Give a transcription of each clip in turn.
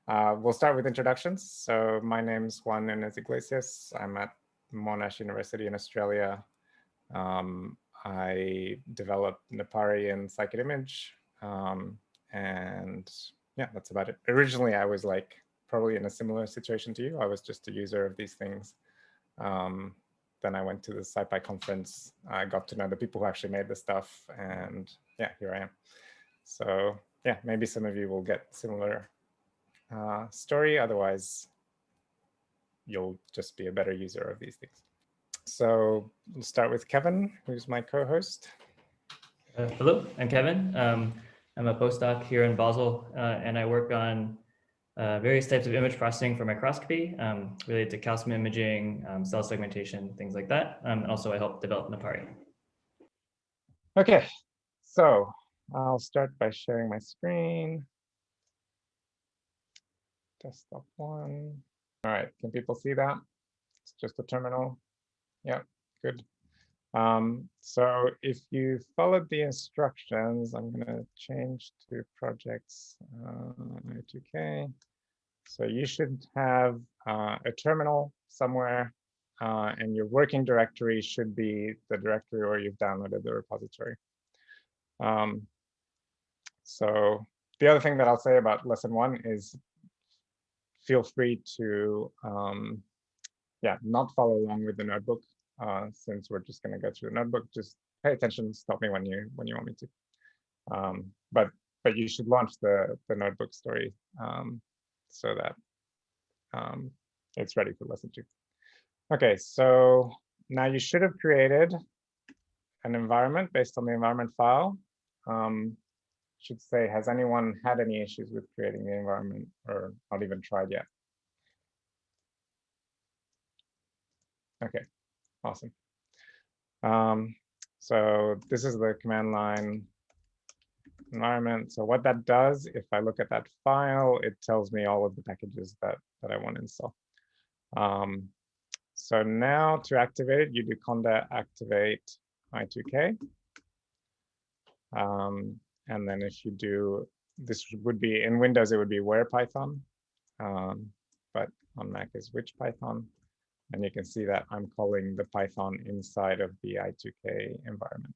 We'll start with introductions. So my name's Juan Nunez-Iglesias. I'm at Monash University in Australia. I developed Napari and scikit-image. And yeah, that's about it. Originally, I was like probably in a similar situation to you. I was just a user of these things. Then I went to the SciPy conference. I got to know the people who actually made the stuff. And yeah, here I am. So yeah, maybe some of you will get similar story. Otherwise, you'll just be a better user of these things. So we'll start with Kevin, who's my co-host. Hello, I'm Kevin. I'm a postdoc here in Basel, and I work on various types of image processing for microscopy related to calcium imaging, cell segmentation, things like that. And also I help develop Napari. Okay, so I'll start by sharing my screen. Desktop 1. All right, can people see that? It's just a terminal. Yeah, good. So if you followed the instructions, I'm going to change to projects I2K. So you should have a terminal somewhere, and your working directory should be the directory where you've downloaded the repository. So the other thing that I'll say about lesson 1 is feel free to not follow along with the notebook. Since we're just going to go through the notebook, just pay attention. Stop me when you want me to. But you should launch the notebook story so that it's ready for lesson 2. Okay, so now you should have created an environment based on the environment file. Should say, has anyone had any issues with creating the environment or not even tried yet? Okay, awesome. So this is the command line environment. So what that does, if I look at that file, it tells me all of the packages that I want to install. So now to activate it, you do conda activate I2K. And then if you do, this would be in Windows, it would be where Python, but on Mac is which Python. And you can see that I'm calling the Python inside of the I2K environment.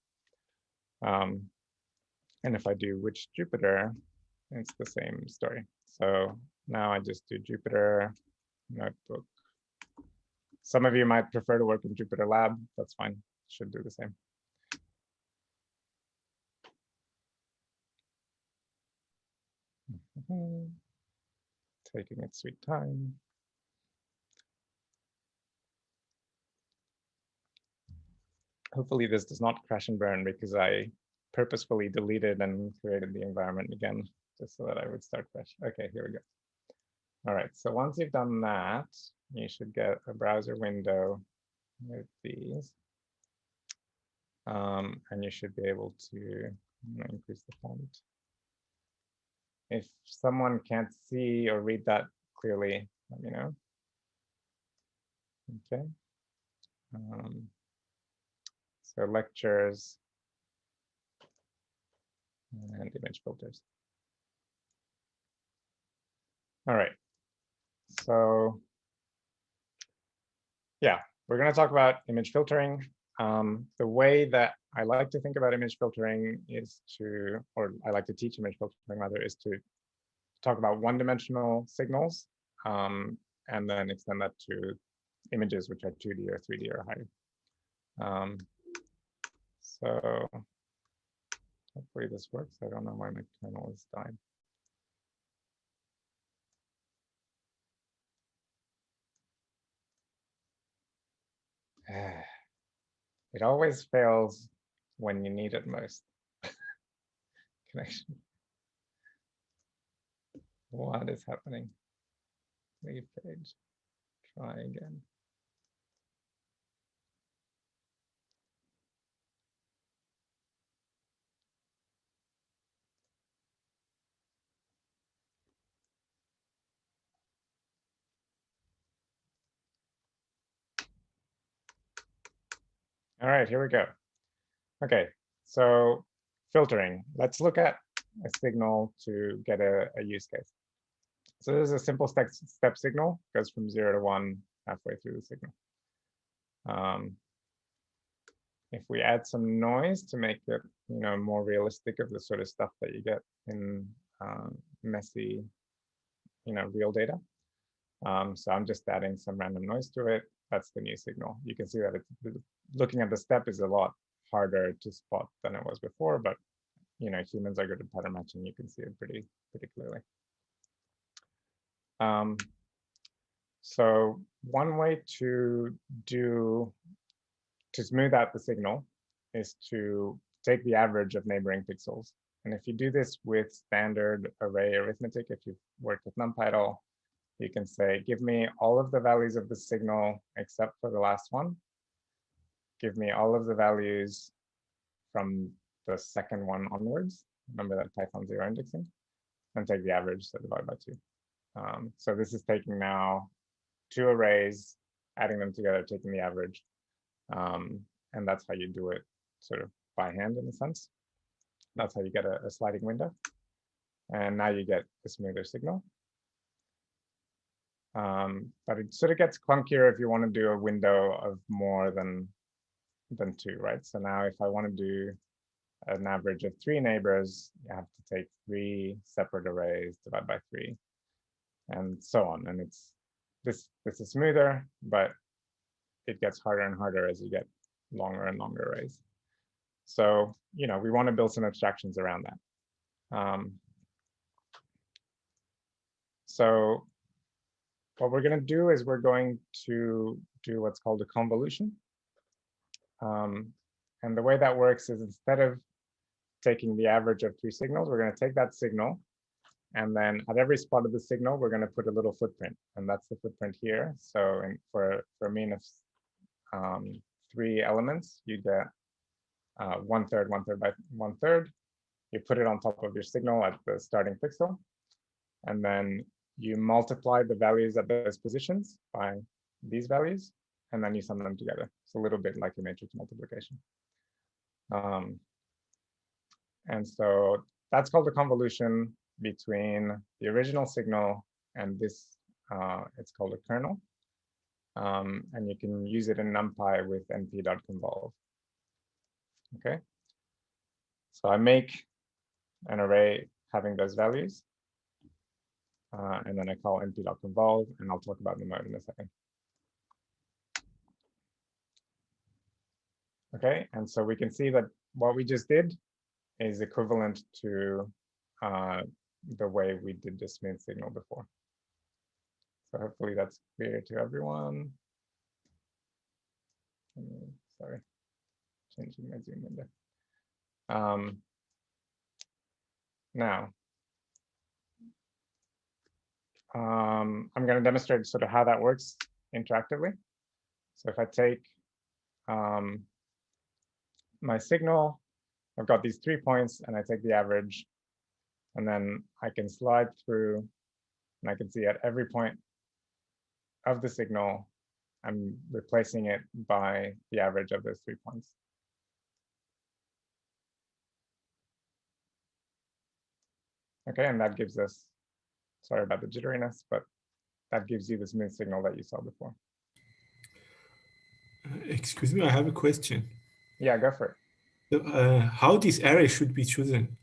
And if I do which Jupyter, it's the same story. So now I just do Jupyter notebook. Some of you might prefer to work in Jupyter Lab. That's fine. Should do the same. Taking its sweet time. Hopefully this does not crash and burn because I purposefully deleted and created the environment again just so that I would start fresh. Okay, here we go. All right, so once you've done that, you should get a browser window with these. And you should be able to increase the font. If someone can't see or read that clearly, let me know. Okay. So lectures and image filters. All right. So yeah, we're going to talk about image filtering. The way that I like to think about image filtering is to, or I like to teach image filtering rather, is to talk about one-dimensional signals and then extend that to images which are 2D or 3D or higher. So hopefully this works. I don't know why my kernel is dying. It always fails when you need it most. Connection. What is happening? Leave page. Try again. All right, here we go. Okay, so filtering. Let's look at a signal to get a use case. So this is a simple step signal, goes from 0 to 1 halfway through the signal. If we add some noise to make it, more realistic of the sort of stuff that you get in messy, real data. So I'm just adding some random noise to it. That's the new signal. You can see that looking at the step is a lot harder to spot than it was before, but humans are good at pattern matching. You can see it pretty clearly. So one way to smooth out the signal is to take the average of neighboring pixels. And if you do this with standard array arithmetic, if you've worked with NumPy at all, you can say, give me all of the values of the signal except for the last one. Give me all of the values from the second one onwards. Remember that Python 0 indexing, and take the average, so divide by 2. So this is taking now 2 arrays, adding them together, taking the average. And that's how you do it sort of by hand in a sense. That's how you get a sliding window. And now you get a smoother signal. But it sort of gets clunkier if you want to do a window of more than 2, right? So now if I want to do an average of 3 neighbors, you have to take 3 separate arrays, divide by 3, and so on. And this is smoother, but it gets harder and harder as you get longer and longer arrays. So, we want to build some abstractions around that. So what we're going to do is we're going to do what's called a convolution. And the way that works is instead of taking the average of 3 signals, we're going to take that signal, and then at every spot of the signal, we're going to put a little footprint, and that's the footprint here. So for a mean of 3 elements, you get 1/3, 1/3 by 1/3. You put it on top of your signal at the starting pixel, and then you multiply the values at those positions by these values, and then you sum them together. It's a little bit like a matrix multiplication. And so that's called a convolution between the original signal and this. It's called a kernel. And you can use it in NumPy with np.convolve. Okay. So I make an array having those values. And then I call np.convolve, and I'll talk about the mode in a second. Okay, and so we can see that what we just did is equivalent to the way we did the smooth signal before. So hopefully that's clear to everyone. Sorry, changing my Zoom window. Now, I'm going to demonstrate sort of how that works interactively. So if I take my signal, I've got these 3 points, and I take the average, and then I can slide through, and I can see at every point of the signal, I'm replacing it by the average of those 3 points. Okay, and that gives us, sorry about the jitteriness, but that gives you the smooth signal that you saw before. Excuse me, I have a question. Yeah, go for it. How this array should be chosen?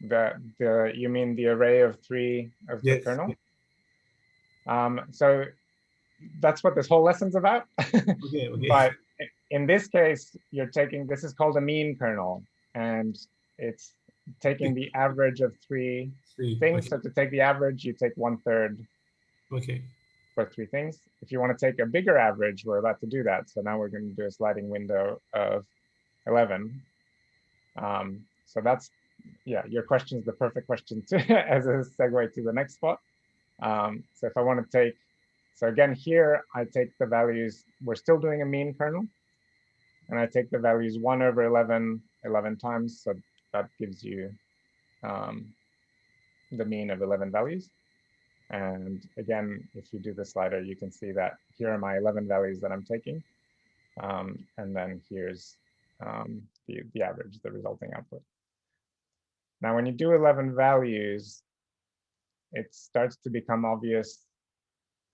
You mean the array of 3 of the kernel? So that's what this whole lesson's about. Okay. But in this case, this is called a mean kernel, and it's taking the average of 3 things. Okay. So to take the average, you take 1/3 for 3 things. If you want to take a bigger average, we're about to do that. So now we're going to do a sliding window of 11. So that's, yeah, your question is the perfect question as a segue to the next spot. So if I want to take, so again, here I take the values, we're still doing a mean kernel, and I take the values 1/11, 11 times. So that gives you the mean of 11 values. And again, if you do the slider, you can see that here are my 11 values that I'm taking. And then here's the average, the resulting output. Now, when you do 11 values, it starts to become obvious.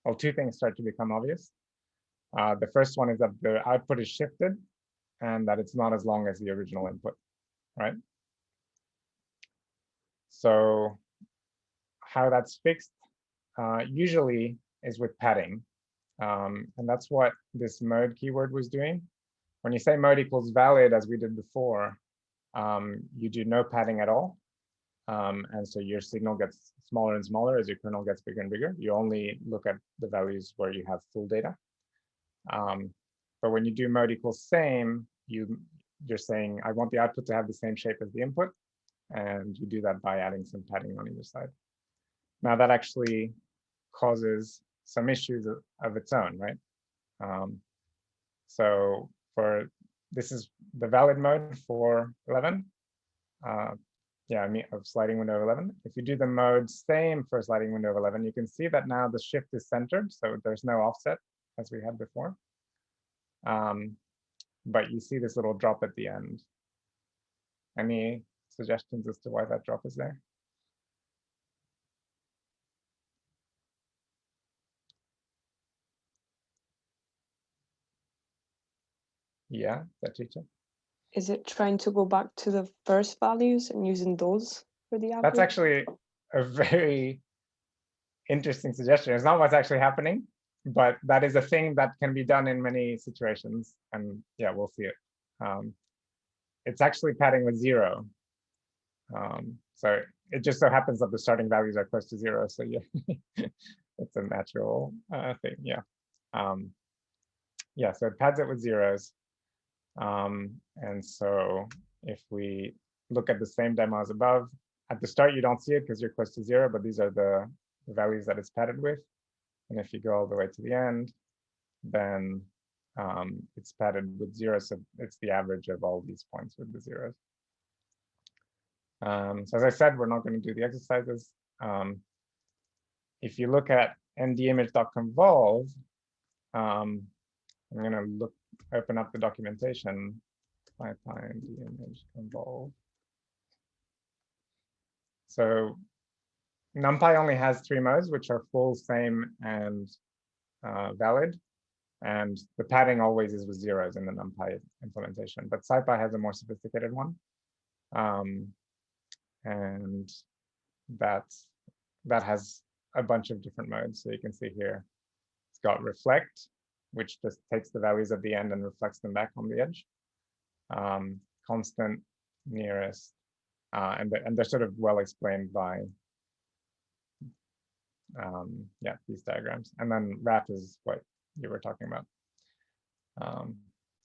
Well, two things start to become obvious. The first one is that the output is shifted and that it's not as long as the original input, right? So how that's fixed usually is with padding. And that's what this mode keyword was doing. When you say mode equals valid, as we did before, you do no padding at all. And so your signal gets smaller and smaller as your kernel gets bigger and bigger. You only look at the values where you have full data. But when you do mode equals same, you're saying, I want the output to have the same shape as the input. And you do that by adding some padding on either side. Now that actually causes some issues of its own, right? So this is the valid mode for 11. Yeah, I mean, of sliding window 11. If you do the mode same for sliding window of 11, you can see that now the shift is centered, so there's no offset as we had before. But you see this little drop at the end. Any suggestions as to why that drop is there? Yeah, that teacher. Is it trying to go back to the first values and using those for the average? That's actually a very interesting suggestion. It's not what's actually happening, but that is a thing that can be done in many situations. And yeah, we'll see it. It's actually padding with 0. So it just so happens that the starting values are close to 0. So yeah, it's a natural thing. Yeah. Yeah, so it pads it with zeros. And so if we look at the same demo as above, at the start, you don't see it because you're close to 0, but these are the values that it's padded with. And if you go all the way to the end, then it's padded with 0. So it's the average of all these points with the zeros. So as I said, we're not going to do the exercises. If you look at ndimage.convolve, I'm going to open up the documentation. ndimage convolve. So NumPy only has 3 modes, which are full, same, and valid. And the padding always is with zeros in the NumPy implementation. But SciPy has a more sophisticated one. And that has a bunch of different modes. So you can see here, it's got reflect, which just takes the values at the end and reflects them back on the edge. Constant, nearest, and they're sort of well explained by yeah, these diagrams. And then wrap is what you were talking about.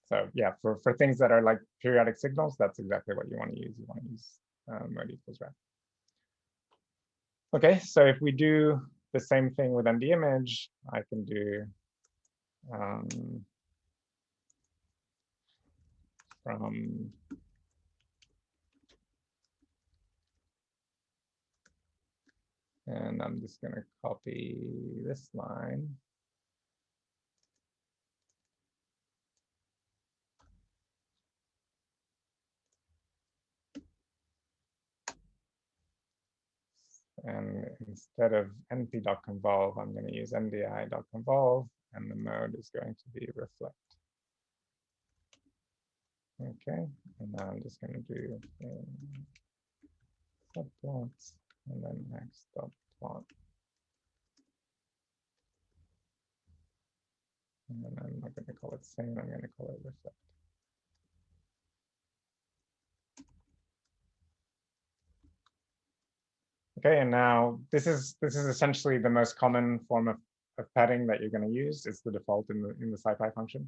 So yeah, for things that are like periodic signals, that's exactly what you want to use. You want to use mode equals wrap. Okay, so if we do the same thing with ndimage, I can do from and I'm just going to copy this line. And instead of np.convolve, I'm going to use ndi.convolve, and the mode is going to be reflect. Okay, and now I'm just going to do subplots and then x.plot. And then I'm not going to call it same, I'm going to call it reflect. Okay, and now this is essentially the most common form of padding that you're going to use. It's the default in the SciPy function.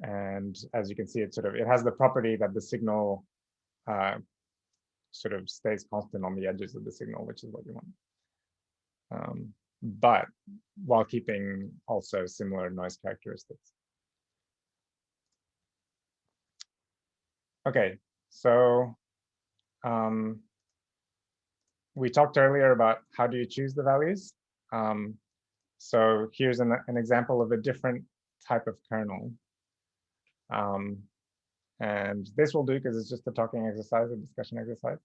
And as you can see, it has the property that the signal sort of stays constant on the edges of the signal, which is what you want. But while keeping also similar noise characteristics. Okay, so we talked earlier about how do you choose the values. So here's an example of a different type of kernel. And this will do because it's just a talking exercise, a discussion exercise.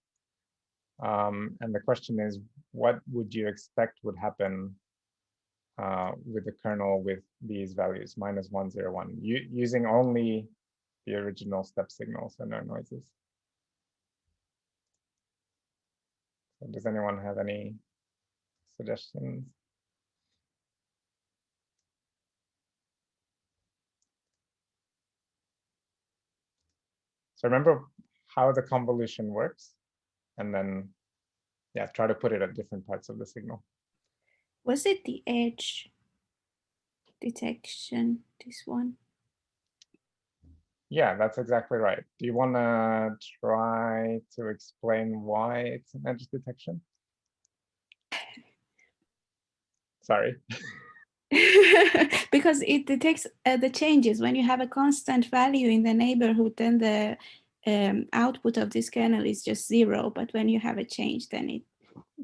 And the question is, what would you expect would happen with the kernel with these values, -1, 0, 1, using only the original step signal, so no noises? So does anyone have any suggestions? So remember how the convolution works, and then, yeah, try to put it at different parts of the signal. Was it the edge detection, this one? Yeah, that's exactly right. Do you want to try to explain why it's an edge detection? Sorry. Because it detects the changes. When you have a constant value in the neighborhood, then the output of this kernel is just 0. But when you have a change, then it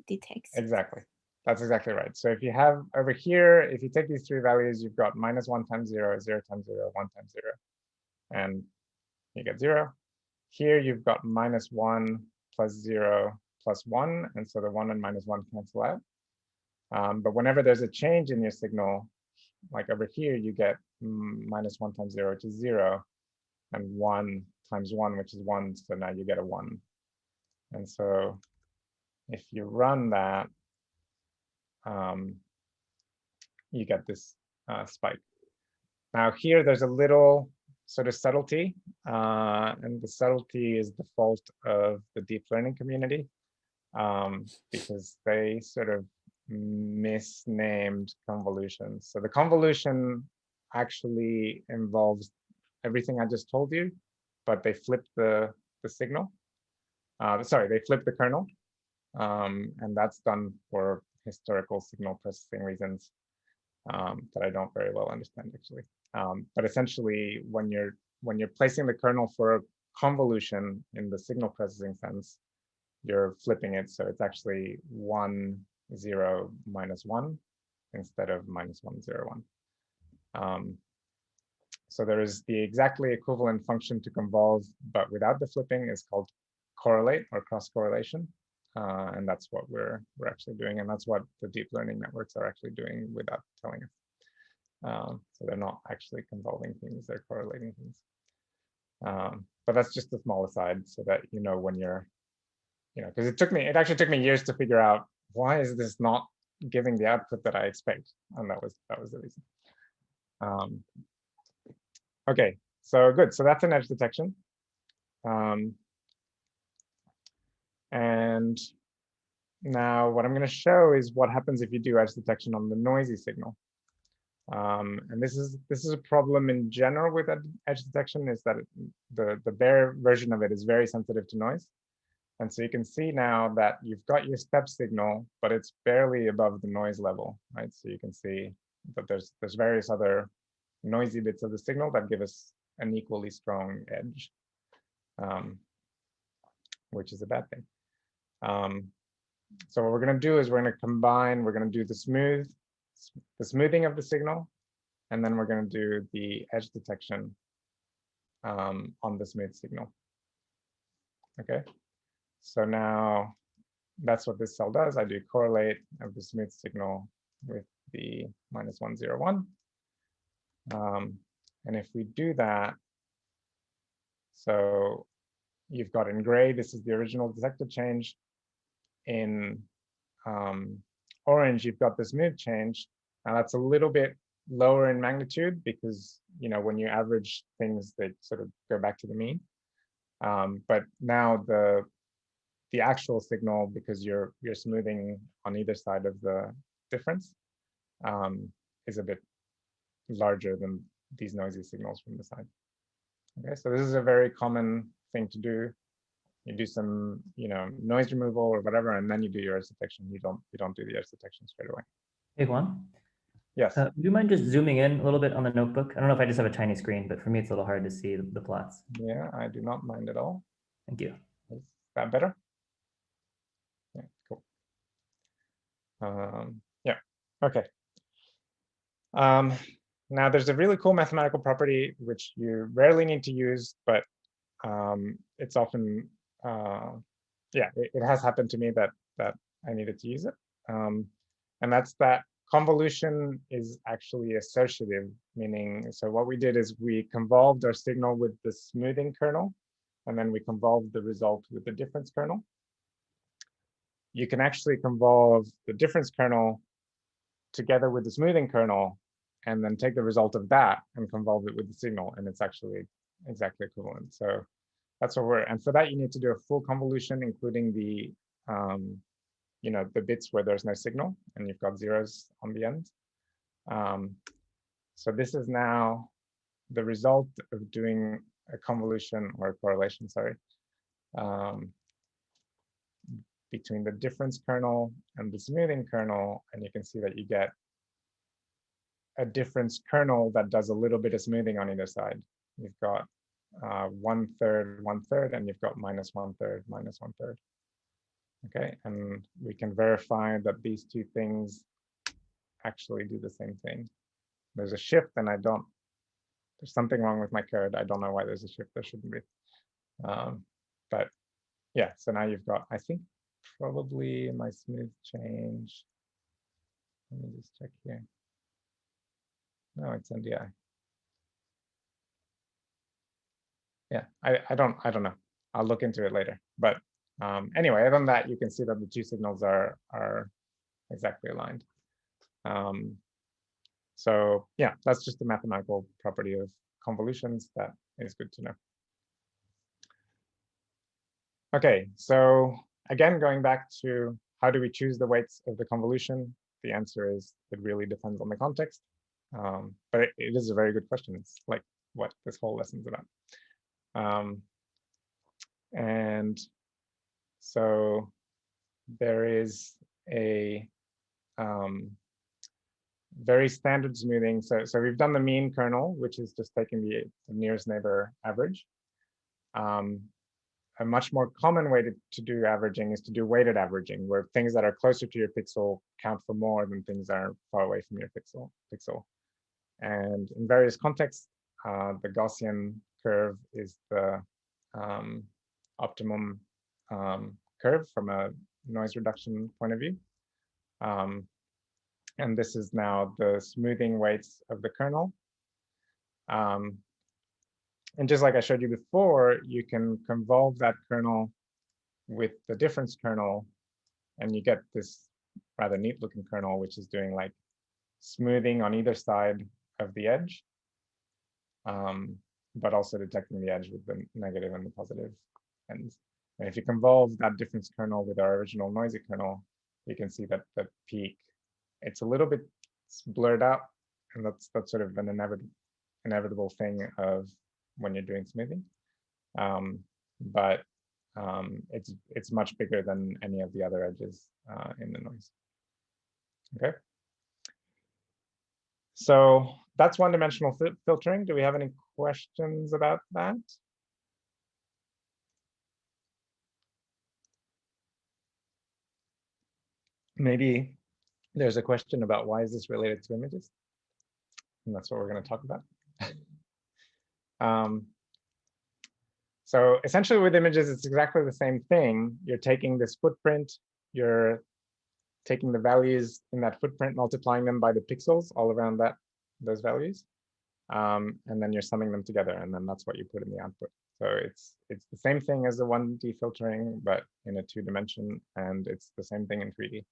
detects. Exactly. That's exactly right. So if you have over here, if you take these three values, you've got -1 times 0, 0 times 0, 1 times 0, and you get 0. Here you've got -1 plus 0 plus 1, and so the 1 and -1 cancel out. But whenever there's a change in your signal, like over here, you get -1 times 0, which is 0, and 1 times 1, which is 1, so now you get a 1. And so if you run that, you get this spike. Now here, there's a little sort of subtlety, and the subtlety is the fault of the deep learning community, because they sort of misnamed convolutions. So the convolution actually involves everything I just told you, but they flipped the signal. Sorry, they flipped the kernel, and that's done for historical signal processing reasons that I don't very well understand, actually. But essentially, when you're placing the kernel for a convolution in the signal processing sense, you're flipping it, so it's actually 1, 0, -1 instead of -1, 0, 1. So there is the exactly equivalent function to convolve, but without the flipping, is called correlate or cross correlation, and that's what we're actually doing, and that's what the deep learning networks are actually doing without telling us. So they're not actually convolving things; they're correlating things. But that's just a small aside, so that you know when you're, because it actually took me years to figure out why is this not giving the output that I expect, and that was the reason. Okay, so good. So that's an edge detection. And now what I'm going to show is what happens if you do edge detection on the noisy signal. And this is a problem in general with edge detection, is that the bare version of it is very sensitive to noise. And so you can see now that you've got your step signal, but it's barely above the noise level, right? So you can see that there's various other noisy bits of the signal that give us an equally strong edge, which is a bad thing. So what we're going to do is we're going to combine, we're going to do the smoothing of the signal, and then we're going to do the edge detection on the smooth signal. Okay, so now that's what this cell does. I do correlate of the smooth signal with the -1, 0, 1. And if we do that, so you've got in gray, this is the original detected change. In orange, you've got the smooth change. Now that's a little bit lower in magnitude because, when you average things, they sort of go back to the mean. But now the actual signal, because you're smoothing on either side of the difference, is a bit larger than these noisy signals from the side. Okay, so this is a very common thing to do. You do some, noise removal or whatever, and then you do your edge detection. You don't do the edge detection straight away. Hey, Juan. Yes. Do you mind just zooming in a little bit on the notebook? I don't know if I just have a tiny screen, but for me, it's a little hard to see the plots. Yeah, I do not mind at all. Thank you. Is that better? Yeah, cool. Yeah, okay. Now there's a really cool mathematical property which you rarely need to use, but it's often yeah, it has happened to me that I needed to use it. And that's that convolution is actually associative, meaning, so what we did is we convolved our signal with the smoothing kernel, and then we convolved the result with the difference kernel. You can actually convolve the difference kernel together with the smoothing kernel, and then take the result of that and convolve it with the signal, and it's actually exactly equivalent. So that's what we're, and for that you need to do a full convolution, including the the bits where there's no signal and you've got zeros on the end. So this is now the result of doing a convolution or a correlation, sorry, between the difference kernel and the smoothing kernel, and you can see that you get a difference kernel that does a little bit of smoothing on either side. You've got 1/3, 1/3, and you've got -1/3, -1/3. Okay, and we can verify that these two things actually do the same thing. There's a shift, and there's something wrong with my code. I don't know why there's a shift. There shouldn't be. But yeah, so now you've got, I think, probably my smooth change. Let me just check here. No, it's NDI. Yeah, I don't know. I'll look into it later. But anyway, other than that, you can see that the two signals are exactly aligned. So yeah, that's just the mathematical property of convolutions that is good to know. Okay, so again, going back to how do we choose the weights of the convolution? The answer is it really depends on the context. But it is a very good question. It's like what this whole lesson is about. And so there is a very standard smoothing. So we've done the mean kernel, which is just taking the nearest neighbor average. A much more common way to do averaging is to do weighted averaging, where things that are closer to your pixel count for more than things that are far away from your pixel. And in various contexts, the Gaussian curve is the optimum curve from a noise reduction point of view. And this is now the smoothing weights of the kernel. And just like I showed you before, you can convolve that kernel with the difference kernel, and you get this rather neat looking kernel, which is doing like smoothing on either side of the edge, but also detecting the edge with the negative and the positive ends. And if you convolve that difference kernel with our original noisy kernel, you can see that the peak, it's a little bit blurred out, and that's sort of an inevitable thing of when you're doing smoothing. But it's much bigger than any of the other edges in the noise. Okay. So that's one-dimensional filtering. Do we have any questions about that? Maybe there's a question about why is this related to images? And that's what we're going to talk about. So essentially with images, it's exactly the same thing. You're taking this footprint, you're taking the values in that footprint, multiplying them by the pixels all around those values, and then you're summing them together, and then that's what you put in the output. So it's the same thing as the 1D filtering, but in a 2-dimension, and it's the same thing in 3D.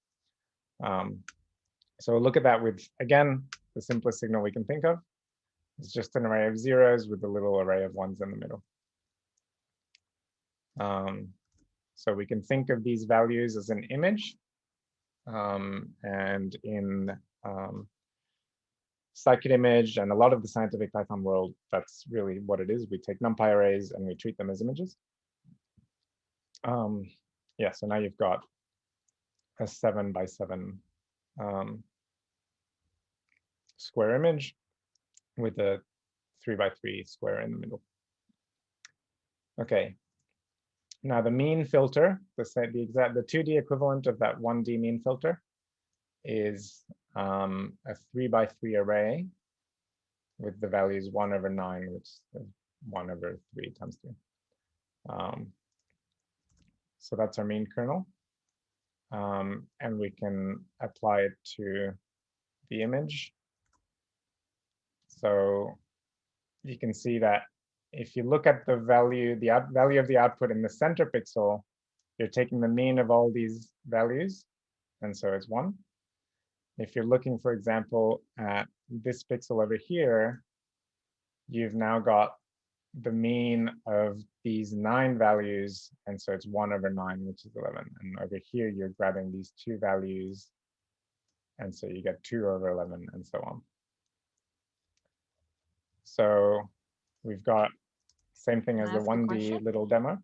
So look at that with, again, the simplest signal we can think of. It's just an array of zeros with a little array of ones in the middle. So we can think of these values as an image. And in scikit-image and a lot of the scientific Python world, that's really what it is. We take NumPy arrays and we treat them as images. Yeah, so now you've got a 7x7 square image with a 3x3 square in the middle. Okay. Now the mean filter, the 2D equivalent of that 1D mean filter, is a 3x3 array with the values 1/9, which is 1/3 times 2. So that's our mean kernel. And we can apply it to the image. So you can see that if you look at the value, value of the output in the center pixel, you're taking the mean of all these values, and so it's 1. If you're looking, for example, at this pixel over here, you've now got the mean of these 9 values, and so it's 1/9, which is 11. And over here, you're grabbing these 2 values, and so you get 2/11, and so on. So we've got same thing as the 1D little demo.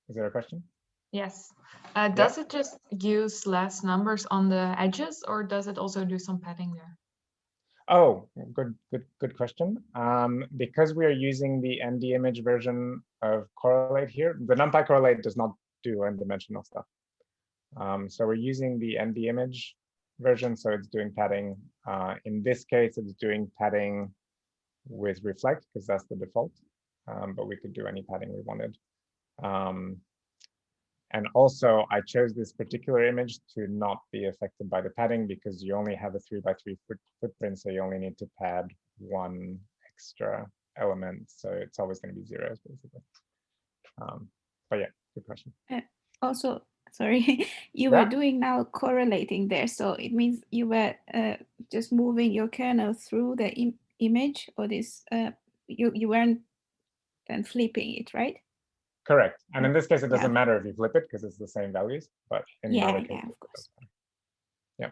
Is there a question? Yes. Does it just use less numbers on the edges, or does it also do some padding there? Oh, good question. Because we are using the ND image version of Correlate here, the NumPy Correlate does not do n-dimensional stuff. So we're using the ND image version, so it's doing padding. In this case, it's doing padding with reflect because that's the default, but we could do any padding we wanted. And also, I chose this particular image to not be affected by the padding because you only have a 3x3 footprint, so you only need to pad 1 extra element. So it's always going to be zeros, basically. But yeah, good question. Also, sorry, you were doing now correlating there. So it means you were just moving your kernel through the image, or this, you weren't then flipping it, right? Correct. And in this case, it doesn't matter if you flip it because it's the same values, but in the other case, of course. Yeah.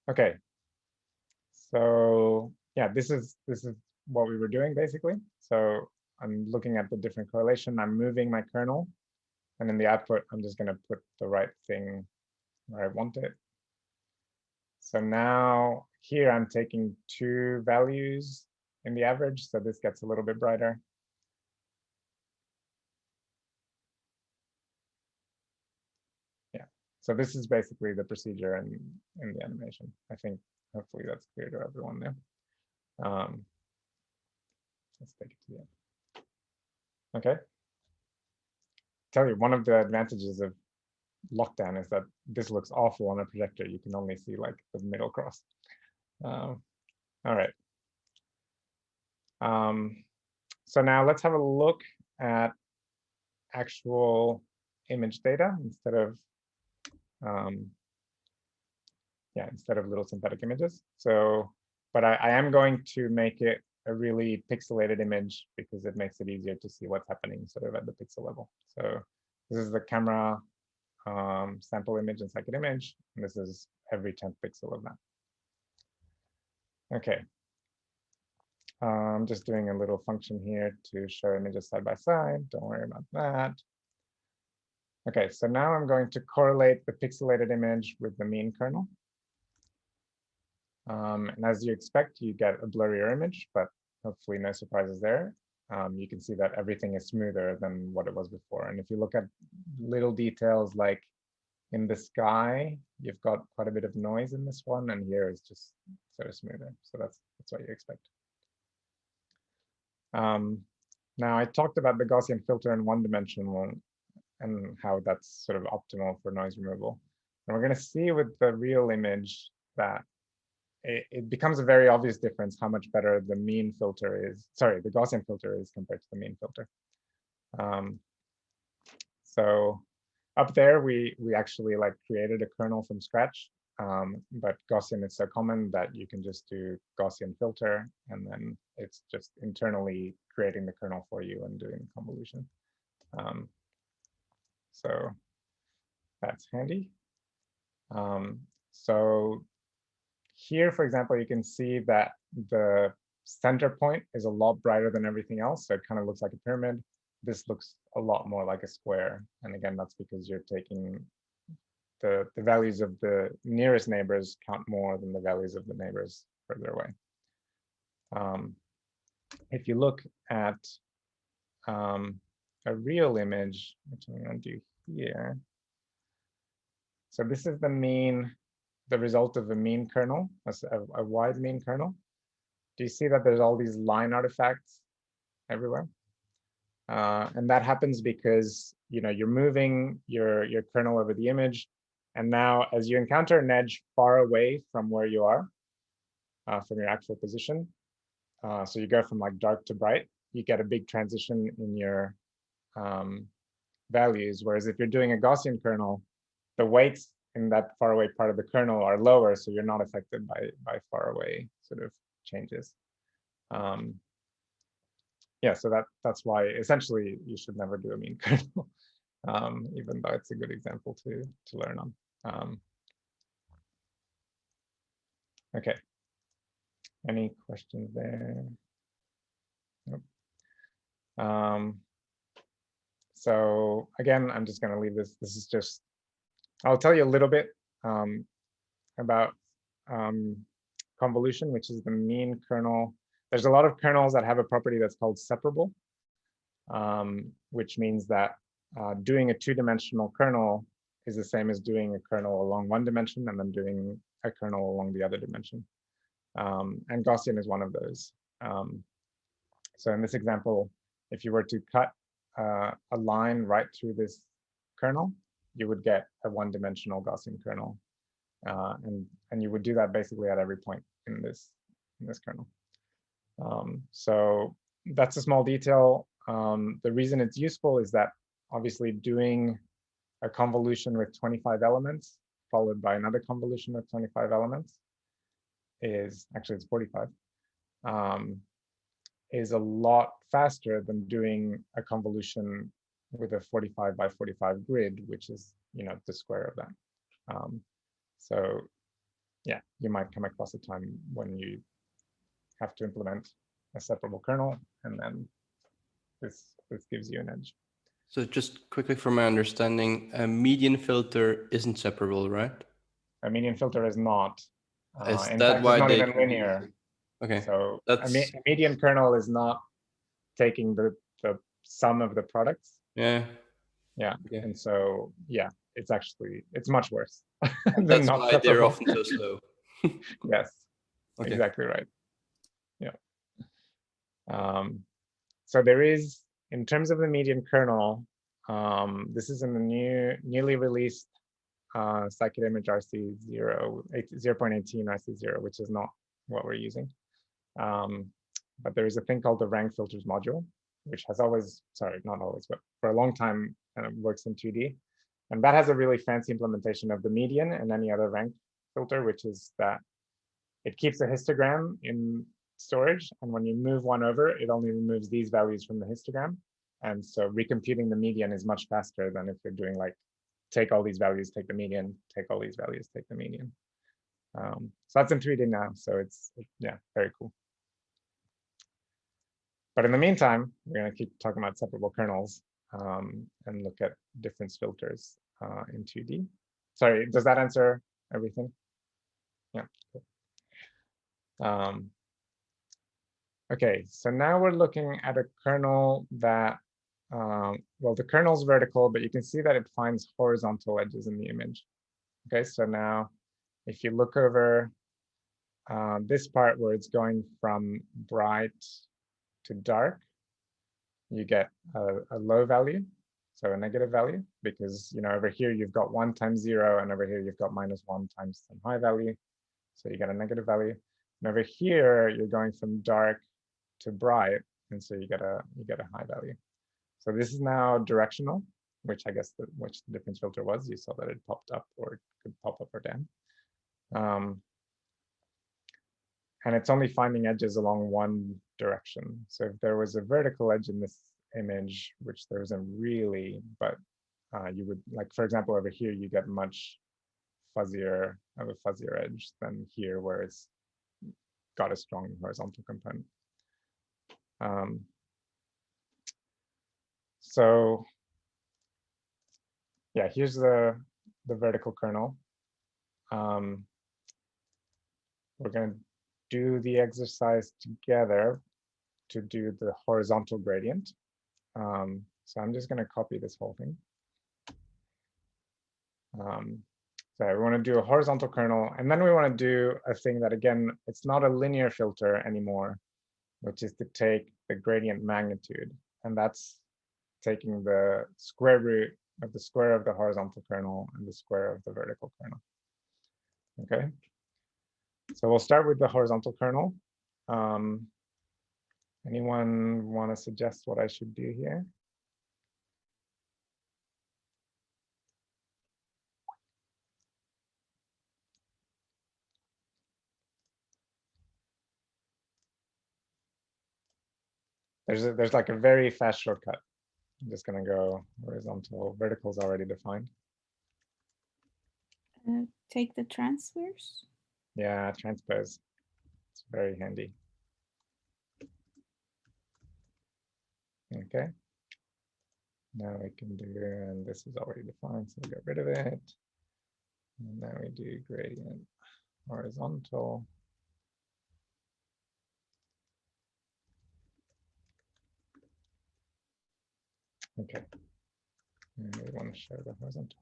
Okay. So yeah, this is what we were doing basically. So I'm looking at the different correlation. I'm moving my kernel, and in the output, I'm just going to put the right thing where I want it. So now here I'm taking 2 values in the average, so this gets a little bit brighter. So this is basically the procedure in the animation. I think hopefully that's clear to everyone there. Let's take it to the end. Okay. Tell you, one of the advantages of lockdown is that this looks awful on a projector. You can only see like the middle cross. All right. So now let's have a look at actual image data instead of little synthetic images. So, but I am going to make it a really pixelated image because it makes it easier to see what's happening sort of at the pixel level. So this is the camera sample image and scikit-image, and this is every 10th pixel of that. Okay. I'm just doing a little function here to show images side by side. Don't worry about that. Okay, so now I'm going to correlate the pixelated image with the mean kernel. And as you expect, you get a blurrier image, but hopefully no surprises there. You can see that everything is smoother than what it was before. And if you look at little details like in the sky, you've got quite a bit of noise in this one, and here is just sort of smoother. So that's what you expect. Now I talked about the Gaussian filter in one-dimensional and how that's sort of optimal for noise removal. And we're going to see with the real image that it becomes a very obvious difference how much better the mean filter is. Sorry, the Gaussian filter is compared to the mean filter. So up there, we actually like created a kernel from scratch, but Gaussian is so common that you can just do Gaussian filter, and then it's just internally creating the kernel for you and doing the convolution. So that's handy. So here, for example, you can see that the center point is a lot brighter than everything else. So it kind of looks like a pyramid. This looks a lot more like a square. And again, that's because you're taking the values of the nearest neighbors count more than the values of the neighbors further away. If you look at a real image, which I'm going to do here. So this is the result of a mean kernel, a wide mean kernel. Do you see that there's all these line artifacts everywhere? And that happens because you're moving your kernel over the image, and now as you encounter an edge far away from where you are, from your actual position, so you go from like dark to bright, you get a big transition in your values. Whereas if you're doing a Gaussian kernel, the weights in that far away part of the kernel are lower, so you're not affected by far away sort of changes. Yeah, so that's why essentially you should never do a mean kernel, even though it's a good example to learn on. Okay, any questions there? Nope. So again, I'm just going to leave this. This is just, I'll tell you a little bit about convolution, which is the mean kernel. There's a lot of kernels that have a property that's called separable, which means that doing a two-dimensional kernel is the same as doing a kernel along one dimension and then doing a kernel along the other dimension. And Gaussian is one of those. So in this example, if you were to cut a line right through this kernel, you would get a one-dimensional Gaussian kernel. And you would do that basically at every point in this kernel. So that's a small detail. The reason it's useful is that obviously doing a convolution with 25 elements followed by another convolution with 25 elements is, actually it's 45, is a lot faster than doing a convolution with a 45 by 45 grid, which is the square of that. So yeah, you might come across a time when you have to implement a separable kernel, and then this gives you an edge. So just quickly from my understanding, a median filter isn't separable, right? A median filter is not. Is In that fact, why it's not they even linear. Okay, So that's a median kernel is not taking the sum of the products. yeah. Yeah, Okay. and so yeah, it's much worse. than That's not why they're separable. often so slow. Yes, Okay. exactly right. Yeah. So there is, in terms of the median kernel, this is in the newly released scikit-image RC0, 0.18 RC0, which is not what we're using. But there is a thing called the rank filters module, which has always, sorry, not always, but for a long time kind of works in 2D. And that has a really fancy implementation of the median and any other rank filter, which is that it keeps a histogram in storage. And when you move one over, it only removes these values from the histogram. And so recomputing the median is much faster than if you're doing like, take all these values, take the median, take all these values, take the median. So that's in 3D now. So it's yeah, very cool. But in the meantime, we're going to keep talking about separable kernels and look at difference filters in 2D. Sorry, does that answer everything? Yeah. Cool. Okay, so now we're looking at a kernel that, well, the kernel's vertical, but you can see that it finds horizontal edges in the image. Okay, so now if you look over this part where it's going from bright to dark, you get a low value, so a negative value, because over here you've got 1 times 0, and over here you've got -1 times some high value, so you get a negative value. And over here you're going from dark to bright, and so you get a high value. So this is now directional, which I guess which the difference filter was. You saw that it popped up, or it could pop up or down. And it's only finding edges along one direction. So if there was a vertical edge in this image, which there isn't really, but you would, like, for example, over here, you get much fuzzier edge than here, where it's got a strong horizontal component. So yeah, here's the vertical kernel. We're going to do the exercise together to do the horizontal gradient. So I'm just going to copy this whole thing. So we want to do a horizontal kernel, and then we want to do a thing that, again, it's not a linear filter anymore, which is to take the gradient magnitude. And that's taking the square root of the square of the horizontal kernel and the square of the vertical kernel. Okay, so we'll start with the horizontal kernel. Anyone want to suggest what I should do here? There's like a very fast shortcut. I'm just going to go horizontal. Vertical is already defined. Take the transfers. Yeah, transpose. It's very handy. Okay. Now we can do, and this is already defined, so we get rid of it. And now we do gradient horizontal. Okay. And we want to show the horizontal.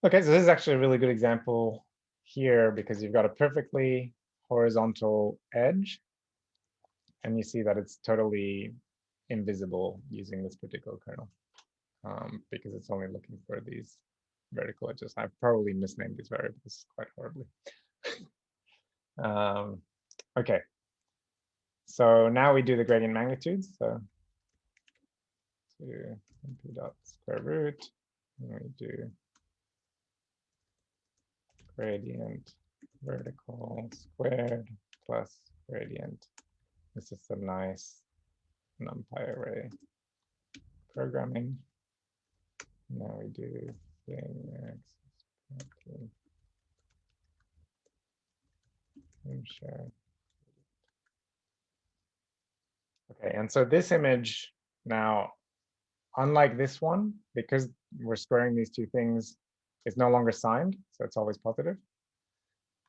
Okay, so this is actually a really good example here because you've got a perfectly horizontal edge. And you see that it's totally invisible using this particular kernel because it's only looking for these vertical edges. I've probably misnamed these variables quite horribly. Okay, so now we do the gradient magnitudes. So to np dot square root, and we do gradient vertical squared plus gradient. This is some nice NumPy array programming. Now we do thing x. Share. Okay, and so this image now, unlike this one, because we're squaring these two things, is no longer signed, so it's always positive.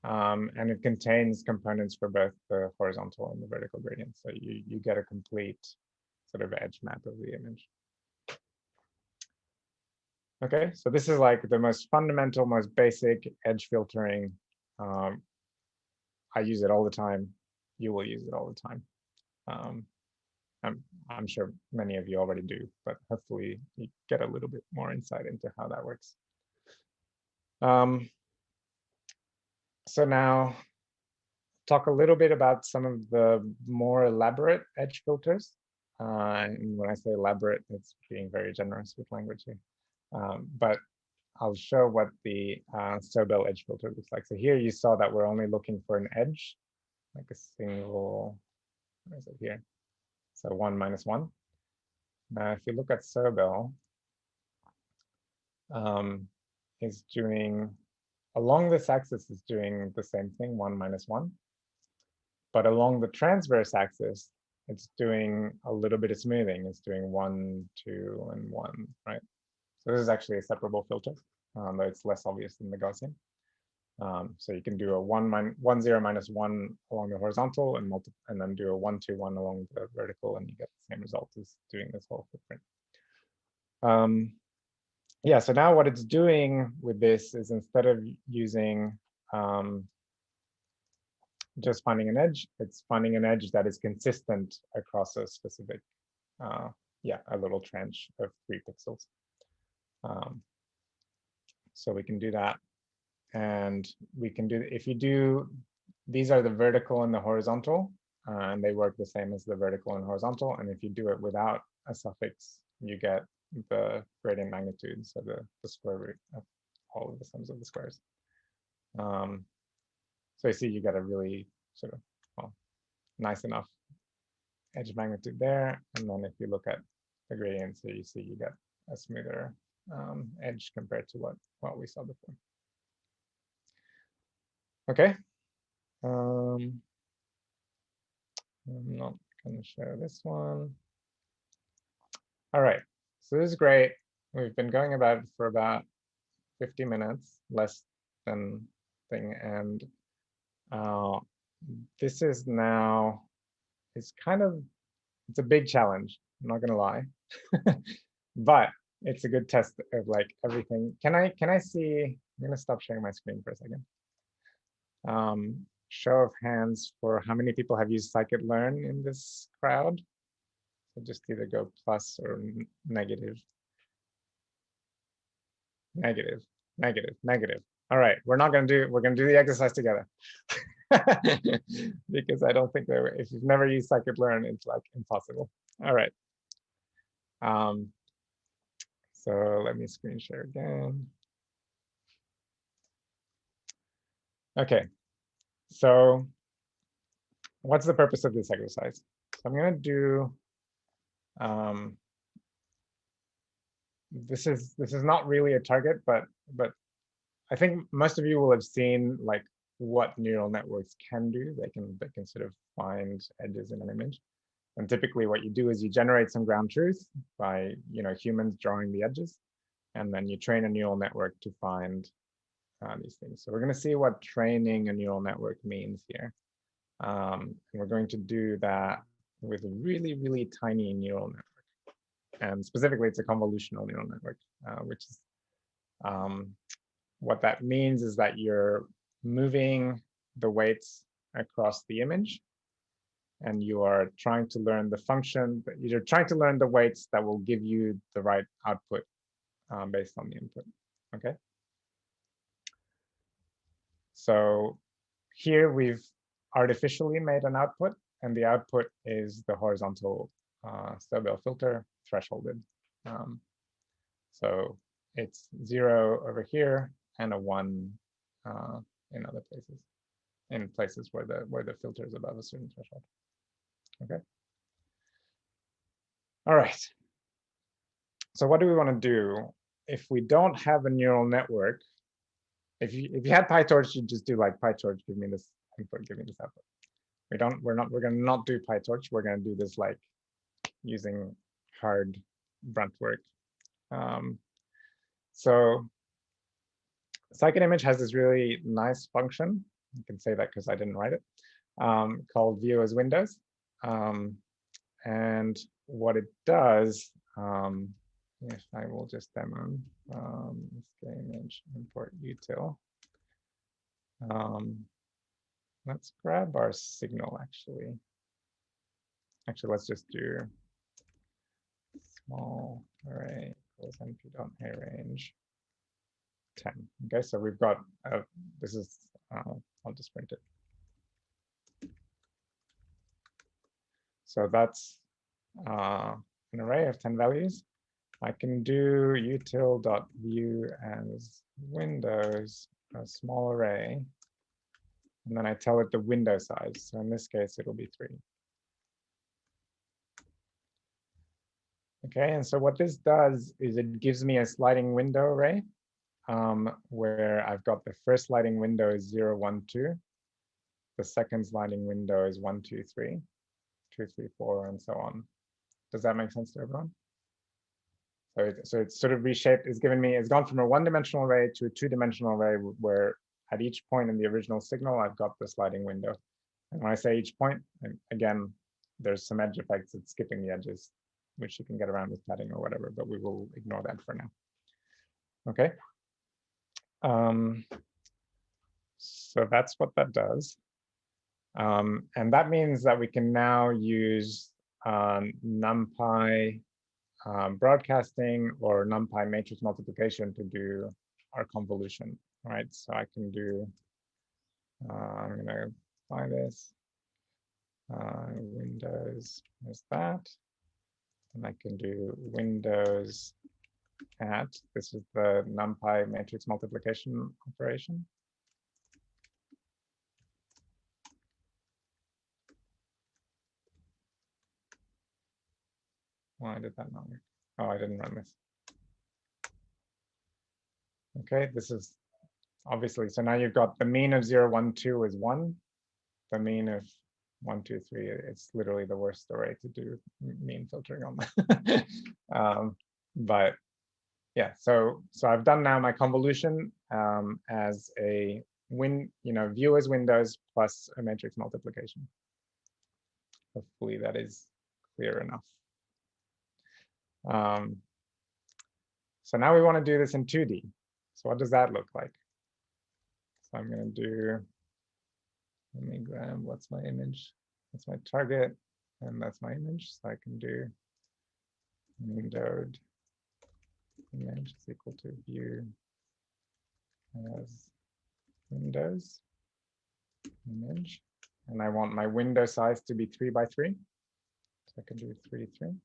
And it contains components for both the horizontal and the vertical gradient. So you get a complete sort of edge map of the image. Okay, so this is like the most fundamental, most basic edge filtering. I use it all the time. You will use it all the time. I'm sure many of you already do, but hopefully you get a little bit more insight into how that works. So now talk a little bit about some of the more elaborate edge filters. And when I say elaborate, it's being very generous with language here. But I'll show what the Sobel edge filter looks like. So here you saw that we're only looking for an edge, like a single, where is it here? So 1 minus 1. Now, if you look at Sobel, is doing, along this axis is doing the same thing, 1 minus 1. But along the transverse axis, it's doing a little bit of smoothing. It's doing 1, 2, and 1, right? So this is actually a separable filter, though it's less obvious than the Gaussian. So you can do a 1, 0 minus 1 along the horizontal and then do a 1, 2, 1 along the vertical, and you get the same result as doing this whole footprint. Yeah, so now what it's doing with this is instead of using just finding an edge, it's finding an edge that is consistent across a specific, yeah, a little trench of 3 pixels. So we can do that. And we can do, if you do, these are the vertical and the horizontal, and they work the same as the vertical and horizontal. And if you do it without a suffix, you get the gradient magnitude, so the square root of all of the sums of the squares. So you see you get a really sort of, well, nice enough edge magnitude there. And then if you look at the gradient, so you see you get a smoother edge compared to what we saw before. Okay. I'm not going to share this one. All right. So this is great. We've been going about it for about 50 minutes, less than thing. And this is now, it's a big challenge. I'm not going to lie. But it's a good test of like everything. Can I see, I'm going to stop sharing my screen for a second. show of hands for how many people have used scikit-learn in this crowd. So just either go plus or negative. Negative, negative, negative. All right, we're going to do the exercise together. Because I don't think that if you've never used scikit-learn, it's like impossible. All right. So let me screen share again. Okay, so what's the purpose of this exercise? So I'm going to do, this is not really a target, but I think most of you will have seen like what neural networks can do. They can sort of find edges in an image. And typically what you do is you generate some ground truth by humans drawing the edges, and then you train a neural network to find these things. So we're going to see what training a neural network means here. And we're going to do that with a really, really tiny neural network. And specifically, it's a convolutional neural network, which is what that means is that you're moving the weights across the image, and you are trying to learn the function, you're trying to learn the weights that will give you the right output based on the input. Okay. So here we've artificially made an output, and the output is the horizontal Stobel filter thresholded. So it's 0 over here and a 1 in other places, in places where the filter is above a certain threshold. Okay. All right. So what do we want to do if we don't have a neural network? If you had PyTorch, you'd just do like PyTorch, give me this input, give me this output. We're going to not do PyTorch. We're going to do this like using hard brunt work. So scikit-image has this really nice function. You can say that because I didn't write it, called view as windows. And what it does, if I will just demo, scikit-image import util. Let's grab our signal actually. Actually, let's just do small array equals np.arange 10. Okay, so we've got, this is, I'll just print it. So that's an array of 10 values. I can do util.view as windows, a small array, and then I tell it the window size. So in this case, it'll be 3. Okay, and so what this does is it gives me a sliding window array where I've got the first sliding window is 0, 1, 2. The second sliding window is 1, 2, 3, 2, 3, 4, and so on. Does that make sense to everyone? So it's sort of reshaped, it's gone from a 1-dimensional array to a 2-dimensional array where at each point in the original signal, I've got the sliding window. And when I say each point, again, there's some edge effects, it's skipping the edges, which you can get around with padding or whatever, but we will ignore that for now. Okay. So that's what that does. And that means that we can now use NumPy broadcasting or NumPy matrix multiplication to do our convolution, right? So I can do, I'm going to apply this, Windows is that, and I can do Windows at, this is the NumPy matrix multiplication operation. Why did that not work? Oh, I didn't run this. Okay, this is obviously, so now you've got the mean of 0, 1, 2 is 1. The mean of 1, 2, 3, it's literally the worst array to do mean filtering on that. But yeah, so I've done now my convolution as a view as windows plus a matrix multiplication. Hopefully that is clear enough. So now we want to do this in 2D. So what does that look like? So I'm going to do Let me grab what's my image. That's my target, and that's my image. So I can do windowed image is equal to view as windows image, and I want my window size to be 3 by 3. So I can do 3, 3.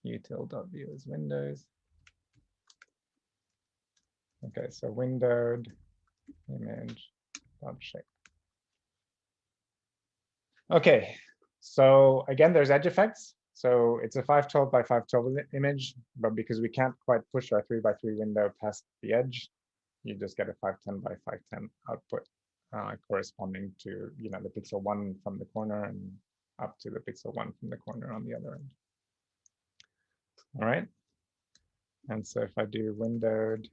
util.view as windows. Okay, so windowed image dot shape. Okay, so again, there's edge effects. So it's a 512 by 512 image, but because we can't quite push our 3 by 3 window past the edge, you just get a 510 by 510 output corresponding to, you know, the pixel 1 from the corner and up to the pixel 1 from the corner on the other end. All right. And so if I do windowed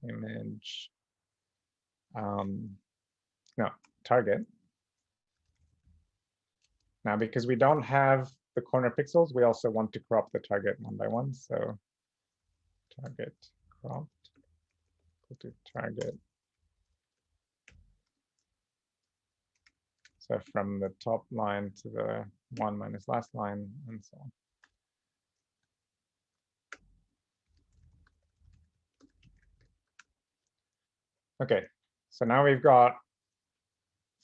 image, no, target. Now, because we don't have the corner pixels, we also want to crop the target 1 by 1. So target cropped equal to target. So from the top line to the 1 minus last line and so on. Okay, so now we've got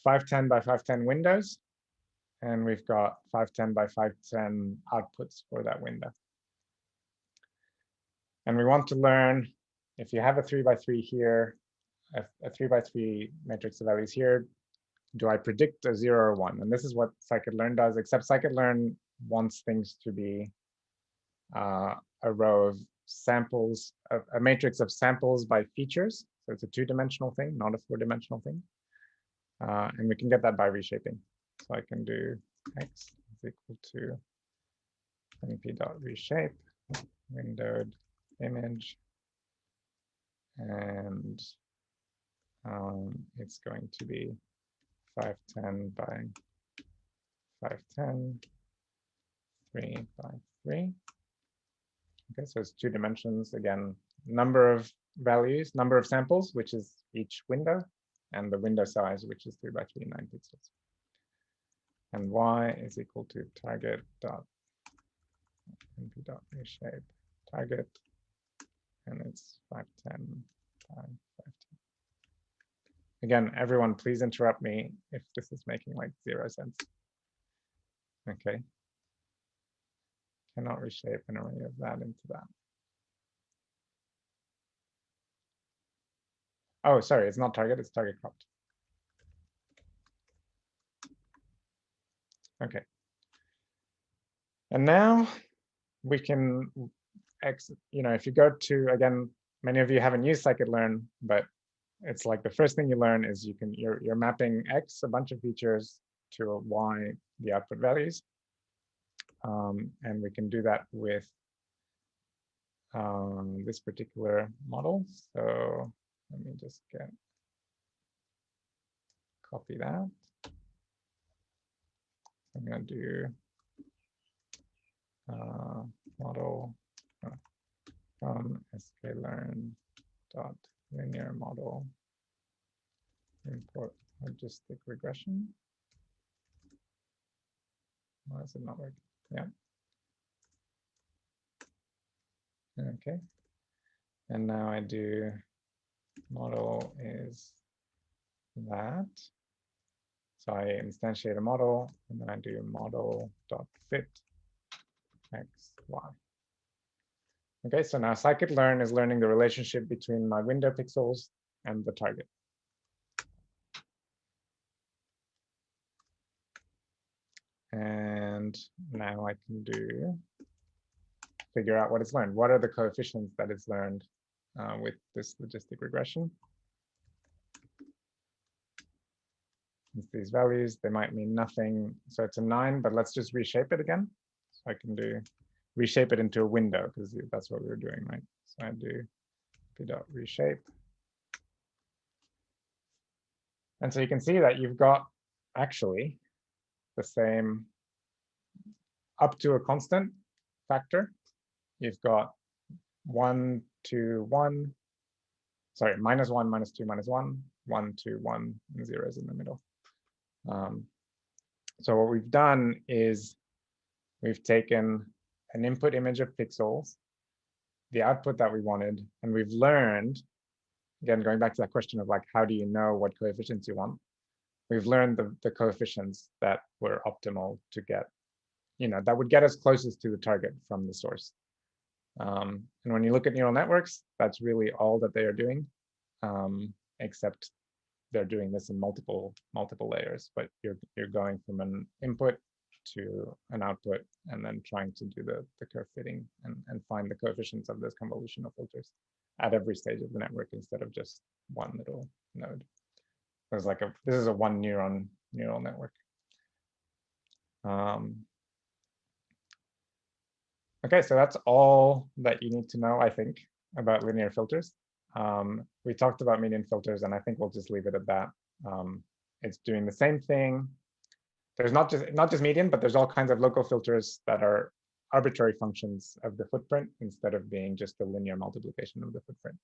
510 by 510 windows, and we've got 510 by 510 outputs for that window. And we want to learn, if you have a 3 by 3 here, a 3 by 3 matrix of values here, do I predict a 0 or 1? And this is what scikit-learn does, except scikit-learn wants things to be a row of samples, a matrix of samples by features. So it's a 2-dimensional thing, not a 4-dimensional thing. And we can get that by reshaping. So I can do x is equal to np.reshape, windowed image, and it's going to be 510 by 510, 3 by 3. Okay, so it's 2 dimensions. Again, number of values, number of samples, which is each window, and the window size, which is 3 by 3, 9 pixels. And y is equal to target dot np dot reshape target, and it's 510 by 510. Again, everyone, please interrupt me if this is making like 0 sense. Okay. Cannot reshape an array of that into that. Oh, sorry, it's not target, it's target cropped. Okay. And now we can, you know, if you go to, again, many of you haven't used scikit-learn, but it's like the first thing you learn is you're mapping X, a bunch of features, to a Y, the output values. And we can do that with this particular model. So let me just copy that. I'm going to do model from sklearn.linear model import logistic regression. Why is it not working? Yeah. Okay. And now I do model is that. So I instantiate a model, and then I do model.fit x, y. Okay, so now scikit-learn is learning the relationship between my window pixels and the target. And now I can figure out what it's learned. What are the coefficients that it's learned with this logistic regression? It's these values, they might mean nothing. So it's a 9, but let's just reshape it again. So I can reshape it into a window, because that's what we were doing, right? So I do p.reshape. And so you can see that you've got actually the same, up to a constant factor. You've got 1 to 1, sorry, -1, -2, -1, 1, 2, 1, and 0 is in the middle. So what we've done is we've taken an input image of pixels, the output that we wanted, and we've learned, again, going back to that question of like, how do you know what coefficients you want? We've learned the coefficients that were optimal to get, that would get us closest to the target from the source. And when you look at neural networks, that's really all that they are doing, except they're doing this in multiple layers. But you're going from an input to an output, and then trying to do the curve fitting and find the coefficients of those convolutional filters at every stage of the network instead of just one little node. There's like this is a one neural network. Okay, so that's all that you need to know, I think, about linear filters. We talked about median filters, and I think we'll just leave it at that. It's doing the same thing. There's not just median, but there's all kinds of local filters that are arbitrary functions of the footprint instead of being just a linear multiplication of the footprint.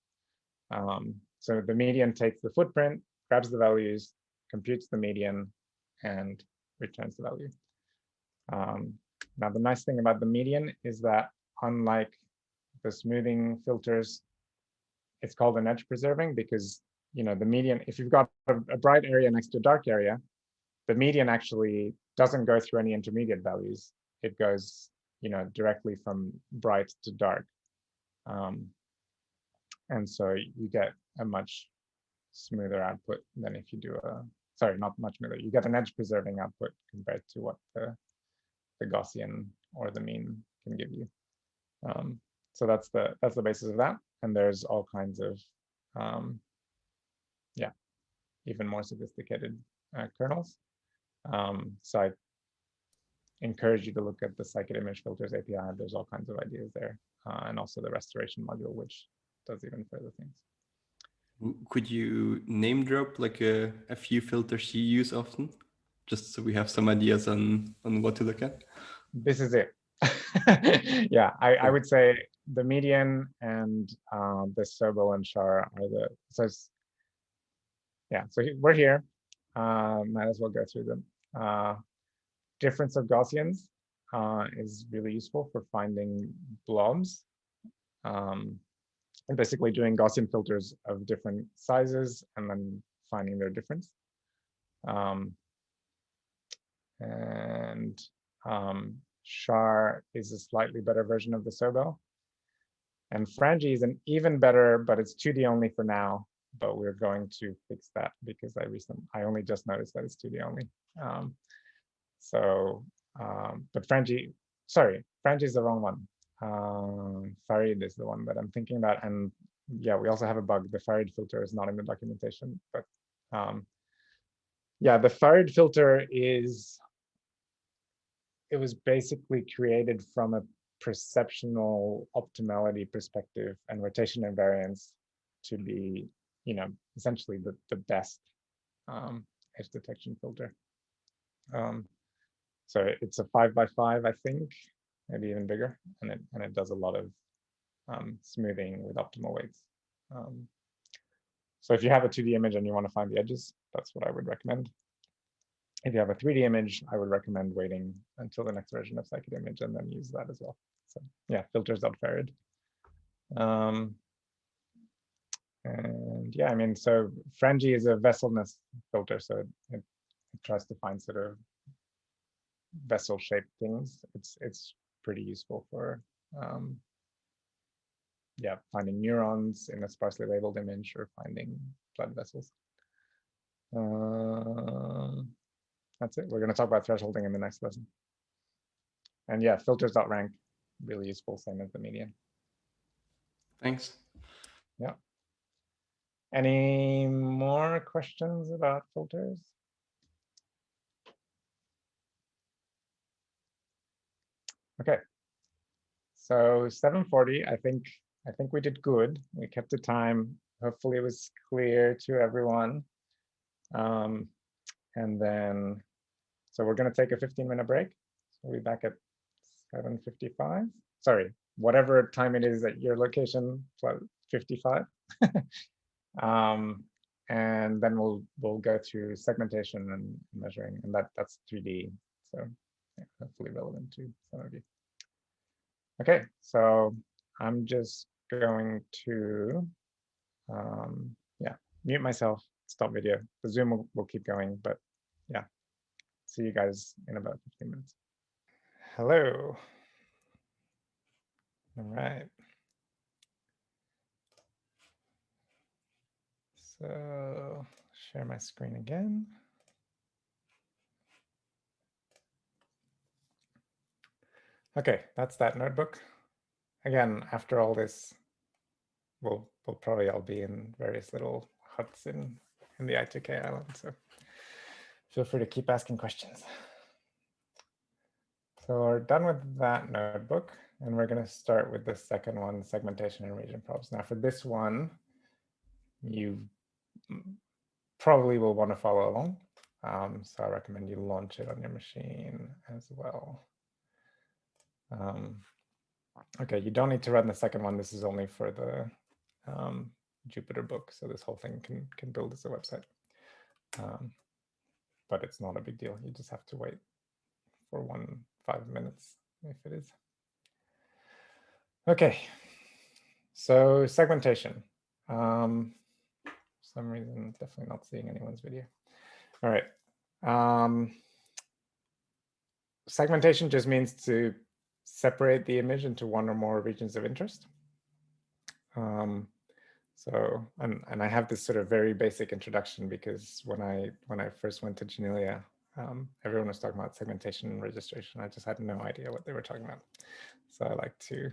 So the median takes the footprint, grabs the values, computes the median, and returns the value. Now, the nice thing about the median is that, unlike the smoothing filters, it's called an edge preserving because, the median, if you've got a bright area next to a dark area, the median actually doesn't go through any intermediate values. It goes, directly from bright to dark. And so you get a much smoother output than if you do sorry, not much smoother. You get an edge preserving output compared to what the Gaussian or the mean can give you. So that's the basis of that. And there's all kinds of, even more sophisticated kernels. So I encourage you to look at the scikit-image filters API. There's all kinds of ideas there, and also the restoration module, which does even further things. Could you name drop like a few filters you use often, just so we have some ideas on what to look at? This is it. Yeah, I would say the median and the Sobel and Shar are the, so we're here. Might as well go through them. Difference of Gaussians is really useful for finding blobs. And basically doing Gaussian filters of different sizes and then finding their difference. Shar is a slightly better version of the Sobel. And Frangi is an even better, but it's 2D only for now. But we're going to fix that because I only just noticed that it's 2D only. But Frangi is the wrong one. Farid is the one that I'm thinking about. And yeah, we also have a bug. The Farid filter is not in the documentation, but yeah, the Farid filter it was basically created from a perceptual optimality perspective and rotation invariance to be, essentially the best edge detection filter. So it's a 5x5, I think, maybe even bigger, and it does a lot of smoothing with optimal weights. So if you have a 2D image and you want to find the edges, that's what I would recommend. If you have a 3D image, I would recommend waiting until the next version of scikit-image and then use that as well. So yeah, filters.farid. And yeah, so Frangi is a vesselness filter, so it tries to find sort of vessel-shaped things. It's pretty useful for finding neurons in a sparsely labeled image or finding blood vessels. That's it. We're going to talk about thresholding in the next lesson. And yeah, filters.rank, really useful, same as the median. Thanks. Yeah. Any more questions about filters? Okay. So 7:40, I think we did good. We kept the time. Hopefully it was clear to everyone. And then, so we're going to take a 15-minute break. So we'll be back at 7:55. Sorry, whatever time it is at your location, 55. And then we'll go to segmentation and measuring, and that's 3D. So yeah, hopefully relevant to some of you. Okay, so I'm just going to yeah, mute myself, stop video. The Zoom will keep going, but yeah, see you guys in about 15 minutes. Hello. All right. So share my screen again. Okay, that's that notebook. Again, after all this, we'll probably all be in various little huts in the I2K island. So feel free to keep asking questions. So we're done with that notebook, and we're going to start with the second one, segmentation and region probes. Now for this one, you probably will want to follow along. So I recommend you launch it on your machine as well. Okay, you don't need to run the second one. This is only for the Jupyter book. So this whole thing can build as a website. But it's not a big deal. You just have to wait for 5 minutes if it is. Okay, so segmentation. For some reason, definitely not seeing anyone's video. All right. Segmentation just means to separate the image into one or more regions of interest. So, and I have this sort of very basic introduction because when I first went to Janelia, everyone was talking about segmentation and registration. I just had no idea what they were talking about. So I like to,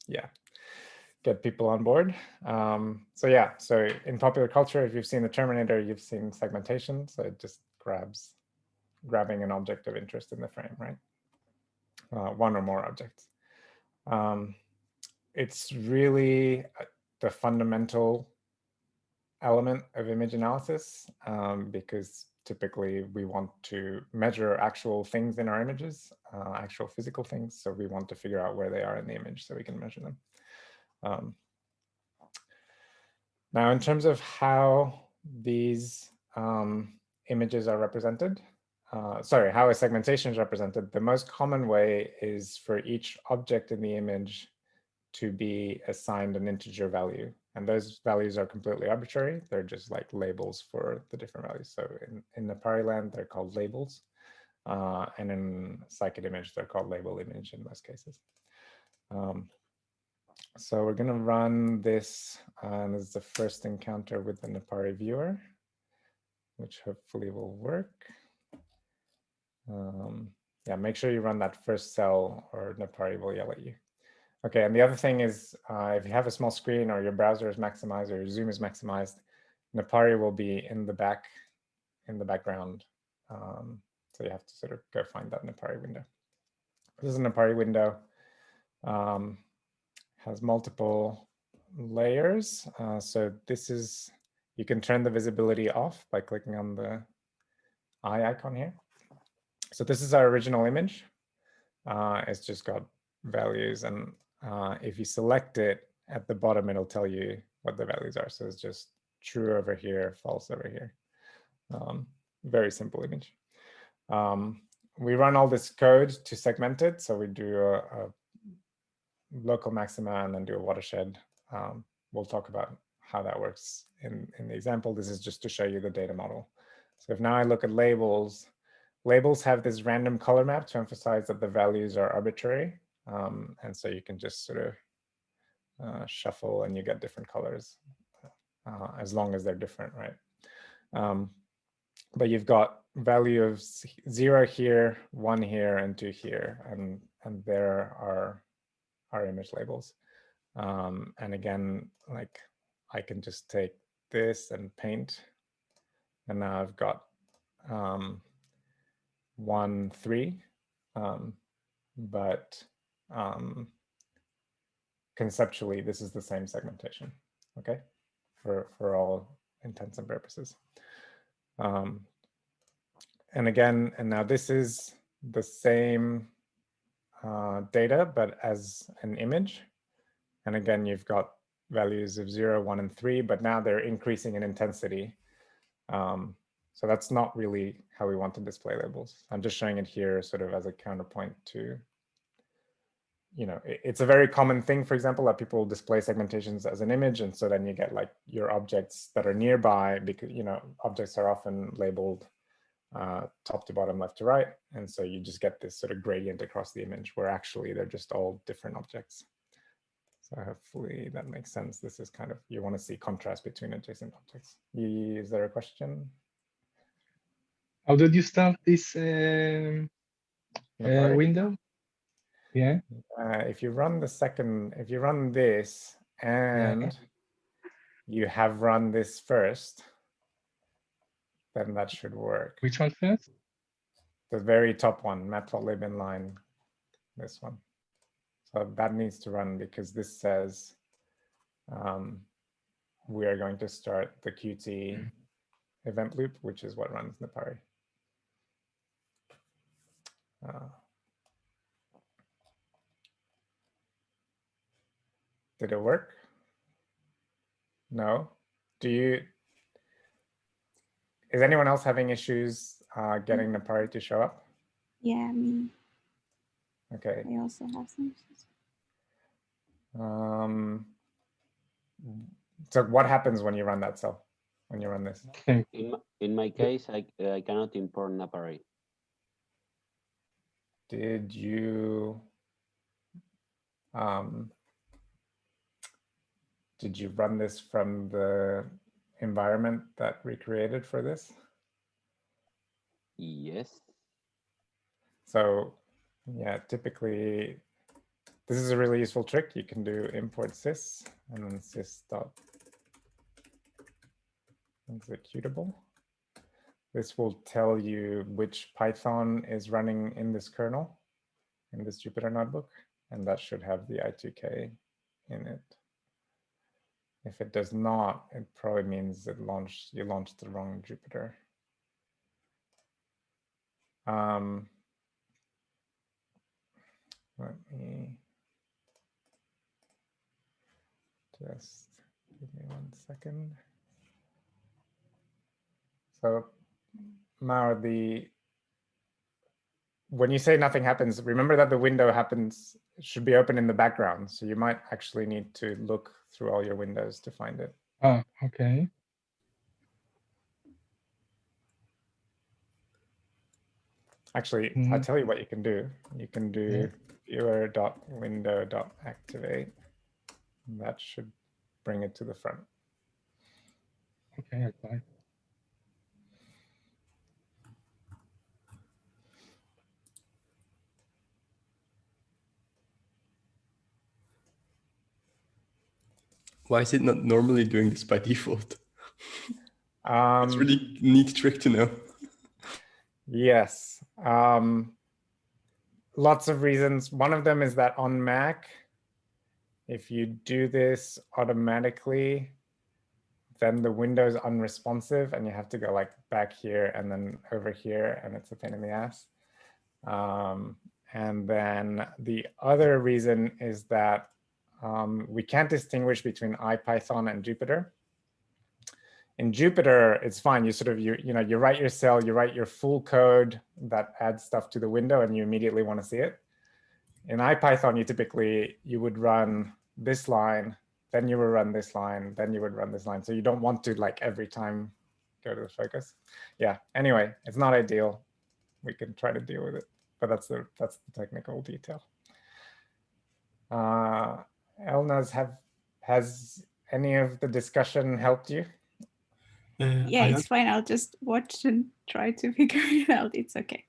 yeah, get people on board. So yeah, so in popular culture, if you've seen the Terminator, you've seen segmentation. So it just grabbing an object of interest in the frame, right? One or more objects. It's really the fundamental element of image analysis because typically we want to measure actual things in our images, actual physical things. So we want to figure out where they are in the image so we can measure them. Now, in terms of how these images are represented, how a segmentation is represented, the most common way is for each object in the image to be assigned an integer value. And those values are completely arbitrary. They're just like labels for the different values. So in napari land, they're called labels. And in scikit-image, they're called label image in most cases. So we're going to run this, and this is the first encounter with the napari viewer, which hopefully will work. Yeah, make sure you run that first cell or napari will yell at you. Okay, and the other thing is if you have a small screen or your browser is maximized or your Zoom is maximized, napari will be in the background. So you have to sort of go find that napari window. This is a napari window. Has multiple layers. So this is, you can turn the visibility off by clicking on the eye icon here. So this is our original image. It's just got values, and if you select it at the bottom, it'll tell you what the values are. So it's just true over here, false over here. Very simple image. We run all this code to segment it. So we do a local maxima and then do a watershed. We'll talk about how that works in the example. This is just to show you the data model. So if now I look at labels, labels have this random color map to emphasize that the values are arbitrary. And so you can just sort of shuffle and you get different colors as long as they're different, right? But you've got value of 0 here, 1 here, and 2 here, and there are our image labels. And again, like I can just take this and paint, and now I've got 1, 3, but conceptually, this is the same segmentation, okay, for all intents and purposes. And again, and now this is the same data, but as an image. And again, you've got values of 0, 1, and 3, but now they're increasing in intensity. So that's not really how we want to display labels. I'm just showing it here sort of as a counterpoint to, it's a very common thing, for example, that people display segmentations as an image. And so then you get like your objects that are nearby, because, objects are often labeled top to bottom, left to right. And so you just get this sort of gradient across the image where actually they're just all different objects. So hopefully that makes sense. This is kind of, you want to see contrast between adjacent objects. Is there a question? How did you start this Napari? window? Yeah. If you run this and you have run this first, then that should work. Which one first? The very top one, matplotlib inline, this one. So that needs to run because this says we are going to start the Qt event loop, which is what runs Napari. Did it work? No. Is anyone else having issues getting Napari to show up? Yeah, me. Okay. I also have some issues. So what happens when you run that cell? When you run this? In my case, I cannot import napari. Did you run this from the environment that we created for this? Yes. So yeah, typically this is a really useful trick. You can do import sys and then sys dot executable. This will tell you which Python is running in this kernel, in this Jupyter notebook, and that should have the I2K in it. If it does not, it probably means you launched the wrong Jupyter. Let me just give me 1 second. So Maur, when you say nothing happens, remember that the window should be open in the background. So you might actually need to look through all your windows to find it. Oh, okay. Actually, I'll tell you what you can do. You can do viewer.window.activate. That should bring it to the front. Okay, I'll try. Why is it not normally doing this by default? It's a really neat trick to know. Yes. Lots of reasons. One of them is that on Mac, if you do this automatically, then the window is unresponsive and you have to go like back here and then over here, and it's a pain in the ass. And then the other reason is that we can't distinguish between IPython and Jupyter. In Jupyter, it's fine. You you write your cell, you write your full code that adds stuff to the window, and you immediately want to see it. In IPython, you would run this line, then you would run this line, then you would run this line. So you don't want to like every time go to the focus. Yeah. Anyway, it's not ideal. We can try to deal with it, but that's the technical detail. Elnaz, has any of the discussion helped you? Yeah, it's fine. I'll just watch and try to figure it out. It's okay.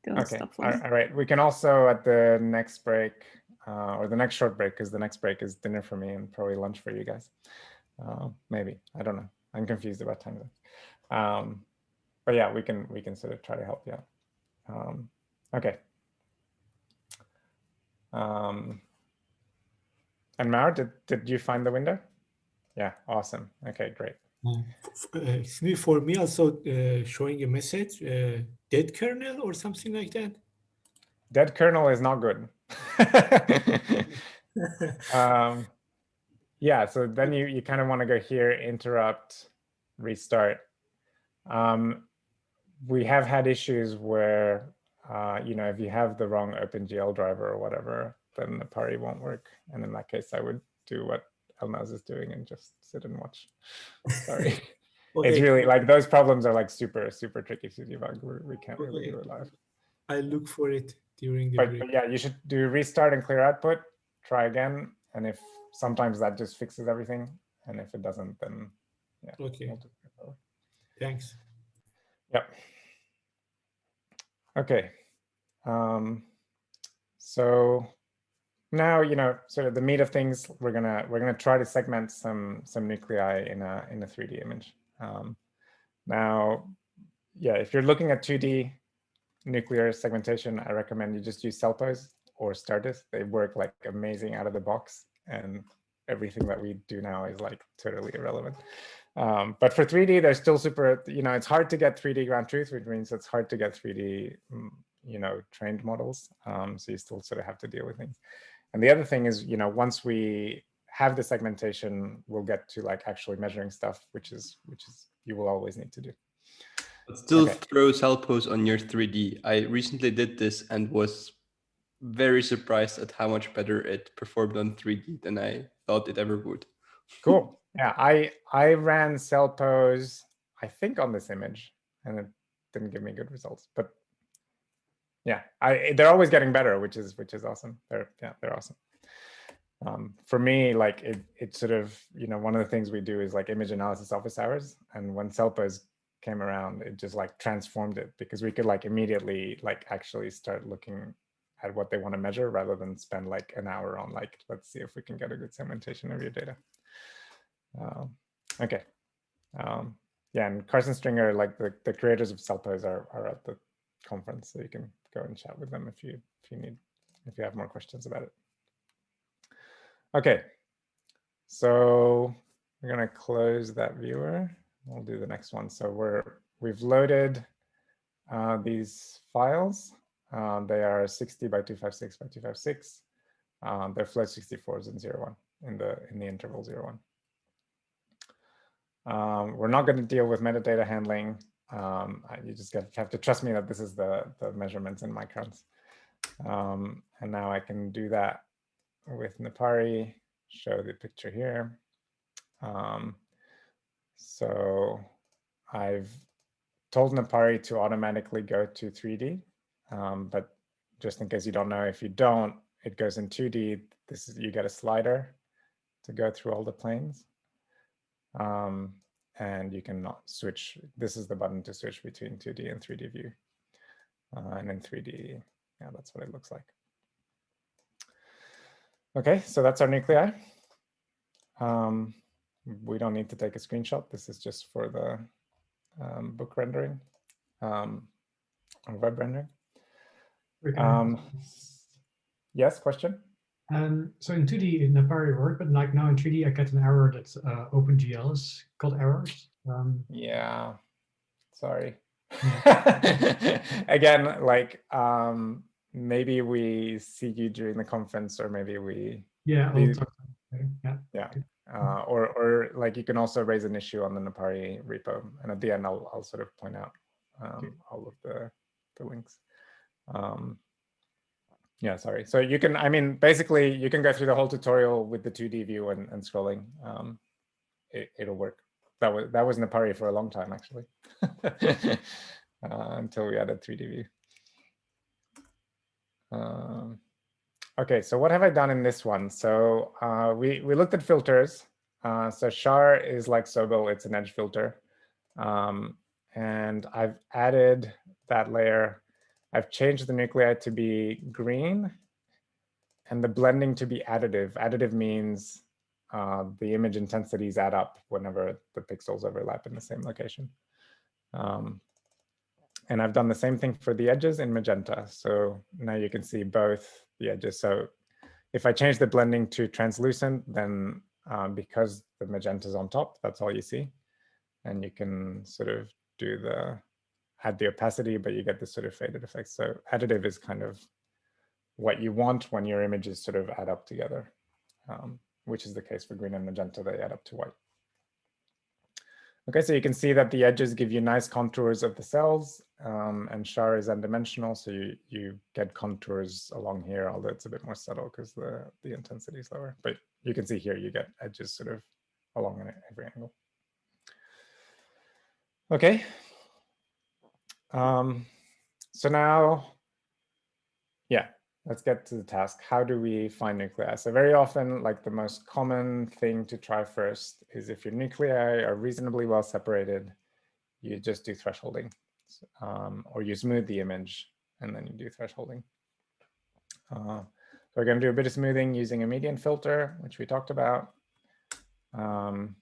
Don't stop. All right. We can also at the next break or the next short break, because the next break is dinner for me and probably lunch for you guys. Maybe, I don't know. I'm confused about time zone. But yeah, we can sort of try to help you out. Okay. And Maur, did you find the window? Yeah, awesome. Okay, great. For me also showing a message, dead kernel or something like that. Dead kernel is not good. yeah, so then you kind of want to go here, interrupt, restart. We have had issues where, if you have the wrong OpenGL driver or whatever, then the napari won't work. And in that case, I would do what Elnaz is doing and just sit and watch. Sorry. Okay. It's really like those problems are like super, super tricky to debug. We can't really do it live. I look for it during the break. But yeah, you should do restart and clear output, try again. And if sometimes that just fixes everything. And if it doesn't, then yeah. Okay. We'll just go forward. Thanks. Yep. Okay. So now, sort of the meat of things, we're gonna try to segment some nuclei in a 3D image. Now, yeah, if you're looking at 2D nuclear segmentation, I recommend you just use CellPose or Stardust. They work like amazing out of the box, and everything that we do now is like totally irrelevant. But for 3D, they're still super, it's hard to get 3D ground truth, which means it's hard to get 3D, trained models. So you still sort of have to deal with things. And the other thing is, once we have the segmentation, we'll get to like actually measuring stuff, which is you will always need to do. But still throw CellPose on your 3D. I recently did this and was very surprised at how much better it performed on 3D than I thought it ever would. Cool. Yeah, I ran CellPose, I think, on this image, and it didn't give me good results. But yeah, they're always getting better, which is awesome. They're awesome. For me, like it sort of, one of the things we do is like image analysis office hours, and when CellPose came around, it just like transformed it, because we could like immediately like actually start looking at what they want to measure rather than spend like an hour on like, let's see if we can get a good segmentation of your data. Okay. Yeah, and Carson Stringer, like the creators of CellPose are at the conference, so you can go and chat with them if you have more questions about it. Okay, so we're gonna close that viewer. We'll do the next one. So we've loaded these files. They are 60 by 256 by 256. They're float 64s and 01 in the interval 01. We're not going to deal with metadata handling. You just have to trust me that this is the measurements in microns. And now I can do that with Napari, show the picture here. So I've told Napari to automatically go to 3D, but just in case you don't know, if you don't, it goes in 2D. You get a slider to go through all the planes. And you can switch. This is the button to switch between 2D and 3D view. And in 3D, yeah, that's what it looks like. Okay, so that's our nuclei. We don't need to take a screenshot. This is just for the book rendering, or web rendering. Yes, question? So in 2D, Napari worked, but like now in 3D, I get an error that's OpenGL is called errors. Yeah, sorry. Yeah. Again, like maybe we see you during the conference, or maybe we. Yeah, I'll talk to you later. Yeah. Or like you can also raise an issue on the Napari repo, and at the end I'll sort of point out all of the links. Yeah, sorry. So you can, I mean, basically you can go through the whole tutorial with the 2D view and scrolling. It'll work. That was Napari for a long time, actually, until we added 3D view. Okay, so what have I done in this one? So we looked at filters. So char is like Sobel, it's an edge filter. And I've added that layer. I've changed the nuclei to be green and the blending to be additive. Additive means the image intensities add up whenever the pixels overlap in the same location. And I've done the same thing for the edges in magenta. So now you can see both the edges. So if I change the blending to translucent, then because the magenta is on top, that's all you see. And you can sort of do add the opacity, but you get this sort of faded effect. So additive is kind of what you want when your images sort of add up together. which is the case for green and magenta, they add up to white. Okay, so you can see that the edges give you nice contours of the cells, and char is n-dimensional, so you get contours along here, although it's a bit more subtle because the intensity is lower. But you can see here you get edges sort of along every angle. Okay. So now, yeah, let's get to the task. How do we find nuclei? So very often, like the most common thing to try first is if your nuclei are reasonably well separated, you just do thresholding, or you smooth the image and then you do thresholding. So we're going to do a bit of smoothing using a median filter, which we talked about. And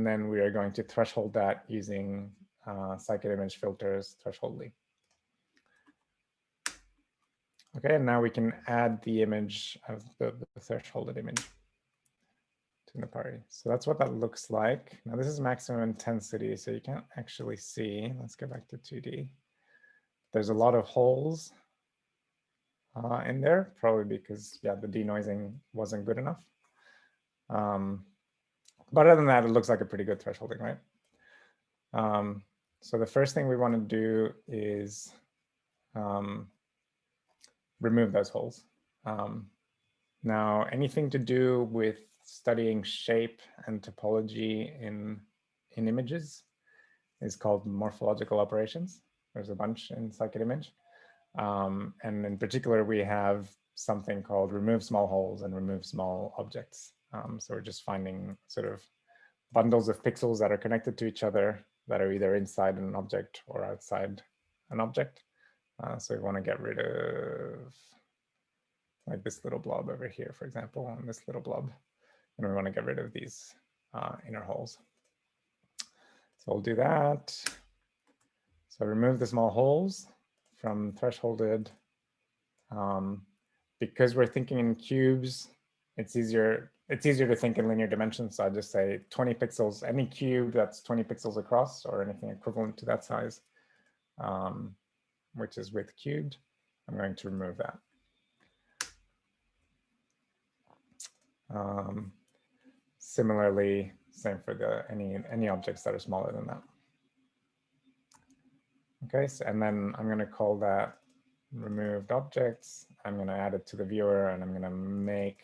then we are going to threshold that using scikit-image filters thresholdly. Okay, and now we can add the image of the thresholded image to napari. So that's what that looks like. Now this is maximum intensity, so you can't actually see. Let's go back to 2D. There's a lot of holes in there, probably because, yeah, the denoising wasn't good enough. But other than that, it looks like a pretty good thresholding, right? So the first thing we want to do is remove those holes. Now, anything to do with studying shape and topology in images is called morphological operations. There's a bunch in scikit-image. And in particular, we have something called remove small holes and remove small objects. So we're just finding sort of bundles of pixels that are connected to each other that are either inside an object or outside an object. So we want to get rid of like this little blob over here, for example, and this little blob. And we want to get rid of these inner holes. So we'll do that. So remove the small holes from thresholded. Because we're thinking in cubes, it's easier to think in linear dimensions. So I just say 20 pixels, any cube that's 20 pixels across or anything equivalent to that size, which is width cubed, I'm going to remove that. Similarly, same for any objects that are smaller than that. Okay, so, and then I'm going to call that removed objects. I'm going to add it to the viewer, and I'm going to make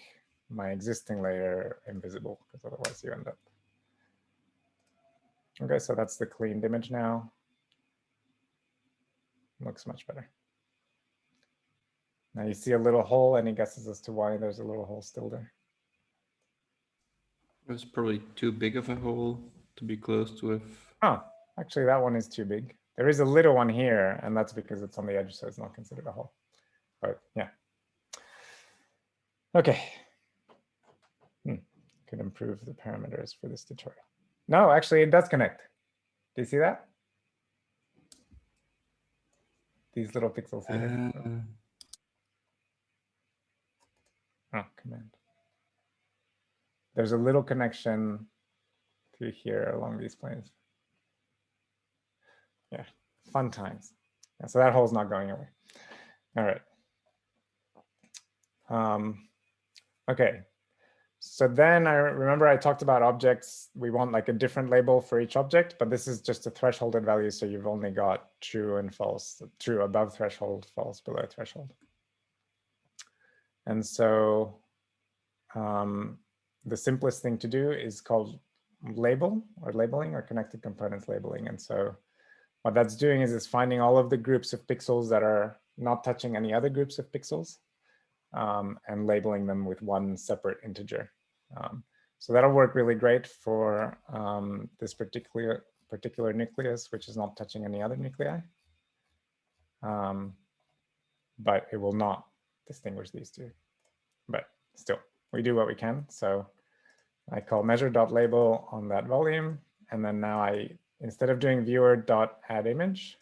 my existing layer invisible, because otherwise you end up. Okay, so that's the cleaned image now. Looks much better. Now you see a little hole. Any guesses as to why there's a little hole still there? It was probably too big of a hole to be close to it. Oh, actually that one is too big. There is a little one here, and that's because it's on the edge, so it's not considered a hole. But yeah. Okay. Could improve the parameters for this tutorial. No, actually it does connect. Do you see that? These little pixels here. Oh, command. There's a little connection through here along these planes. Yeah, fun times. Yeah, so that hole's not going away. All right. Okay. So then I remember I talked about objects. We want like a different label for each object, but this is just a thresholded value. So you've only got true and false, true above threshold, false below threshold. And so the simplest thing to do is called label or labeling or connected components labeling. And so what that's doing is it's finding all of the groups of pixels that are not touching any other groups of pixels. And labeling them with one separate integer. So that'll work really great for this particular nucleus, which is not touching any other nuclei. But it will not distinguish these two. But still, we do what we can. So I call measure.label on that volume. And then now instead of doing viewer.addImage,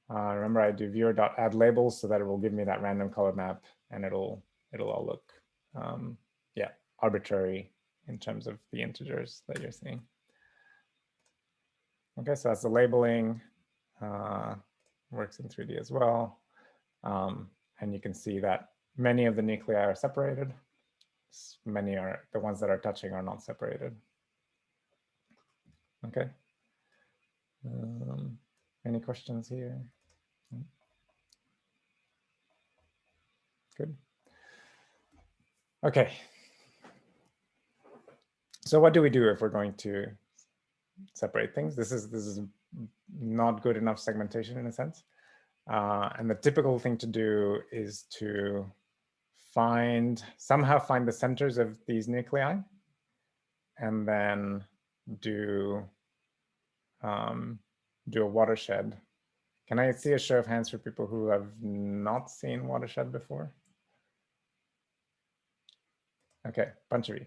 remember, I do viewer.addLabels so that it will give me that random color map, and it'll all look, yeah, arbitrary in terms of the integers that you're seeing. Okay, so that's the labeling. Works in 3D as well, and you can see that many of the nuclei are separated. many are, the ones that are touching are not separated. Okay. Any questions here? Good. Okay. So what do we do if we're going to separate things? This is not good enough segmentation in a sense. And the typical thing to do is to somehow find the centers of these nuclei, and then do a watershed. Can I see a show of hands for people who have not seen watershed before? Okay, bunch of you.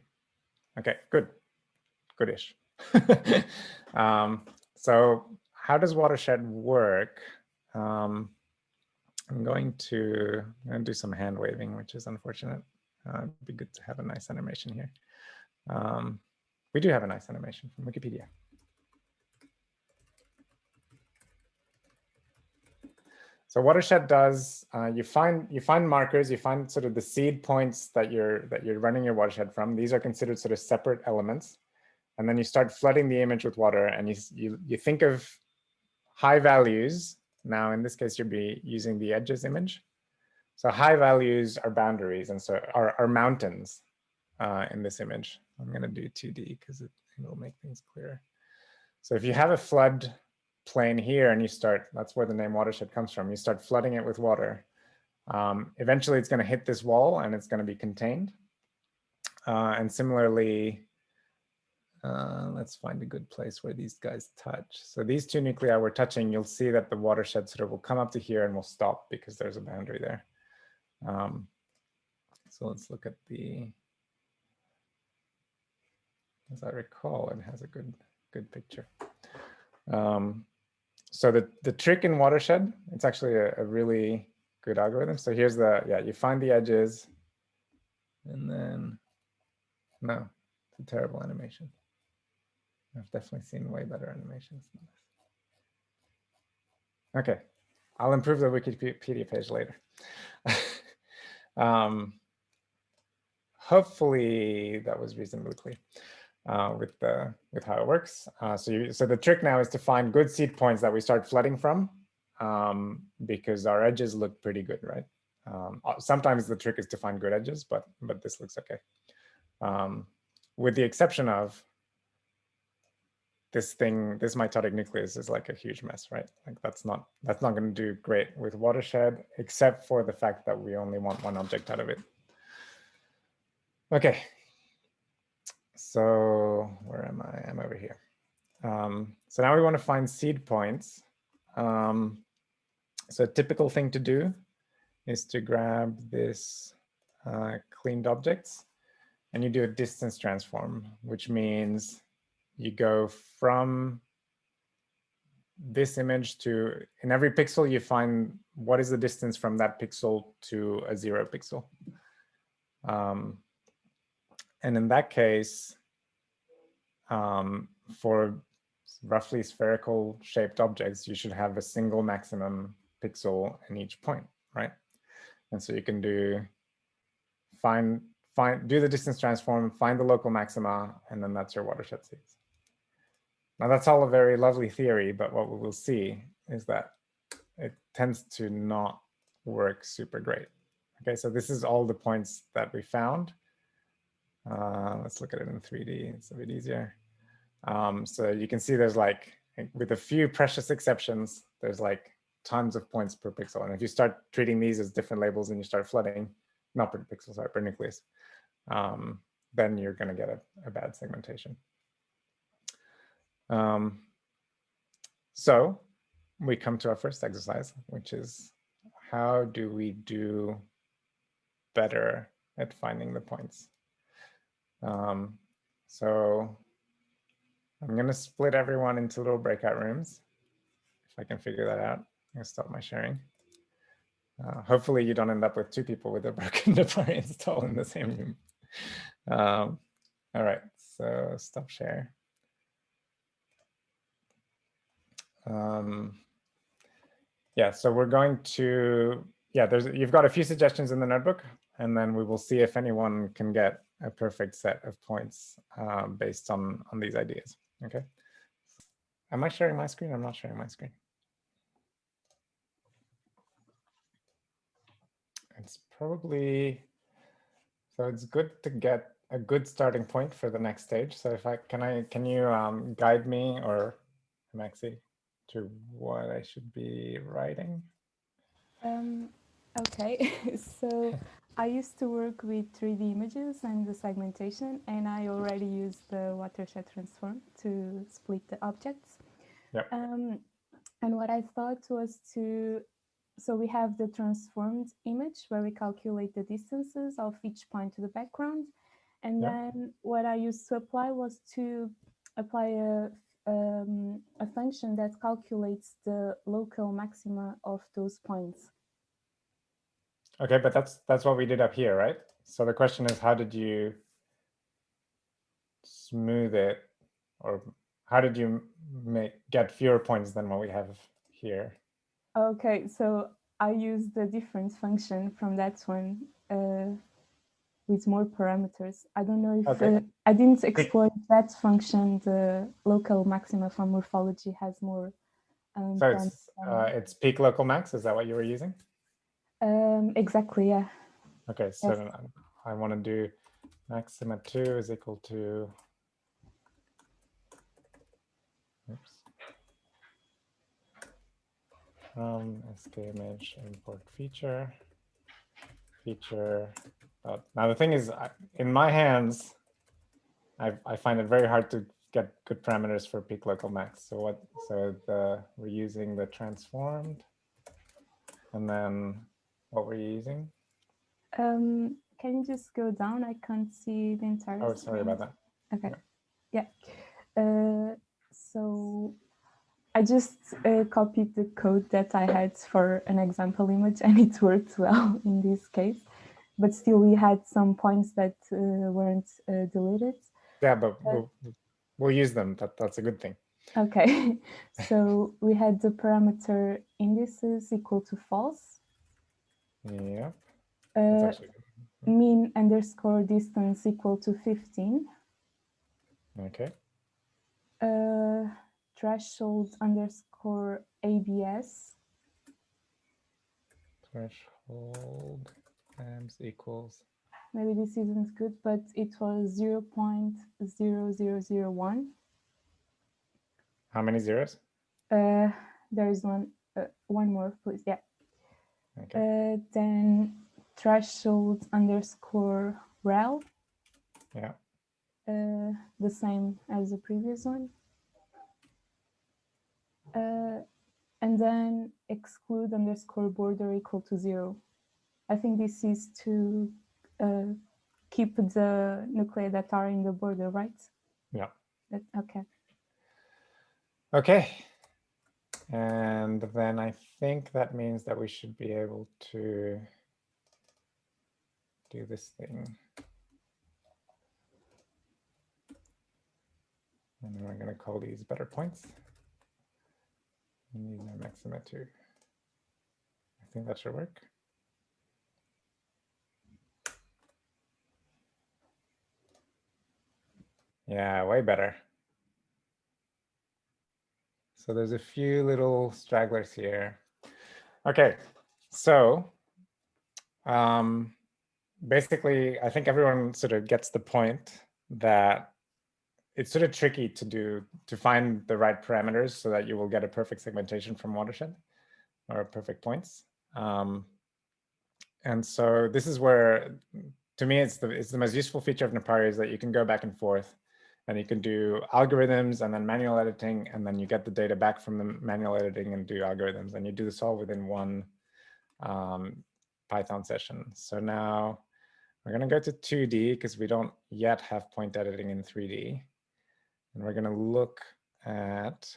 Okay, good, goodish. So how does watershed work? I'm going to do some hand waving, which is unfortunate. It'd be good to have a nice animation here. We do have a nice animation from Wikipedia. So watershed does, you find markers, you find sort of the seed points that you're running your watershed from. These are considered sort of separate elements. And then you start flooding the image with water, and you think of high values. Now, in this case, you'll be using the edges image. So high values are boundaries, and so are mountains in this image. I'm going to do 2D because it will make things clearer. So if you have a flood plane here and you start, that's where the name watershed comes from, you start flooding it with water. Eventually, it's going to hit this wall and it's going to be contained. And similarly, let's find a good place where these guys touch. So these two nuclei we're touching, you'll see that the watershed sort of will come up to here and will stop because there's a boundary there. So let's look at the, as I recall, it has a good picture. So the trick in watershed, it's actually a really good algorithm. So here's you find the edges, and then, no, it's a terrible animation. I've definitely seen way better animations than this. Okay, I'll improve the Wikipedia page later. Hopefully that was reasonably clear with how it works. So the trick now is to find good seed points that we start flooding from, because our edges look pretty good, right? Sometimes the trick is to find good edges, but this looks okay. With the exception of this mitotic nucleus is like a huge mess, right? Like that's not going to do great with watershed, except for the fact that we only want one object out of it. Okay. So where am I? I'm over here. So now we want to find seed points. So a typical thing to do is to grab this cleaned objects, and you do a distance transform, which means you go from this image to, in every pixel, you find what is the distance from that pixel to a 0 pixel. And in that case, for roughly spherical shaped objects, you should have a single maximum pixel in each point, right? And so you can do the distance transform, find the local maxima, and then that's your watershed seeds. Now that's all a very lovely theory, but what we will see is that it tends to not work super great. Okay, so this is all the points that we found. Let's look at it in 3D, it's a bit easier. So you can see there's like, with a few precious exceptions, there's like tons of points per pixel. And if you start treating these as different labels and you start flooding, not per pixel, sorry, per nucleus, then you're going to get a bad segmentation. So we come to our first exercise, which is how do we do better at finding the points? So I'm going to split everyone into little breakout rooms. If I can figure that out, I'm going to stop my sharing. Hopefully you don't end up with 2 people with a broken napari install in the same room. All right, so stop share. Yeah, so we're going to, you've got a few suggestions in the notebook. and then we will see if anyone can get a perfect set of points based on these ideas. Okay. Am I sharing my screen? I'm not sharing my screen. It's probably, so it's good to get a good starting point for the next stage. So if can you guide me or Maxi to what I should be writing? Okay, so I used to work with 3D images and the segmentation, and I already used the watershed transform to split the objects. Yep. And what I thought was so we have the transformed image where we calculate the distances of each point to the background. And Yep. then what I used to apply was to apply a function that calculates the local maxima of those points. Okay, but that's what we did up here, right? So the question is, how did you smooth it, or how did you get fewer points than what we have here? Okay, so I used a different function from that one with more parameters. I don't know if I didn't explore that function. The local maxima from morphology has more. So it's peak local max. Is that what you were using? Exactly, yeah. Okay, so yes. I want to do maxima 2 is equal to, oops, scikit-image import feature. Now the thing is, in my hands, I find it very hard to get good parameters for peak local max. So we're using the transformed, and then what were you using? Can you just go down? I can't see the entire screen. Sorry about that. Okay, yeah. So I just copied the code that I had for an example image, and it worked well in this case. But still, we had some points that weren't deleted. Yeah, but we'll use them. That's a good thing. Okay, so we had the parameter indices equal to false. Yeah. Mean underscore distance equal to 15. Okay. Threshold underscore ABS. Threshold equals. Maybe this isn't good, but it was 0.0001. How many zeros? There is one more, please. Yeah. Okay. Then threshold underscore rel. Yeah. The same as the previous one. And then exclude underscore border equal to 0. I think this is to keep the nuclei that are in the border, right? Yeah. Okay. Okay. And then I think that means that we should be able to do this thing. And then we're going to call these better points. And these are maxima 2. I think that should work. Yeah, way better. So there's a few little stragglers here. Okay, so basically, I think everyone sort of gets the point that it's sort of tricky to find the right parameters so that you will get a perfect segmentation from watershed or perfect points. And so this is where, to me, it's the most useful feature of Napari is that you can go back and forth, and you can do algorithms and then manual editing, and then you get the data back from the manual editing and do algorithms, and you do this all within one Python session. So now we're going to go to 2D because we don't yet have point editing in 3D. And we're going to look at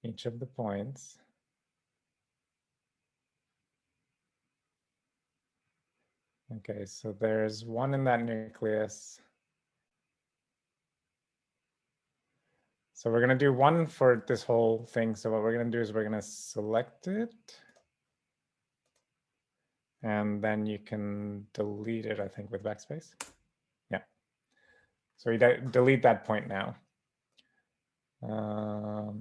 each of the points. Okay, so there's one in that nucleus. So we're going to do one for this whole thing. So what we're going to do is we're going to select it. And then you can delete it, I think, with backspace. Yeah. So we delete that point now. I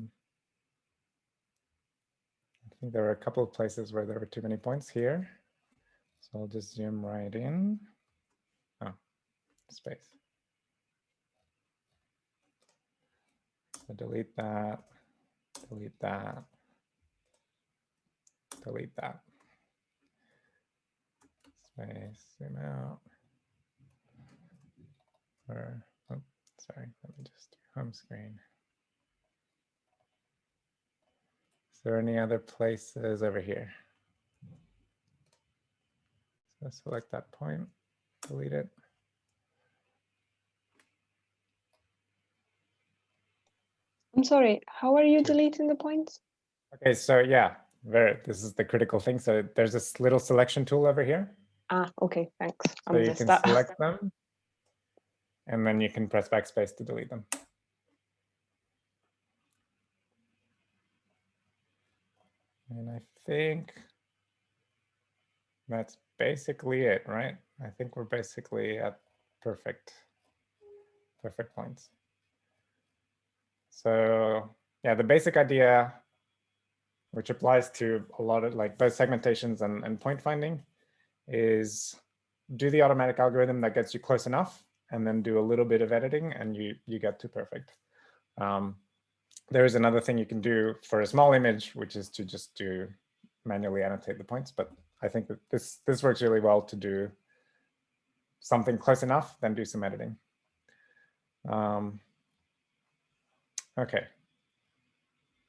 think there were a couple of places where there were too many points here. So I'll just zoom right in. Oh, space. So delete that, delete that, delete that. Space, zoom out. Or, oh, sorry, let me just do home screen. Is there any other places over here? So select that point, delete it. I'm sorry, how are you deleting the points? Okay, so yeah, this is the critical thing. So there's this little selection tool over here. Ah, okay, thanks. So you can select them, and then you can press backspace to delete them. And I think that's basically it, right? I think we're basically at perfect points. So yeah, the basic idea, which applies to a lot of like both segmentations and point finding, is do the automatic algorithm that gets you close enough, and then do a little bit of editing, and you get to perfect. There is another thing you can do for a small image, which is to just manually annotate the points. But I think that this works really well to do something close enough, then do some editing. Okay,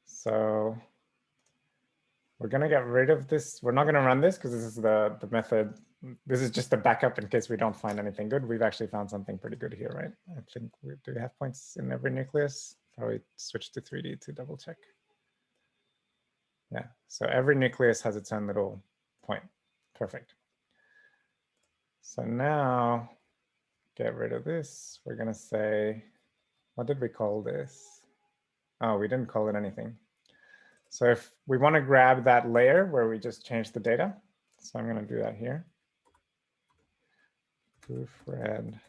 so we're going to get rid of this. We're not going to run this because this is the method. This is just a backup in case we don't find anything good. We've actually found something pretty good here, right? I think do we have points in every nucleus? Probably switch to 3D to double check. Yeah, so every nucleus has its own little point. Perfect. So now get rid of this. We're going to say, what did we call this? Oh, we didn't call it anything. So if we want to grab that layer where we just changed the data, so I'm going to do that here. Proofread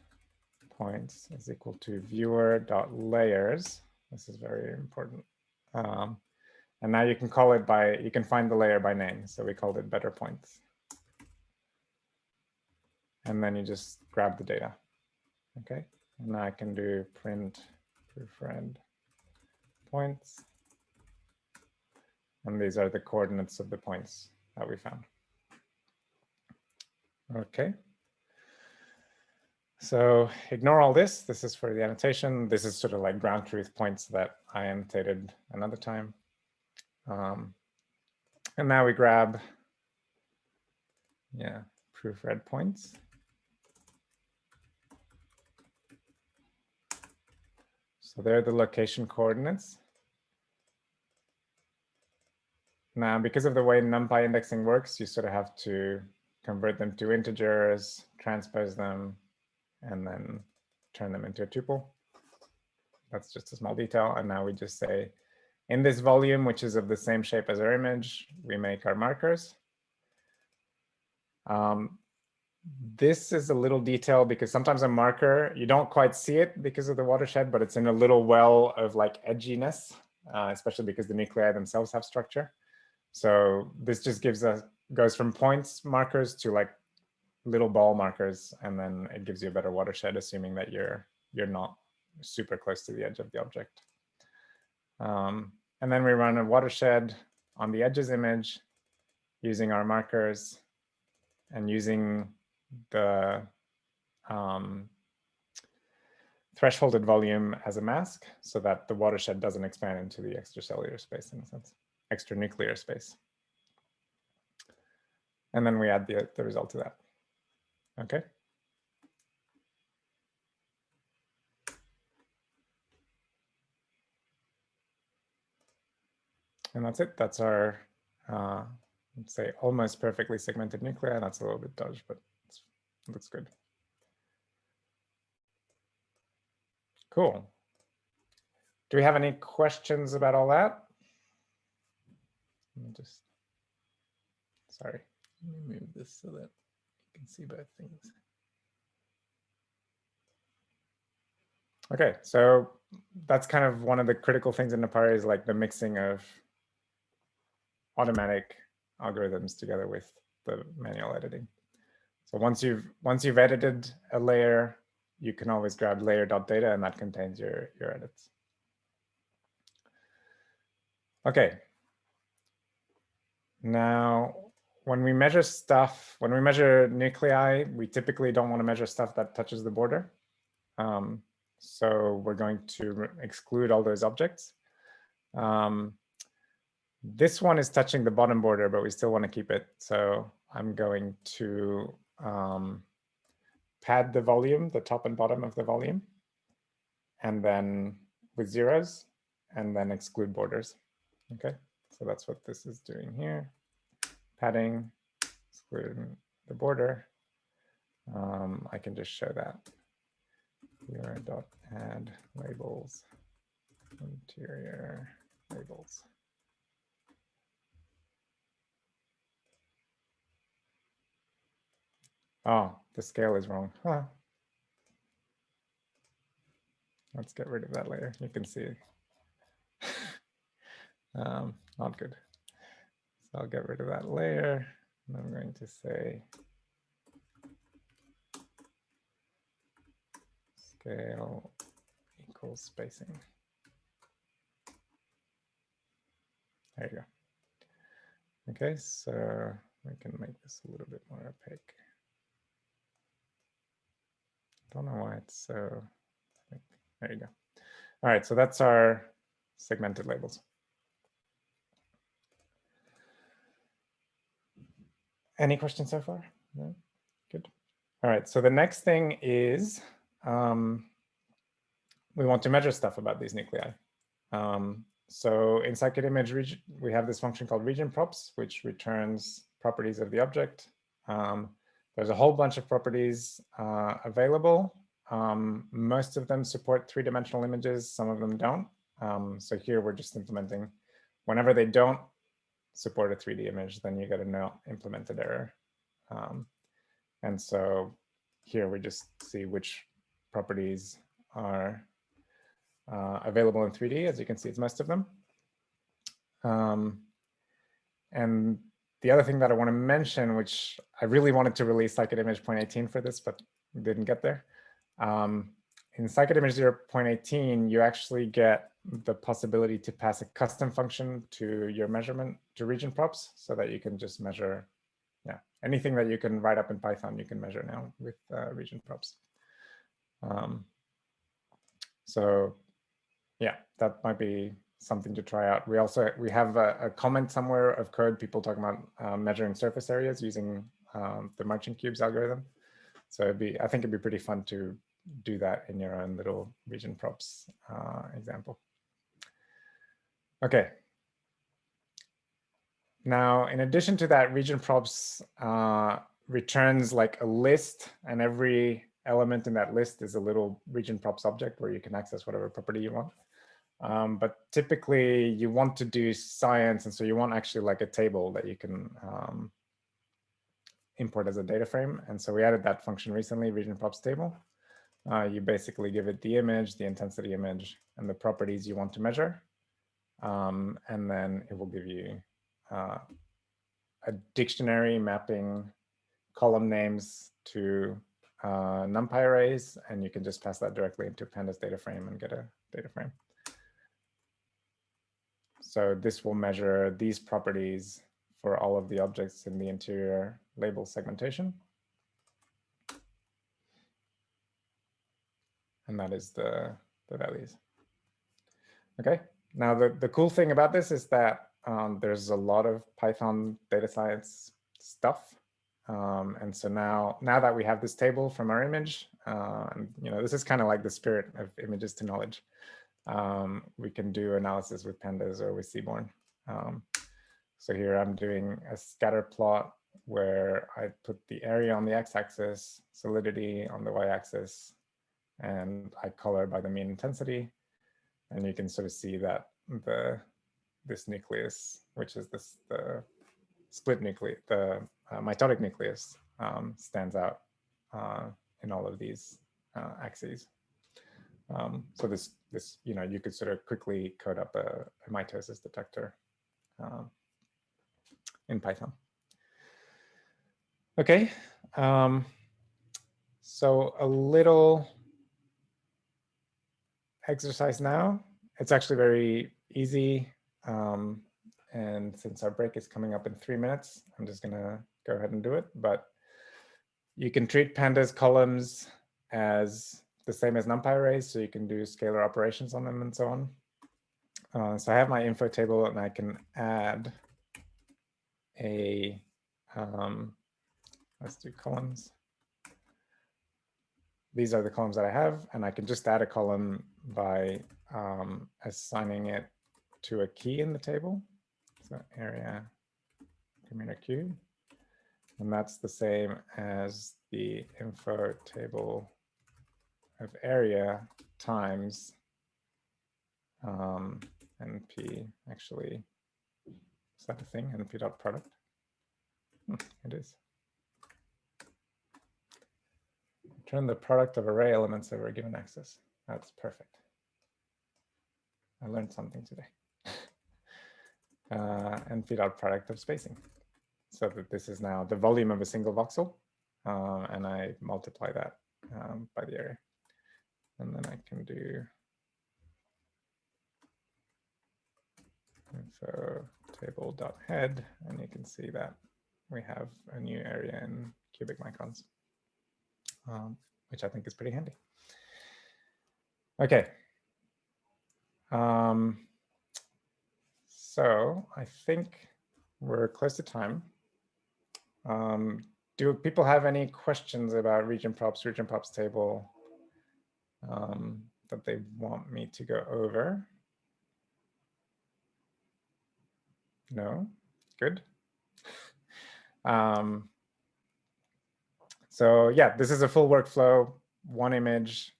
points is equal to viewer.layers. This is very important. And now you can call it you can find the layer by name. So we called it better points. And then you just grab the data. Okay. And now I can do print proofread points. And these are the coordinates of the points that we found. Okay. So ignore all this. This is for the annotation. This is sort of like ground truth points that I annotated another time. And now we grab, yeah, proofread points. So they're the location coordinates. Now, because of the way NumPy indexing works, you sort of have to convert them to integers, transpose them, and then turn them into a tuple. That's just a small detail. And now we just say, in this volume, which is of the same shape as our image, we make our markers. This is a little detail because sometimes a marker, you don't quite see it because of the watershed, but it's in a little well of like edginess, especially because the nuclei themselves have structure. So this just goes from points markers to like little ball markers, and then it gives you a better watershed, assuming that you're not super close to the edge of the object. And then we run a watershed on the edges image using our markers and using the thresholded volume as a mask so that the watershed doesn't expand into the extracellular space, in a sense, extranuclear space. And then we add the result to that. Okay. And that's it. That's our, let's say, almost perfectly segmented nuclei. That's a little bit dodged, but it looks good. Cool. Do we have any questions about all that? Let me just, sorry. Let me move this so that you can see both things. Okay, so that's kind of one of the critical things in Napari is like the mixing of automatic algorithms together with the manual editing. So once you've edited a layer, you can always grab layer.data and that contains your edits. Okay. Now, when we measure stuff, when we measure nuclei, we typically don't want to measure stuff that touches the border. So we're going to exclude all those objects. This one is touching the bottom border, but we still want to keep it. So I'm going to pad the volume, the top and bottom of the volume, and then with zeros, and then exclude borders. Okay, so that's what this is doing here. Padding, excluding the border. I can just show that. Add labels, interior labels. Oh, the scale is wrong. Huh. Let's get rid of that layer. You can see. Not good. So I'll get rid of that layer. And I'm going to say scale equals spacing. There you go. Okay, so we can make this a little bit more opaque. Don't know why it's so thick. There you go. All right, so that's our segmented labels. Any questions so far? No? Good. All right, so the next thing is we want to measure stuff about these nuclei. So in scikit-image, we have this function called region props, which returns properties of the object. There's a whole bunch of properties available. Most of them support three-dimensional images, some of them don't. So here we're just implementing, whenever they don't support a 3D image, then you get a no implemented error. And so here we just see which properties are available in 3D. As you can see, it's most of them. And the other thing that I want to mention, which I really wanted to release scikit-image 0.18 for this, but didn't get there. In scikit-image 0.18, you actually get the possibility to pass a custom function to your measurement, to region props, so that you can just measure, yeah, anything that you can write up in Python, you can measure now with region props. So yeah, that might be something to try out. We have a comment somewhere of code, people talking about measuring surface areas using the merchant cubes algorithm. So I think it'd be pretty fun to do that in your own little region props example. Okay. Now, in addition to that, region props returns like a list, and every element in that list is a little region props object where you can access whatever property you want. But typically you want to do science, and so you want actually like a table that you can import as a data frame. And so we added that function recently, region props table. You basically give it the image, the intensity image, and the properties you want to measure. And then it will give you a dictionary mapping column names to NumPy arrays, and you can just pass that directly into pandas data frame and get a data frame. So this will measure these properties for all of the objects in the interior label segmentation. And that is the values. Okay, now the cool thing about this is that there's a lot of Python data science stuff. And so now that we have this table from our image, and this is kind of like the spirit of images to knowledge. We can do analysis with pandas or with Seaborn. So here I'm doing a scatter plot where I put the area on the x-axis, solidity on the y-axis, and I color by the mean intensity. And you can sort of see that this nucleus, which is the split nucleus, the mitotic nucleus stands out in all of these axes. So this, you could sort of quickly code up a mitosis detector in Python. Okay, so a little exercise now. It's actually very easy. And since our break is coming up in 3 minutes, I'm just gonna go ahead and do it. But you can treat pandas columns as the same as NumPy arrays, so you can do scalar operations on them and so on. So I have my info table, and I can add a, let's do columns. These are the columns that I have, and I can just add a column by assigning it to a key in the table. So area commuter queue, and that's the same as the info table of area times np. Actually, is that a thing? np.product? It is. Return the product of array elements over a given axis. That's perfect. I learned something today. np.product of spacing. So that this is now the volume of a single voxel, and I multiply that by the area. And then I can do info table.head, and you can see that we have a new area in cubic microns, which I think is pretty handy. Okay. So I think we're close to time. Do people have any questions about region props table that they want me to go over? No? Good. So yeah, this is a full workflow, one image,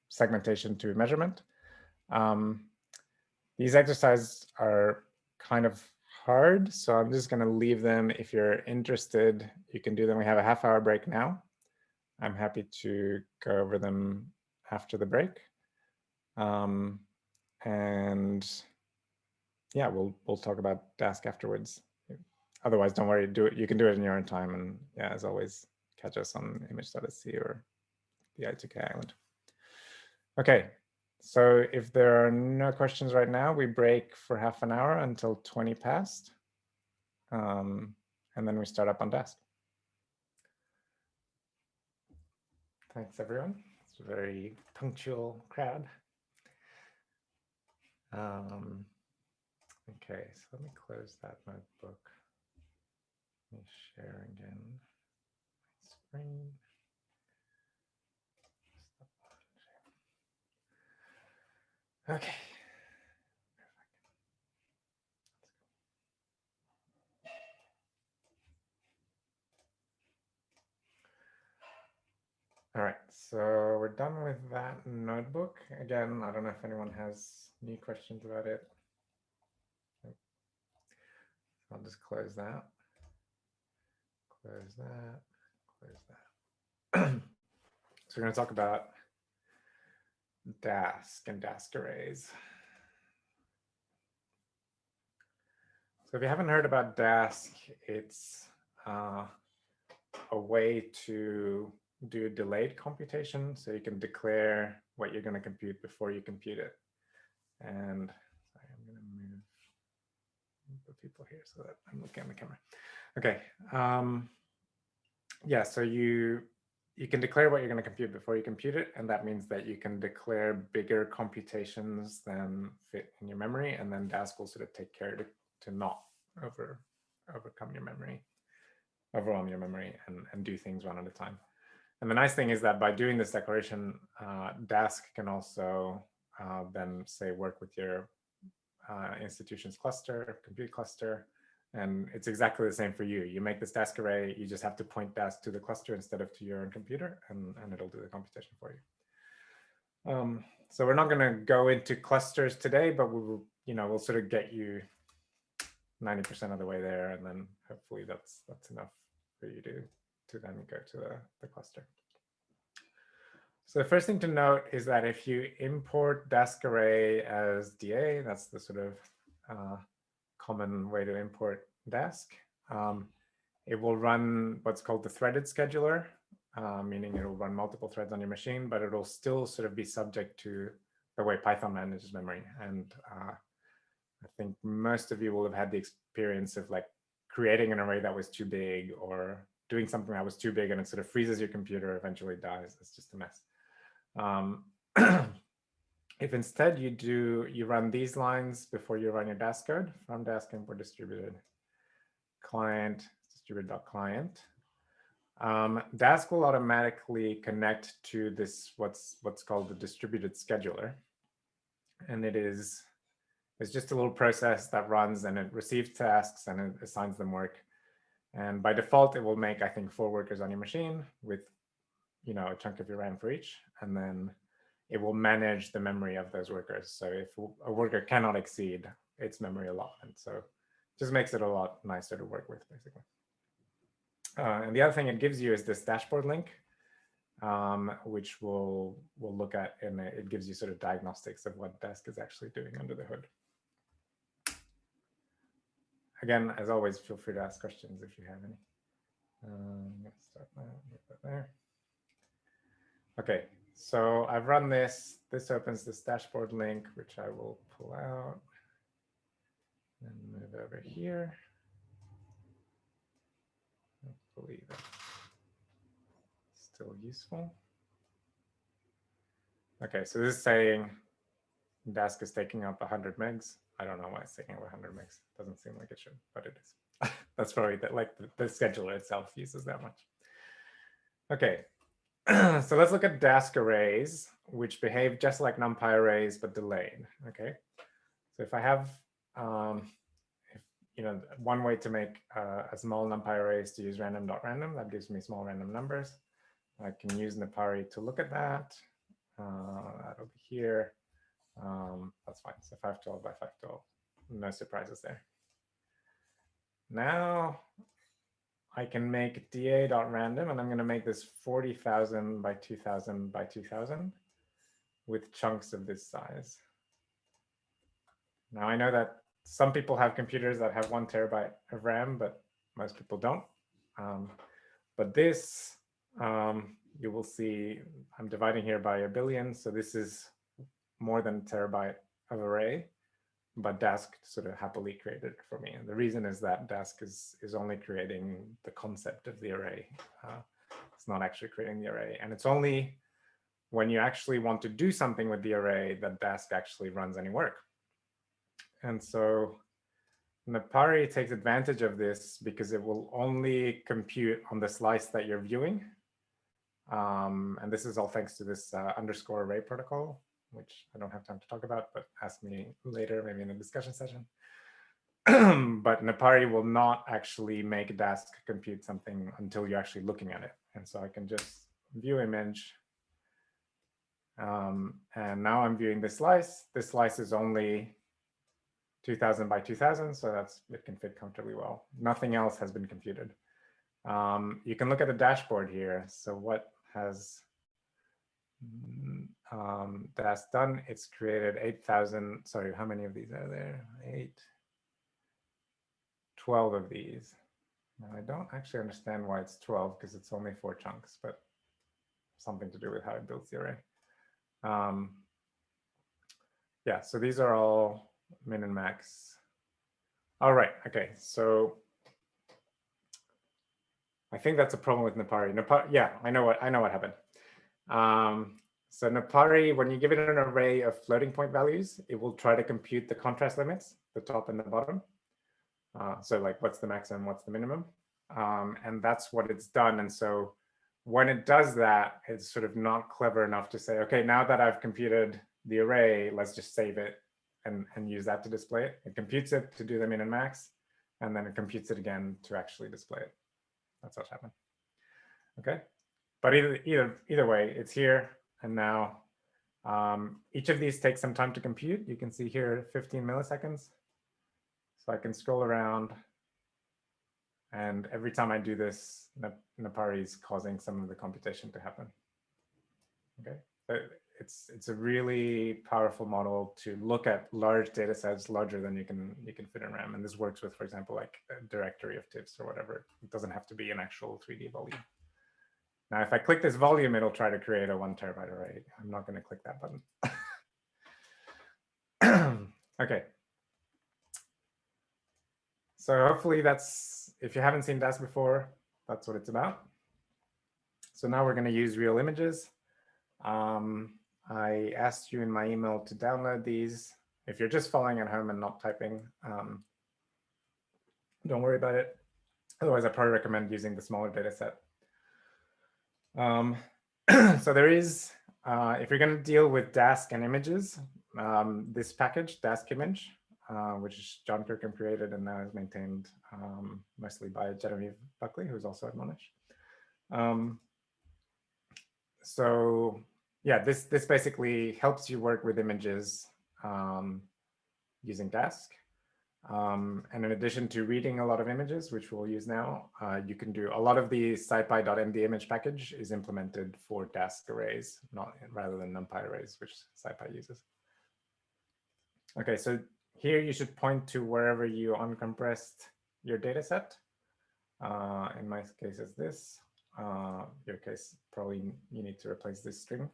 segmentation to measurement. These exercises are kind of hard, so I'm just going to leave them. If you're interested, you can do them. We have a half-hour break now. I'm happy to go over them after the break. And yeah, we'll talk about Dask afterwards. Otherwise, don't worry, do it. You can do it in your own time. And yeah, as always, catch us on image.sc or the I2K island. Okay, so if there are no questions right now, we break for half an hour until 20 past. And then we start up on Dask. Thanks, everyone. It's a very punctual crowd. Okay, so let me close that notebook. Let me share again my screen. Okay. All right, so we're done with that notebook. Again, I don't know if anyone has any questions about it. I'll just close that. Close that. Close that. So we're going to talk about Dask and Dask arrays. So if you haven't heard about Dask, it's a way to do delayed computation, so you can declare what you're going to compute before you compute it. And sorry, I'm going to move the people here so that I'm looking at the camera. Okay. Yeah, so you can declare what you're going to compute before you compute it, and that means that you can declare bigger computations than fit in your memory, and then Dask will sort of take care to not overwhelm your memory, and do things one at a time. And the nice thing is that by doing this declaration, Dask can also then say work with your institution's cluster, compute cluster, and it's exactly the same for you. You make this Dask array, you just have to point Dask to the cluster instead of to your own computer, and it'll do the computation for you. So we're not going to go into clusters today, but we'll sort of get you 90% of the way there, and then hopefully that's enough for you to then go to the cluster. So the first thing to note is that if you import Dask array as DA, that's the sort of common way to import Dask. It will run what's called the threaded scheduler, meaning it will run multiple threads on your machine, but it'll still sort of be subject to the way Python manages memory. And I think most of you will have had the experience of like creating an array that was too big or doing something that was too big and it sort of freezes your computer, eventually dies. It's just a mess. If instead you run these lines before you run your Dask code, from Dask import distributed client, distributed.client, Dask will automatically connect to this what's called the distributed scheduler, and it's just a little process that runs and it receives tasks and it assigns them work. And by default, it will make, I think, 4 workers on your machine with, you know, a chunk of your RAM for each, and then it will manage the memory of those workers. So if a worker cannot exceed its memory allotment, so it just makes it a lot nicer to work with, basically. And the other thing it gives you is this dashboard link, which we'll look at, and it gives you sort of diagnostics of what Dask is actually doing under the hood. Again, as always, feel free to ask questions if you have any. I'm going to start that, get that there. Okay, so I've run this. This opens this dashboard link, which I will pull out and move over here. Hopefully that's still useful. Okay, so this is saying Dask is taking up 100 megs. I don't know why it's taking up 100 megs. Doesn't seem like it should, but it is. That's probably like the scheduler itself uses that much. Okay, so let's look at Dask arrays, which behave just like NumPy arrays, but delayed. Okay, so if I have, one way to make a small NumPy array is to use random.random. That gives me small random numbers. I can use napari to look at that. That'll be here. That's fine. So 512 by 512. No surprises there. Now I can make da.random, and I'm going to make this 40,000 by 2,000 by 2,000 with chunks of this size. Now I know that some people have computers that have 1 terabyte of RAM, but most people don't. But this, you will see, I'm dividing here by 1 billion. So this is more than a terabyte of array, but Dask sort of happily created it for me. And the reason is that Dask is only creating the concept of the array. It's not actually creating the array. And it's only when you actually want to do something with the array that Dask actually runs any work. And so Napari takes advantage of this because it will only compute on the slice that you're viewing. And this is all thanks to this underscore array protocol, which I don't have time to talk about, but ask me later, maybe in a discussion session. But Napari will not actually make Dask compute something until you're actually looking at it. And so I can just view image. And now I'm viewing this slice. This slice is only 2,000 by 2,000, so it can fit comfortably well. Nothing else has been computed. You can look at the dashboard here. So what has Dask done? It's created 8,000. Sorry, how many of these are there? 12 of these. Now, I don't actually understand why it's 12 because it's only 4 chunks, but something to do with how it builds the array. Yeah, so these are all min and max. All right, okay, so I think that's a problem with Napari. Yeah, I know what happened. So Napari, when you give it an array of floating point values, it will try to compute the contrast limits, the top and the bottom. So like what's the maximum, what's the minimum? And that's what it's done. And so when it does that, it's sort of not clever enough to say, okay, now that I've computed the array, let's just save it and use that to display it. It computes it to do the min and max, and then it computes it again to actually display it. That's what happened. Okay, but either way, it's here and now. Each of these takes some time to compute. You can see here 15 milliseconds. So I can scroll around And every time I do this, Napari is causing some of the computation to happen. Okay, it's a really powerful model to look at large data sets, larger than you can fit in RAM. And this works with, for example, like a directory of TIFFs or whatever. It doesn't have to be an actual 3D volume. Now, if I click this volume, it'll try to create a 1 terabyte array. I'm not going to click that button. Okay. So hopefully that's, if you haven't seen Dask before, that's what it's about. So now we're going to use real images. I asked you in my email to download these. If you're just following at home and not typing, don't worry about it. Otherwise, I probably recommend using the smaller data set. So there is, if you're going to deal with Dask and images, this package, Dask image, which John Kirkham created and now is maintained mostly by Genevieve Buckley, who's also at Monash. So yeah, this basically helps you work with images using Dask. And in addition to reading a lot of images, which we'll use now, you can do a lot of the scipy.md image package is implemented for Dask arrays, rather than NumPy arrays, which scipy uses. Okay, so here you should point to wherever you uncompressed your data set. In my case, it's this. Your case, probably you need to replace this string.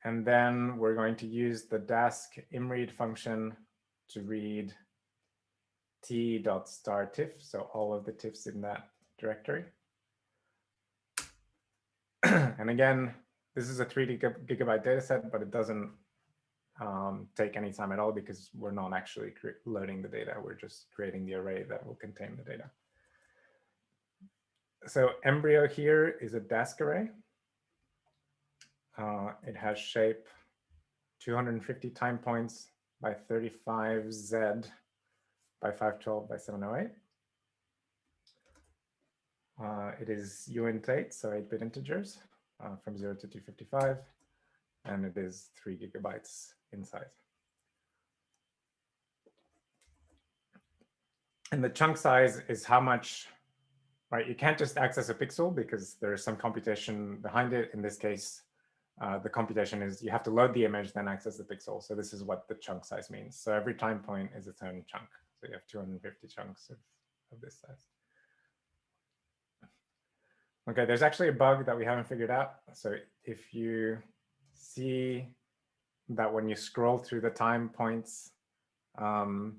And then we're going to use the Dask imread function to read t.star_tiff, so all of the tiffs in that directory. And again, this is a 3 gigabyte data set, but it doesn't take any time at all because we're not actually loading the data. We're just creating the array that will contain the data. So embryo here is a Dask array. It has shape 250 time points by 35 Z by 512 by 708. It is uint8, so 8-bit integers from 0 to 255, and it is 3 gigabytes in size. And the chunk size is how much, right? You can't just access a pixel because there's some computation behind it. In this case, the computation is you have to load the image, then access the pixel. So this is what the chunk size means. So every time point is its own chunk. So you have 250 chunks of this size. Okay, there's actually a bug that we haven't figured out. So if you see that when you scroll through the time points, the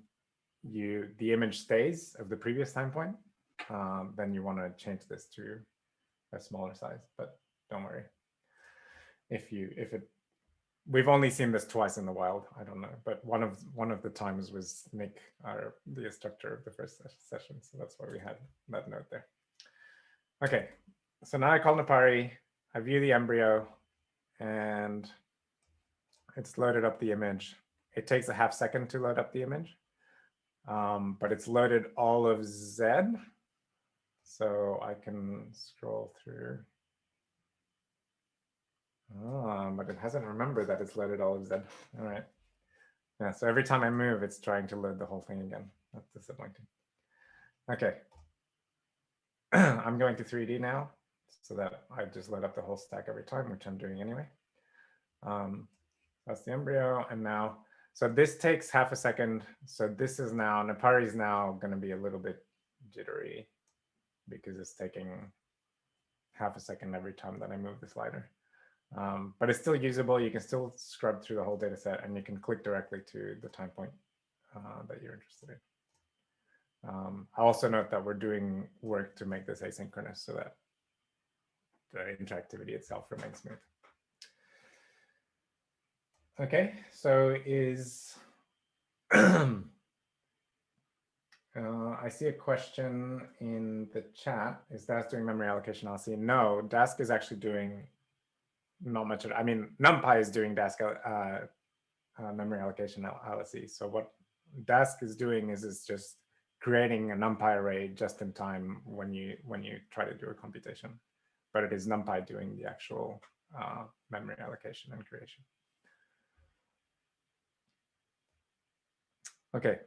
image stays of the previous time point, then you want to change this to a smaller size, but don't worry. We've only seen this twice in the wild. I don't know, but one of the times was Nick, the instructor of the first session, so that's why we had that note there. Okay, so now I call Napari, I view the embryo, and it's loaded up the image. It takes a half second to load up the image, but it's loaded all of Z, so I can scroll through. But it hasn't remembered that it's loaded all of Z. All right. Yeah, so every time I move, it's trying to load the whole thing again. That's disappointing. Okay. I'm going to 3D now so that I just load up the whole stack every time, which I'm doing anyway. That's the embryo. And now, so this takes half a second. So this is now, Napari is now going to be a little bit jittery because it's taking half a second every time that I move the slider. But it's still usable. You can still scrub through the whole data set and you can click directly to the time point that you're interested in. I also note that we're doing work to make this asynchronous so that the interactivity itself remains smooth. Okay, so I see a question in the chat. Is Dask doing memory allocation analysis? No, Dask is actually doing not much. I mean, NumPy is doing Dask memory allocation analysis. So what Dask is doing is it's just creating a NumPy array just in time when you try to do a computation. But it is NumPy doing the actual memory allocation and creation. Okay.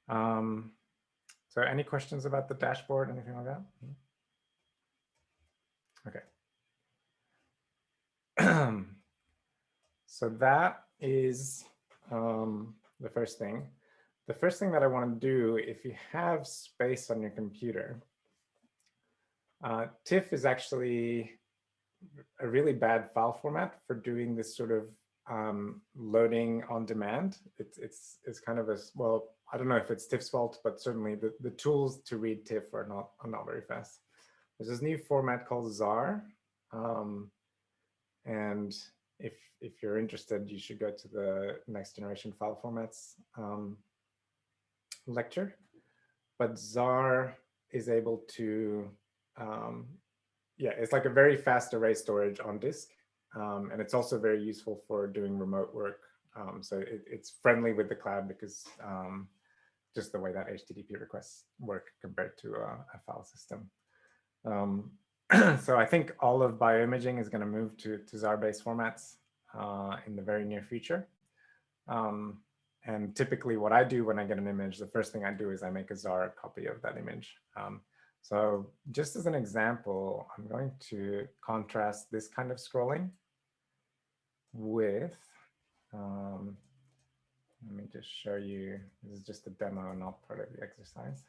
So any questions about the dashboard, anything like that? Okay. So that is the first thing. The first thing that I want to do, if you have space on your computer, TIFF is actually a really bad file format for doing this sort of loading on demand. It's kind of a, well, I don't know if it's TIFF's fault, but certainly the tools to read TIFF are not very fast. There's this new format called Zarr. And if you're interested, you should go to the next generation file formats lecture. But Zarr is able to, yeah, it's like a very fast array storage on disk. And it's also very useful for doing remote work. So it's friendly with the cloud because just the way that HTTP requests work compared to a file system. So I think all of bioimaging is going to move to Zarr-based formats in the very near future. And typically what I do when I get an image, the first thing I do is I make a Zarr copy of that image. So just as an example, I'm going to contrast this kind of scrolling with, let me just show you, this is just a demo, not part of the exercise.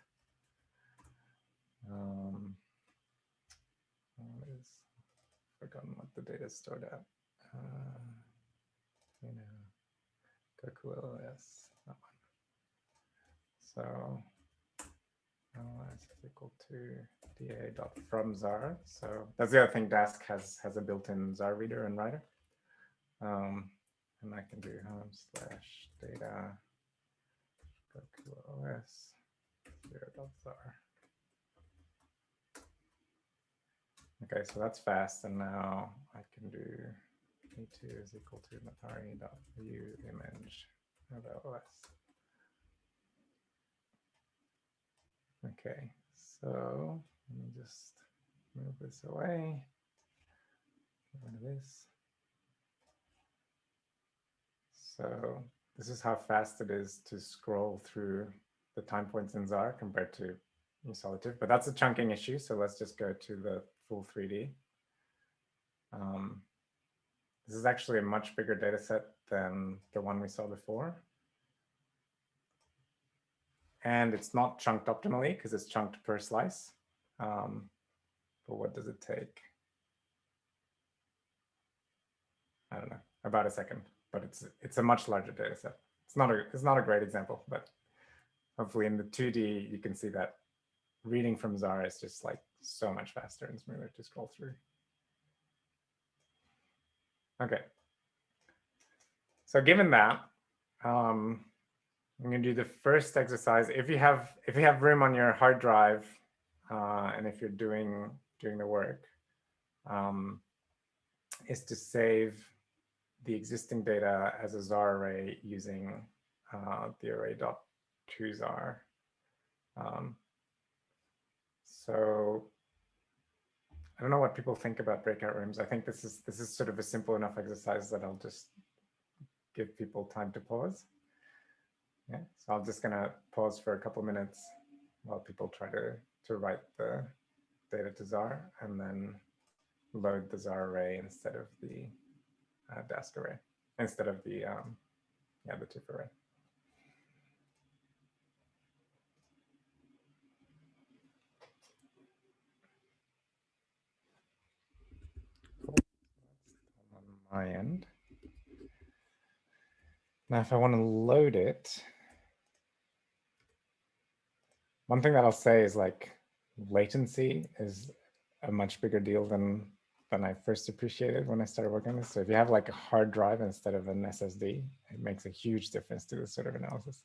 Forgotten what the data is stored at. You know, Cocoa, yes, that one. So ls is equal to da.from Zarr. So that's the other thing. Dask has a built-in Zarr reader and writer. And I can do home/data Cocoa os 0.zarr. Okay, so that's fast, and now I can do E2 is equal to napari.view image of OS. Okay, so let me just move this away. Get rid of this. So this is how fast it is to scroll through the time points in Zarr compared to Solitaire, but that's a chunking issue. So let's just go to the full 3D. This is actually a much bigger data set than the one we saw before. And it's not chunked optimally because it's chunked per slice. But what does it take? I don't know, about a second, but it's a much larger data set. It's not a great example, but hopefully in the 2D, you can see that reading from Zarr is just like so much faster and smoother to scroll through. Okay. So given that, I'm going to do the first exercise. If you have room on your hard drive, and if you're doing the work, is to save the existing data as a Zarr array using the array.toZarr. So I don't know what people think about breakout rooms. I think this is sort of a simple enough exercise that I'll just give people time to pause. Yeah, so I'm just gonna pause for a couple minutes while people try to write the data to Zarr and then load the Zarr array instead of the Dask array, instead of the the TIFF array. Cool. On my end. Now, if I want to load it, one thing that I'll say is like latency is a much bigger deal than I first appreciated when I started working on this. So if you have like a hard drive instead of an SSD, it makes a huge difference to this sort of analysis.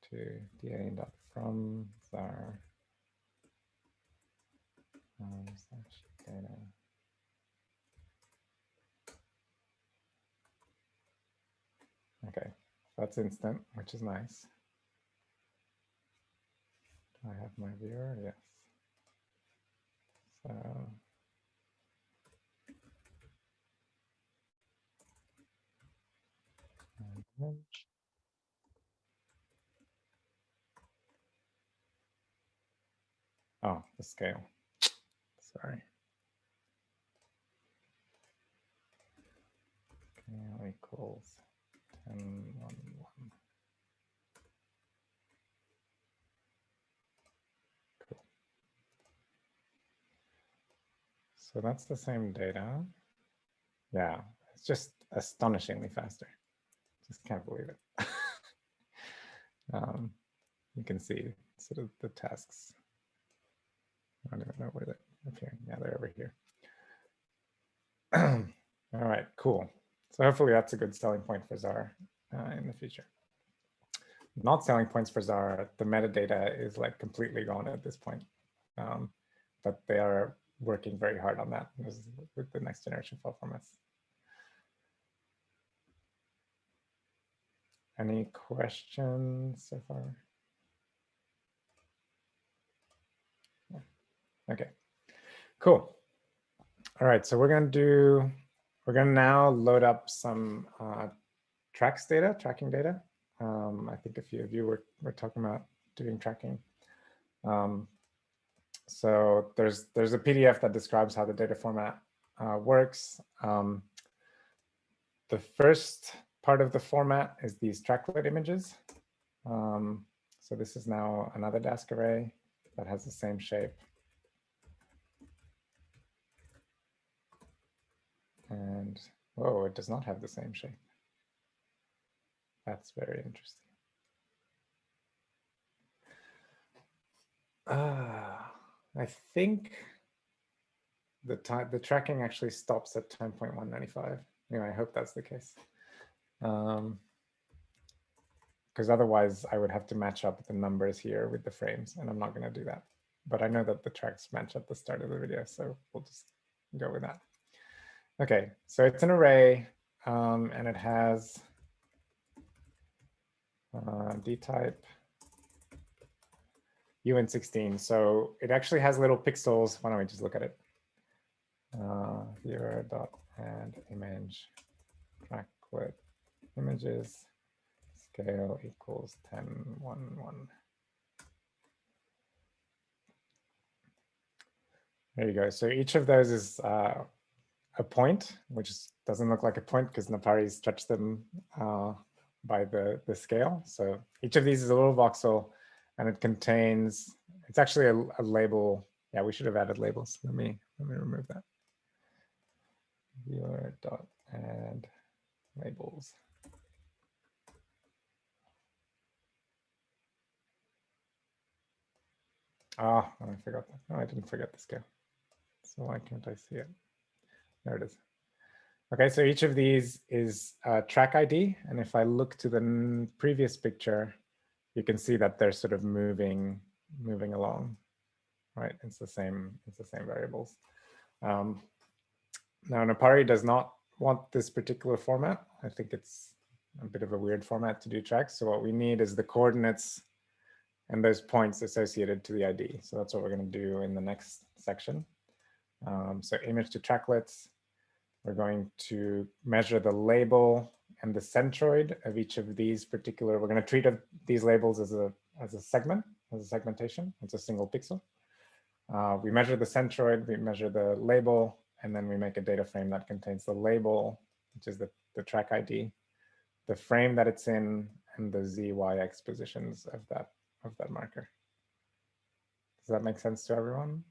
To da.from Zarr data. Okay, that's instant, which is nice. Do I have my viewer? Yes. So image. Oh, the scale. Sorry. Scale equals 10, 1, 1. Cool. So that's the same data. Yeah, it's just astonishingly faster. Just can't believe it. You can see sort of the tasks. I don't even know where they're appearing. Yeah, they're over here. All right, cool. So hopefully that's a good selling point for Zarr in the future. Not selling points for Zarr, the metadata is like completely gone at this point. But they are working very hard on that with the next generation file formats. Any questions so far? Okay, cool. All right, so we're gonna now load up some tracking data. I think a few of you were talking about doing tracking. So there's a PDF that describes how the data format works. The first part of the format is these tracklet images. So this is now another Dask array that has the same shape. And whoa, it does not have the same shape. That's very interesting. I think the tracking actually stops at 10.195. Anyway, I hope that's the case. Because otherwise I would have to match up the numbers here with the frames, and I'm not going to do that. But I know that the tracks match at the start of the video, so we'll just go with that. Okay, so it's an array, and it has dtype UN16. So it actually has little pixels. Why don't we just look at it? Here dot add image tracklet images scale equals 10, 1, 1. There you go. So each of those is a point, which doesn't look like a point because napari stretched them by the scale. So each of these is a little voxel, and it contains, it's actually a label. Yeah, we should have added labels. Let me remove that. Viewer dot add labels. Ah, I forgot that. No, I didn't forget the scale. So why can't I see it? There it is. Okay, so each of these is a track ID, and if I look to the previous picture, you can see that they're sort of moving along, right? It's the same variables. Now Napari does not want this particular format. I think it's a bit of a weird format to do tracks. So what we need is the coordinates and those points associated to the ID. So that's what we're going to do in the next section. So image to tracklets. We're going to measure the label and the centroid of each of these particular. We're going to treat these labels as a segment, as a segmentation. It's a single pixel. We measure the centroid, we measure the label, and then we make a data frame that contains the label, which is the track ID, the frame that it's in, and the Z, Y, X positions of that marker. Does that make sense to everyone?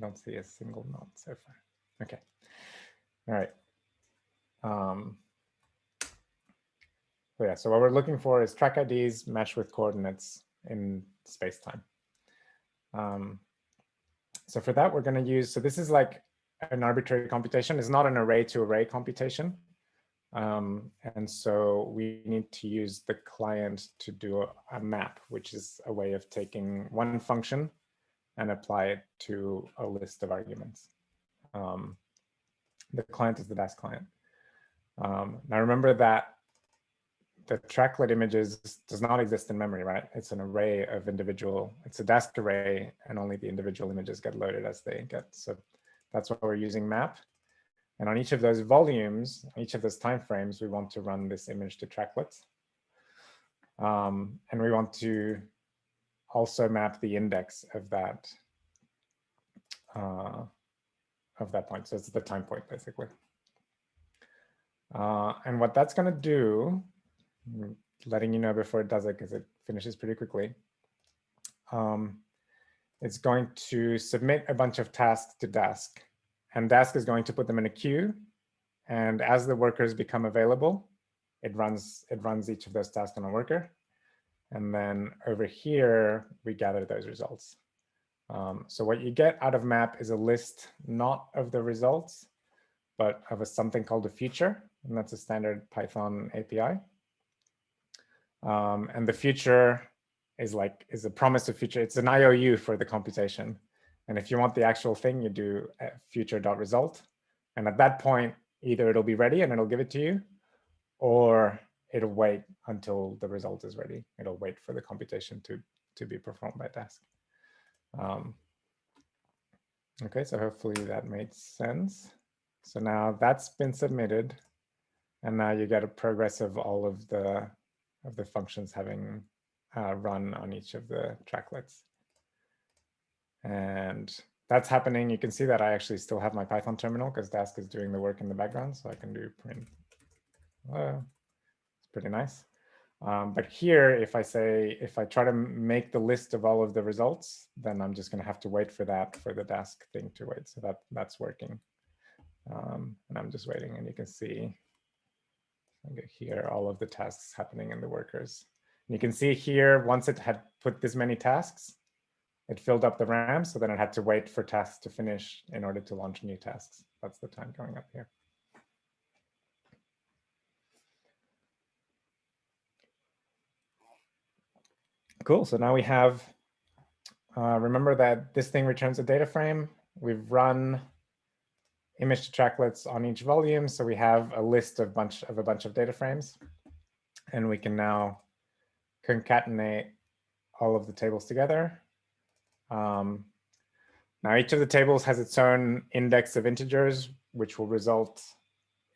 Don't see a single note so far. Okay. All right. So yeah, so what we're looking for is track IDs matched with coordinates in space-time. So for that, we're going to use, so this is like an arbitrary computation. It's not an array-to-array computation. And so we need to use the client to do a map, which is a way of taking one function and apply it to a list of arguments. The client is the Dask client. Now remember that the tracklet images does not exist in memory, right? It's an array of individual, it's a Dask array, and only the individual images get loaded as they get. So that's why we're using map. And on each of those volumes, each of those timeframes, we want to run this image to tracklets. And we want to also map the index of that point. So it's the time point, basically. And what that's going to do, I'm letting you know before it does it, because it finishes pretty quickly. It's going to submit a bunch of tasks to Dask. And Dask is going to put them in a queue. And as the workers become available, it runs each of those tasks on a worker. And then over here, we gather those results. So what you get out of map is a list, not of the results, but of something called a future. And that's a standard Python API. And the future is a promise of future. It's an IOU for the computation. And if you want the actual thing, you do future.result. And at that point, either it'll be ready and it'll give it to you, or it'll wait until the result is ready. It'll wait for the computation to be performed by Dask. Okay, so hopefully that made sense. So now that's been submitted. And now you get a progress of all of the functions having run on each of the tracklets. And that's happening. You can see that I actually still have my Python terminal because Dask is doing the work in the background. So I can do print. It's pretty nice. But here, if I try to make the list of all of the results, then I'm just going to have to wait for the Dask thing to wait. So that's working. And I'm just waiting, and you can see here all of the tasks happening in the workers. And you can see here, once it had put this many tasks, it filled up the RAM, so then it had to wait for tasks to finish in order to launch new tasks. That's the time going up here. Cool, so now we have, remember that this thing returns a data frame. We've run image to tracklets on each volume, so we have a list of a bunch of data frames. And we can now concatenate all of the tables together. Now each of the tables has its own index of integers, which will result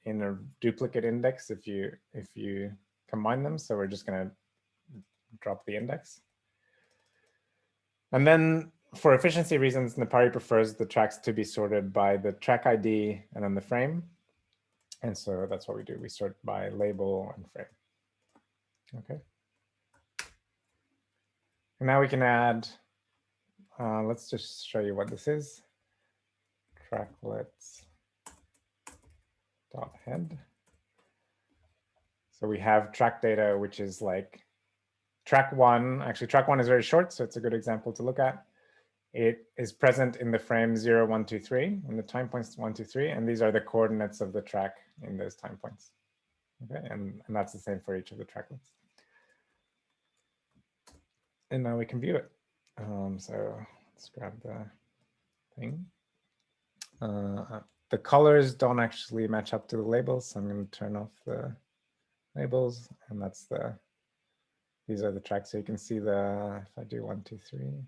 in a duplicate index if you combine them. So we're just going to drop the index. And then for efficiency reasons, Napari prefers the tracks to be sorted by the track ID and then the frame. And so that's what we do. We sort by label and frame. Okay. And now we can add, let's just show you what this is. Tracklets.head. So we have track data, which is like track one. Actually, track one is very short, so it's a good example to look at. It is present in the frame 0, 1, 2, 3, and the time points 1, 2, 3, and these are the coordinates of the track in those time points. Okay, and that's the same for each of the tracklets. And now we can view it. So let's grab the thing. The colors don't actually match up to the labels, so I'm going to turn off the labels, and these are the tracks. So you can see if I do 1, 2, 3.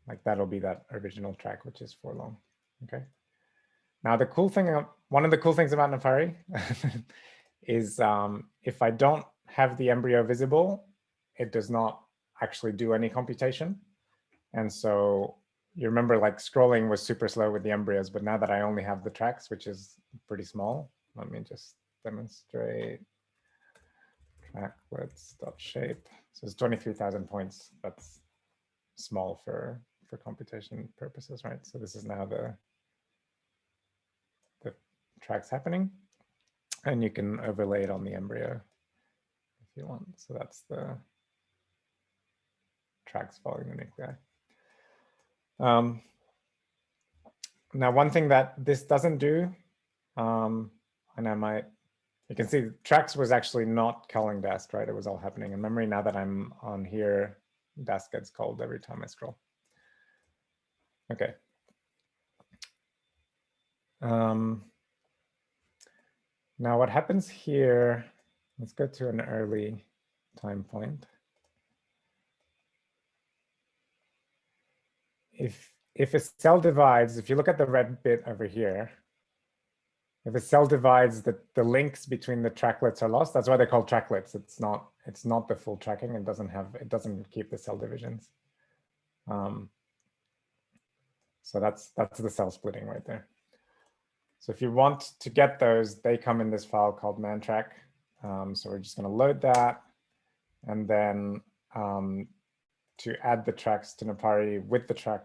Like that'll be that original track, which is 4 long. Okay. Now the cool thing, one of the cool things about Napari is if I don't have the embryo visible, it does not actually do any computation. And so you remember like scrolling was super slow with the embryos, but now that I only have the tracks, which is pretty small, let me just demonstrate tracklets.shape. So it's 23,000 points. That's small for computation purposes, right? So this is now the tracks happening, and you can overlay it on the embryo if you want. So that's the tracks following the nuclei. Now, one thing that this doesn't do, and you can see tracks was actually not calling Dask, right? It was all happening in memory. Now that I'm on here, Dask gets called every time I scroll. Okay. Now what happens here, let's go to an early time point. if a cell divides, if you look at the red bit over here, if a cell divides, the links between the tracklets are lost. That's why they're called tracklets. It's not the full tracking. It doesn't keep the cell divisions. So that's the cell splitting right there. So if you want to get those, they come in this file called mantrack. So we're just going to load that, and then to add the tracks to Napari with the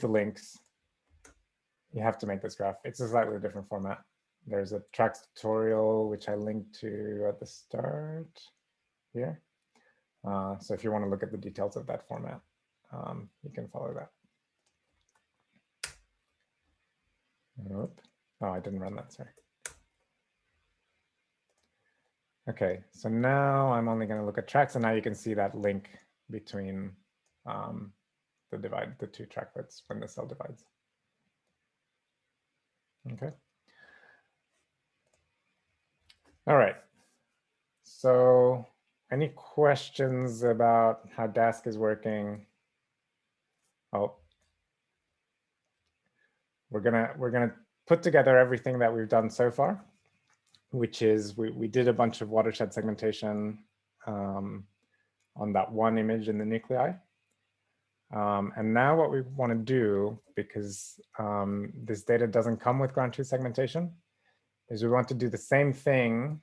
links, you have to make this graph. It's a slightly different format. There's a tracks tutorial, which I linked to at the start here. So if you want to look at the details of that format, you can follow that. Oh, I didn't run that, sorry. Okay, so now I'm only going to look at tracks, and now you can see that link between the two tracklets when the cell divides. Okay. All right. So any questions about how Dask is working? Oh, we're gonna put together everything that we've done so far, which is we did a bunch of watershed segmentation on that one image in the nuclei. And now what we want to do, because this data doesn't come with ground truth segmentation, is we want to do the same thing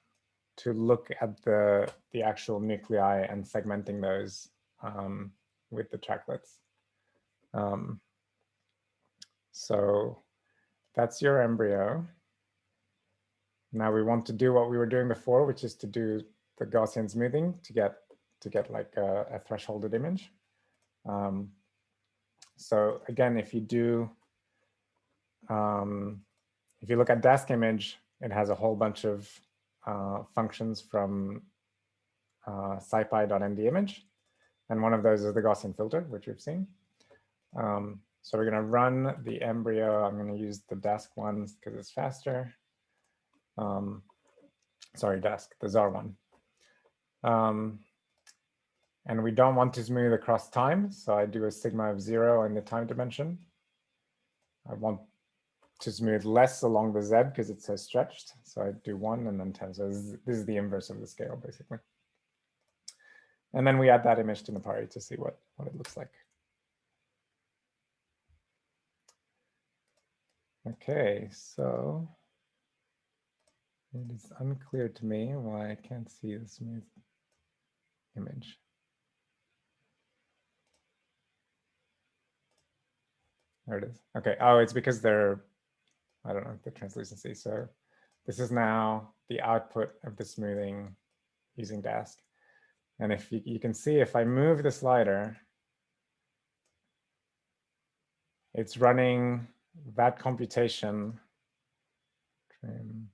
to look at the actual nuclei and segmenting those with the tracklets. So that's your embryo. Now we want to do what we were doing before, which is to do the Gaussian smoothing to get like a thresholded image. So again, if you do, if you look at Dask image, it has a whole bunch of functions from scipy.ndimage, and one of those is the Gaussian filter, which we've seen. So we're going to run the embryo. I'm going to use the Dask ones because it's faster. Sorry, Dask, the Zarr one. And we don't want to smooth across time, so I do a sigma of 0 in the time dimension. I want to smooth less along the Z because it's so stretched. So I do 1 and then 10. So this is the inverse of the scale, basically. And then we add that image to Napari to see what it looks like. Okay, so it is unclear to me why I can't see the smooth image. There it is. Okay. Oh, it's because they're, I don't know, the translucency. So this is now the output of the smoothing using Dask. And if you can see, if I move the slider, it's running that computation. Trim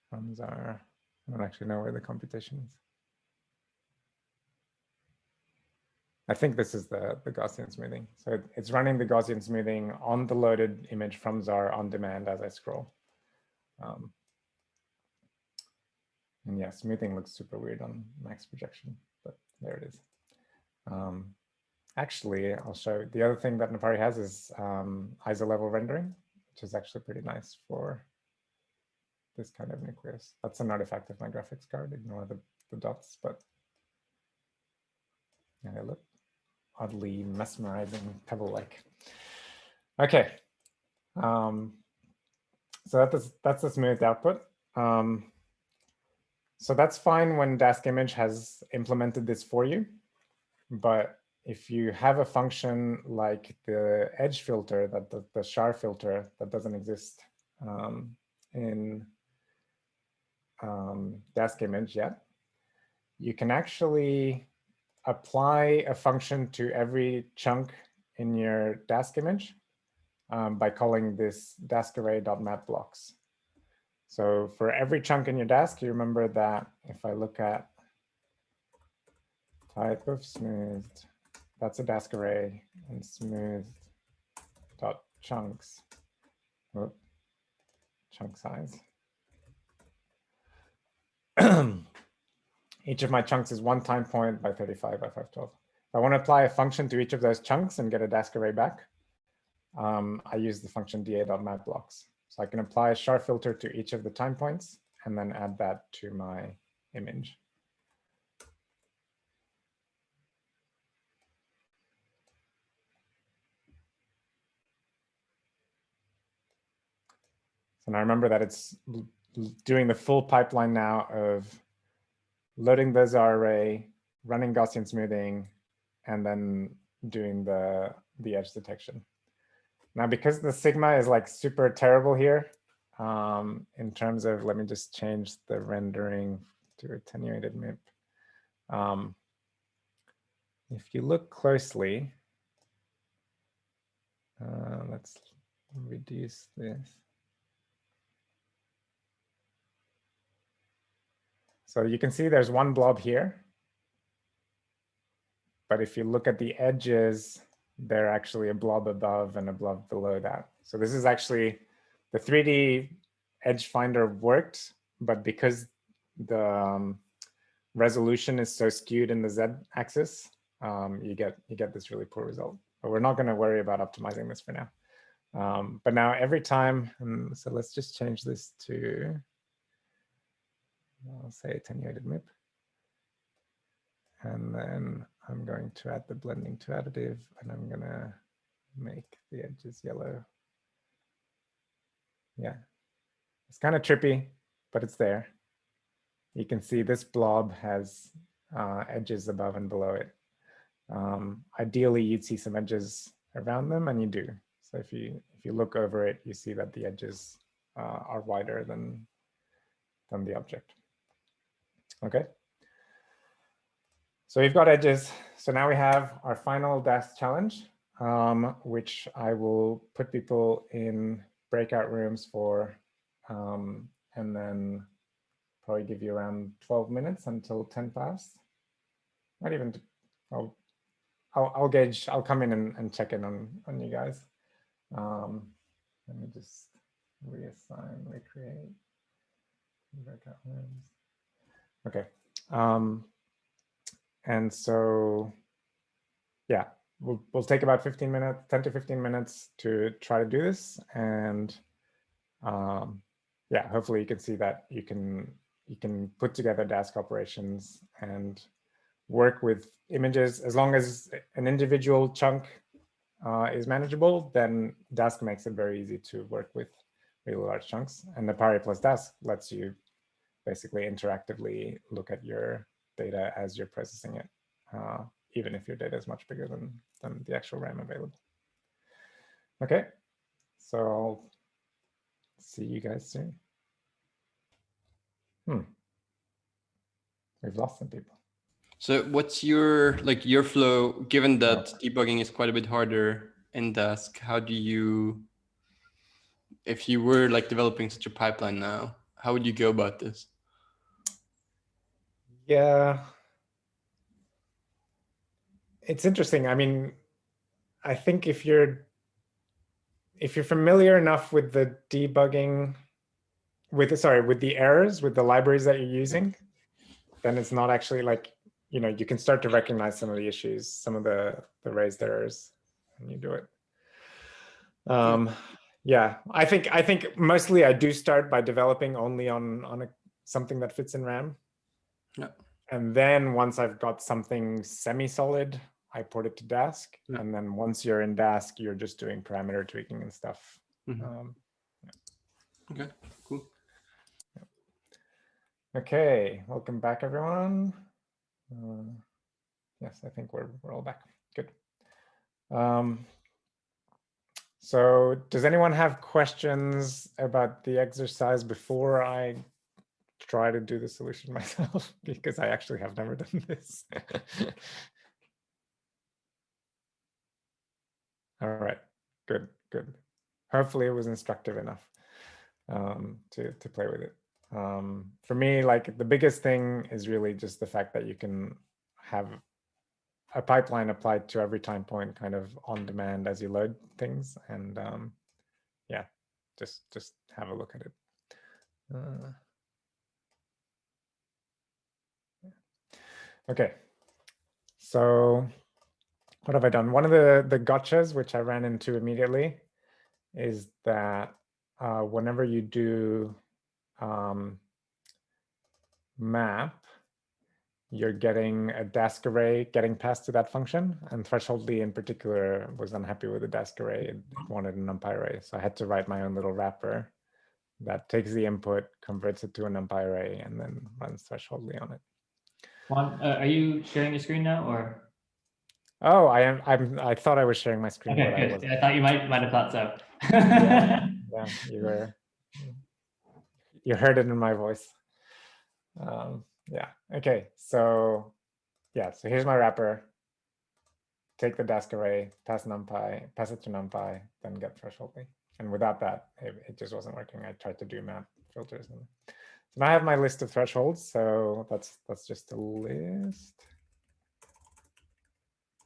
from Zarr. I don't actually know where the computation is. I think this is the Gaussian smoothing. So it's running the Gaussian smoothing on the loaded image from Zarr on demand as I scroll. And yeah, smoothing looks super weird on max projection, but there it is. Actually, I'll show you. The other thing that Napari has is ISO level rendering, which is actually pretty nice for this kind of nucleus. That's an artifact of my graphics card. Ignore the dots, but yeah, they look oddly mesmerizing, pebble-like. Okay, so that's the smoothed output. So that's fine when Dask image has implemented this for you, but if you have a function like the edge filter, the char filter that doesn't exist in Dask image yet, you can actually apply a function to every chunk in your Dask image by calling this daskarray.mapBlocks. So for every chunk in your Dask, you remember that if I look at type of smoothed, that's a Dask array, and smooth.chunks, chunk size. Each of my chunks is 1 time point by 35 by 512. If I want to apply a function to each of those chunks and get a Dask array back, I use the function da.mapBlocks. So I can apply a char filter to each of the time points and then add that to my image. So now remember that it's doing the full pipeline now of loading the Zarr array, running Gaussian smoothing, and then doing the edge detection. Now, because the sigma is like super terrible here, in terms of, let me just change the rendering to attenuated MIP. If you look closely, let's reduce this. So you can see there's one blob here. But if you look at the edges, they're actually a blob above and a blob below that. So this is actually, the 3D edge finder worked, but because the resolution is so skewed in the Z axis, you get this really poor result. But we're not going to worry about optimizing this for now. But now every time, so let's just change this to, I'll say attenuated MIP. And then I'm going to add the blending to additive, and I'm going to make the edges yellow. Yeah, it's kind of trippy, but it's there. You can see this blob has edges above and below it. Ideally, you'd see some edges around them, and you do. So if you look over it, you see that the edges are wider than the object. Okay. So we've got edges. So now we have our final Dask challenge, which I will put people in breakout rooms for, and then probably give you around 12 minutes until 10 past. Not even, I'll gauge, I'll come in and check in on you guys. Let me just reassign, recreate breakout rooms. Okay. And so, yeah, we'll take about 15 minutes, 10 to 15 minutes to try to do this. And yeah, hopefully you can see that you can put together Dask operations and work with images. As long as an individual chunk is manageable, then Dask makes it very easy to work with really large chunks. And napari plus Dask lets you basically interactively look at your data as you're processing it, even if your data is much bigger than the actual RAM available. Okay, so I'll see you guys soon. We've lost some people. So what's your flow, given that debugging is quite a bit harder in Dask? How do you, if you were like developing such a pipeline now, how would you go about this? Yeah, it's interesting. I mean, I think if you're familiar enough with the debugging, with the errors, with the libraries that you're using, then it's not actually like, you can start to recognize some of the issues, some of the raised errors, and you do it. Yeah, I think mostly I do start by developing only on something that fits in RAM. Yeah. And then once I've got something semi-solid, I port it to Dask. Yeah. And then once you're in Dask, you're just doing parameter tweaking and stuff. Mm-hmm. Yeah. Okay, cool. Okay, welcome back, everyone. Yes, I think we're all back. Good. So does anyone have questions about the exercise before I try to do the solution myself? Because I actually have never done this. All right, good. Hopefully it was instructive enough to play with it. For me, like the biggest thing is really just the fact that you can have a pipeline applied to every time point kind of on demand as you load things. And yeah, just have a look at it. Okay, so what have I done? One of the gotchas, which I ran into immediately, is that whenever you do map, you're getting a Dask array getting passed to that function, and thresholdly in particular was unhappy with the Dask array. It wanted a NumPy array, so I had to write my own little wrapper that takes the input, converts it to a NumPy array, and then runs thresholdly on it. Juan, are you sharing your screen now, or? Oh, I am. I thought I was sharing my screen, Okay, but good. I wasn't. I thought you might have thought so. Yeah, you were. You heard it in my voice. Yeah. Okay. So yeah. So here's my wrapper. Take the Dask array, pass NumPy, pass it to NumPy, then get thresholdly. And without that, it just wasn't working. I tried to do map filters. So now I have my list of thresholds. So that's just a list.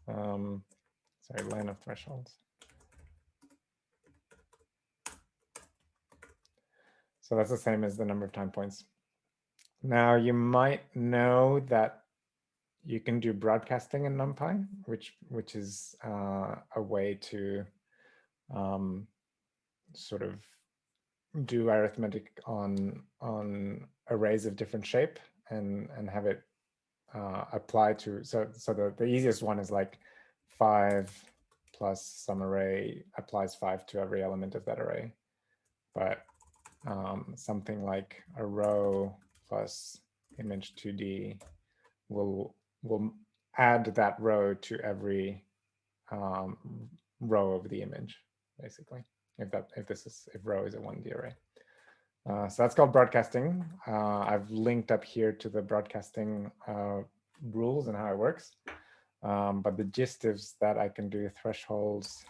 Sorry, line of thresholds. So that's the same as the number of time points. Now you might know that you can do broadcasting in NumPy, which is a way to sort of do arithmetic on arrays of different shape and have it apply to. So the easiest one is like 5 plus some array applies 5 to every element of that array. But something like a row plus image 2D will add that row to every row of the image, basically. If row is a 1D array. So that's called broadcasting. I've linked up here to the broadcasting rules and how it works. But the gist is that I can do thresholds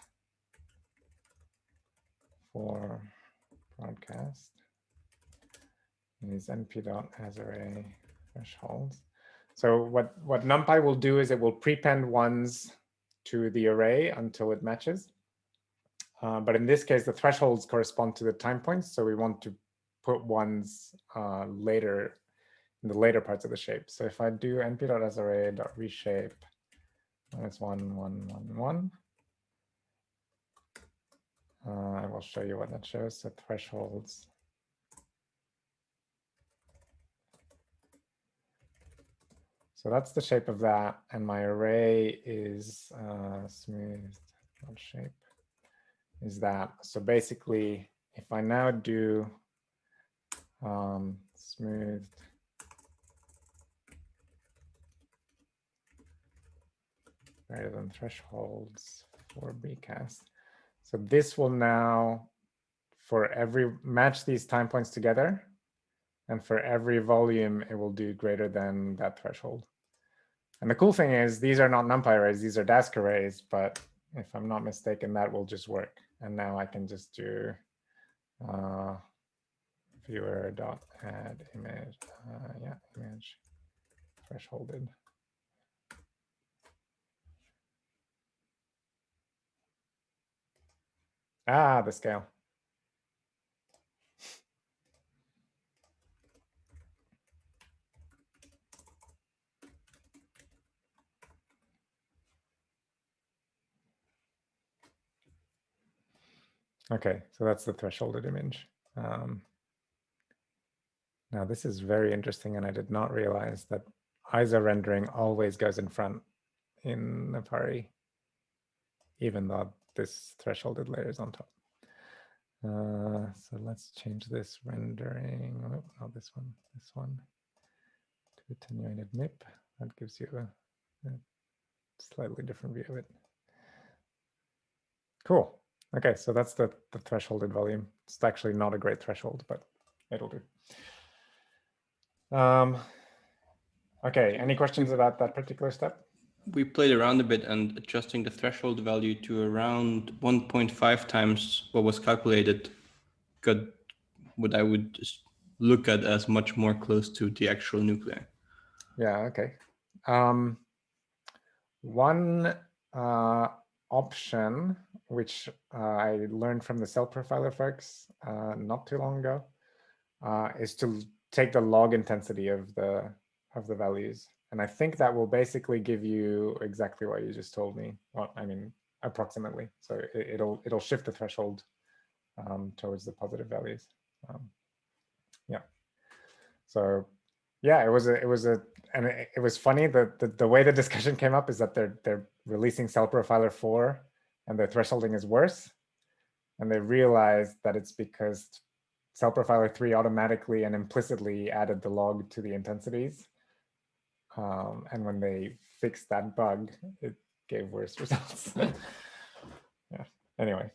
for broadcast. Is np.asArray thresholds. So what NumPy will do is it will prepend ones to the array until it matches. But in this case, the thresholds correspond to the time points. So we want to put ones later in the later parts of the shape. So if I do np.asArray.reshape -1, 1, 1, 1, I will show you what that shows. So thresholds. So that's the shape of that, and my array is smooth shape is that. So basically, if I now do smooth greater than thresholds for bcast, so this will now match these time points together, and for every volume it will do greater than that threshold. And the cool thing is these are not NumPy arrays, these are Dask arrays, but if I'm not mistaken, that will just work. And now I can just do viewer.add image, image thresholded. The scale. Okay, so that's the thresholded image. Now this is very interesting, and I did not realize that ISO rendering always goes in front in napari, even though this thresholded layer is on top. So let's change this rendering. Oh, not this one to attenuated MIP. That gives you a slightly different view of it. Cool. Okay, so that's the thresholded volume. It's actually not a great threshold, but it'll do. Okay, any questions about that particular step? We played around a bit and adjusting the threshold value to around 1.5 times what was calculated got what I would just look at as much more close to the actual nuclei. Yeah, okay. One option, which I learned from the cell profiler folks not too long ago, is to take the log intensity of the values And I think that will basically give you exactly what you just told me. Well, I mean, approximately. So it'll shift the threshold towards the positive values. Yeah. So yeah, it was funny that the way the discussion came up is that they're releasing Cell Profiler 4 and their thresholding is worse. And they realized that it's because Cell Profiler 3 automatically and implicitly added the log to the intensities. And when they fixed that bug, it gave worse results. Yeah, anyway.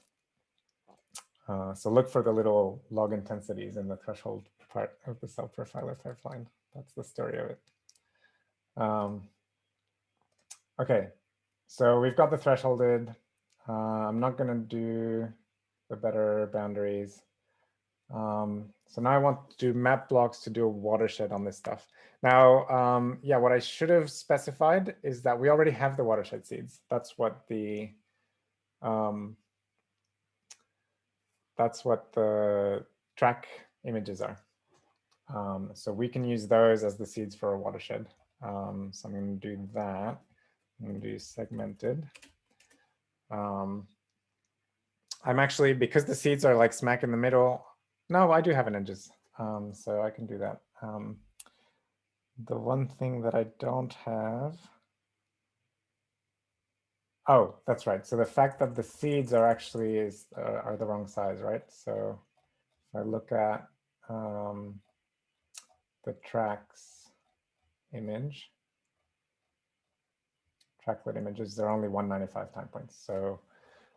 So look for the little log intensities in the threshold part of the Cell Profiler pipeline. That's the story of it. Okay, so we've got the thresholded. I'm not going to do the better boundaries. So now I want to do map blocks to do a watershed on this stuff. Now, yeah, what I should have specified is that we already have the watershed seeds. That's what the track images are. So we can use those as the seeds for a watershed. So I'm going to do that. I'm going to do segmented. I'm actually, because the seeds are like smack in the middle. No, I do have an edges, so I can do that. The one thing that I don't have. Oh, that's right. So the fact that the seeds are actually are the wrong size, right? So if I look at the tracks image, tracklet images, they're only 195 time points. So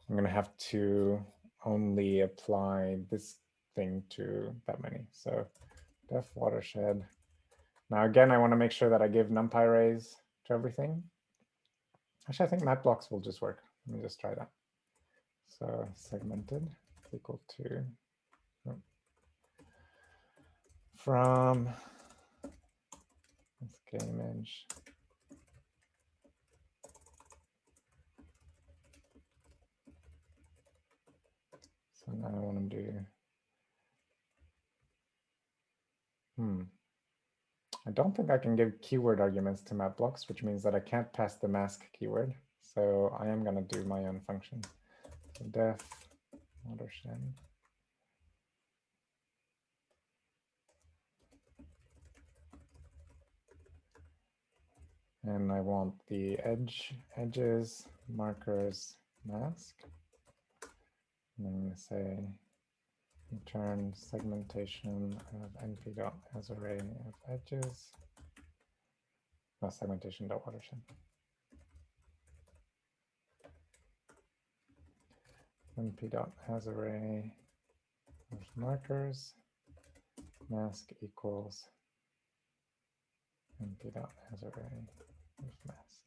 I'm going to have to only apply this thing to that many. So def watershed. Now, again, I want to make sure that I give numpy arrays to everything. Actually, I think map blocks will just work. Let me just try that. So segmented equal to from scikit-image. So now I want to do, I don't think I can give keyword arguments to map blocks, which means that I can't pass the mask keyword. So I am going to do my own function. So def watershed. And I want the edges, markers, mask. And I'm going to say return segmentation of np.asArray of edges. No, segmentation.watershed. np.asArray of markers, mask equals np.asArray of mask.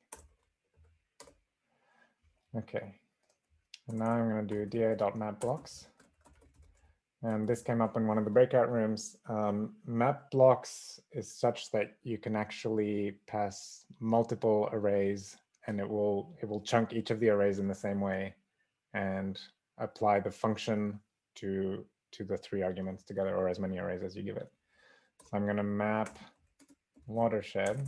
Okay, and now I'm going to do da.mapBlocks. And this came up in one of the breakout rooms. Map blocks is such that you can actually pass multiple arrays, and it will chunk each of the arrays in the same way and apply the function to the 3 arguments together, or as many arrays as you give it. So I'm going to map watershed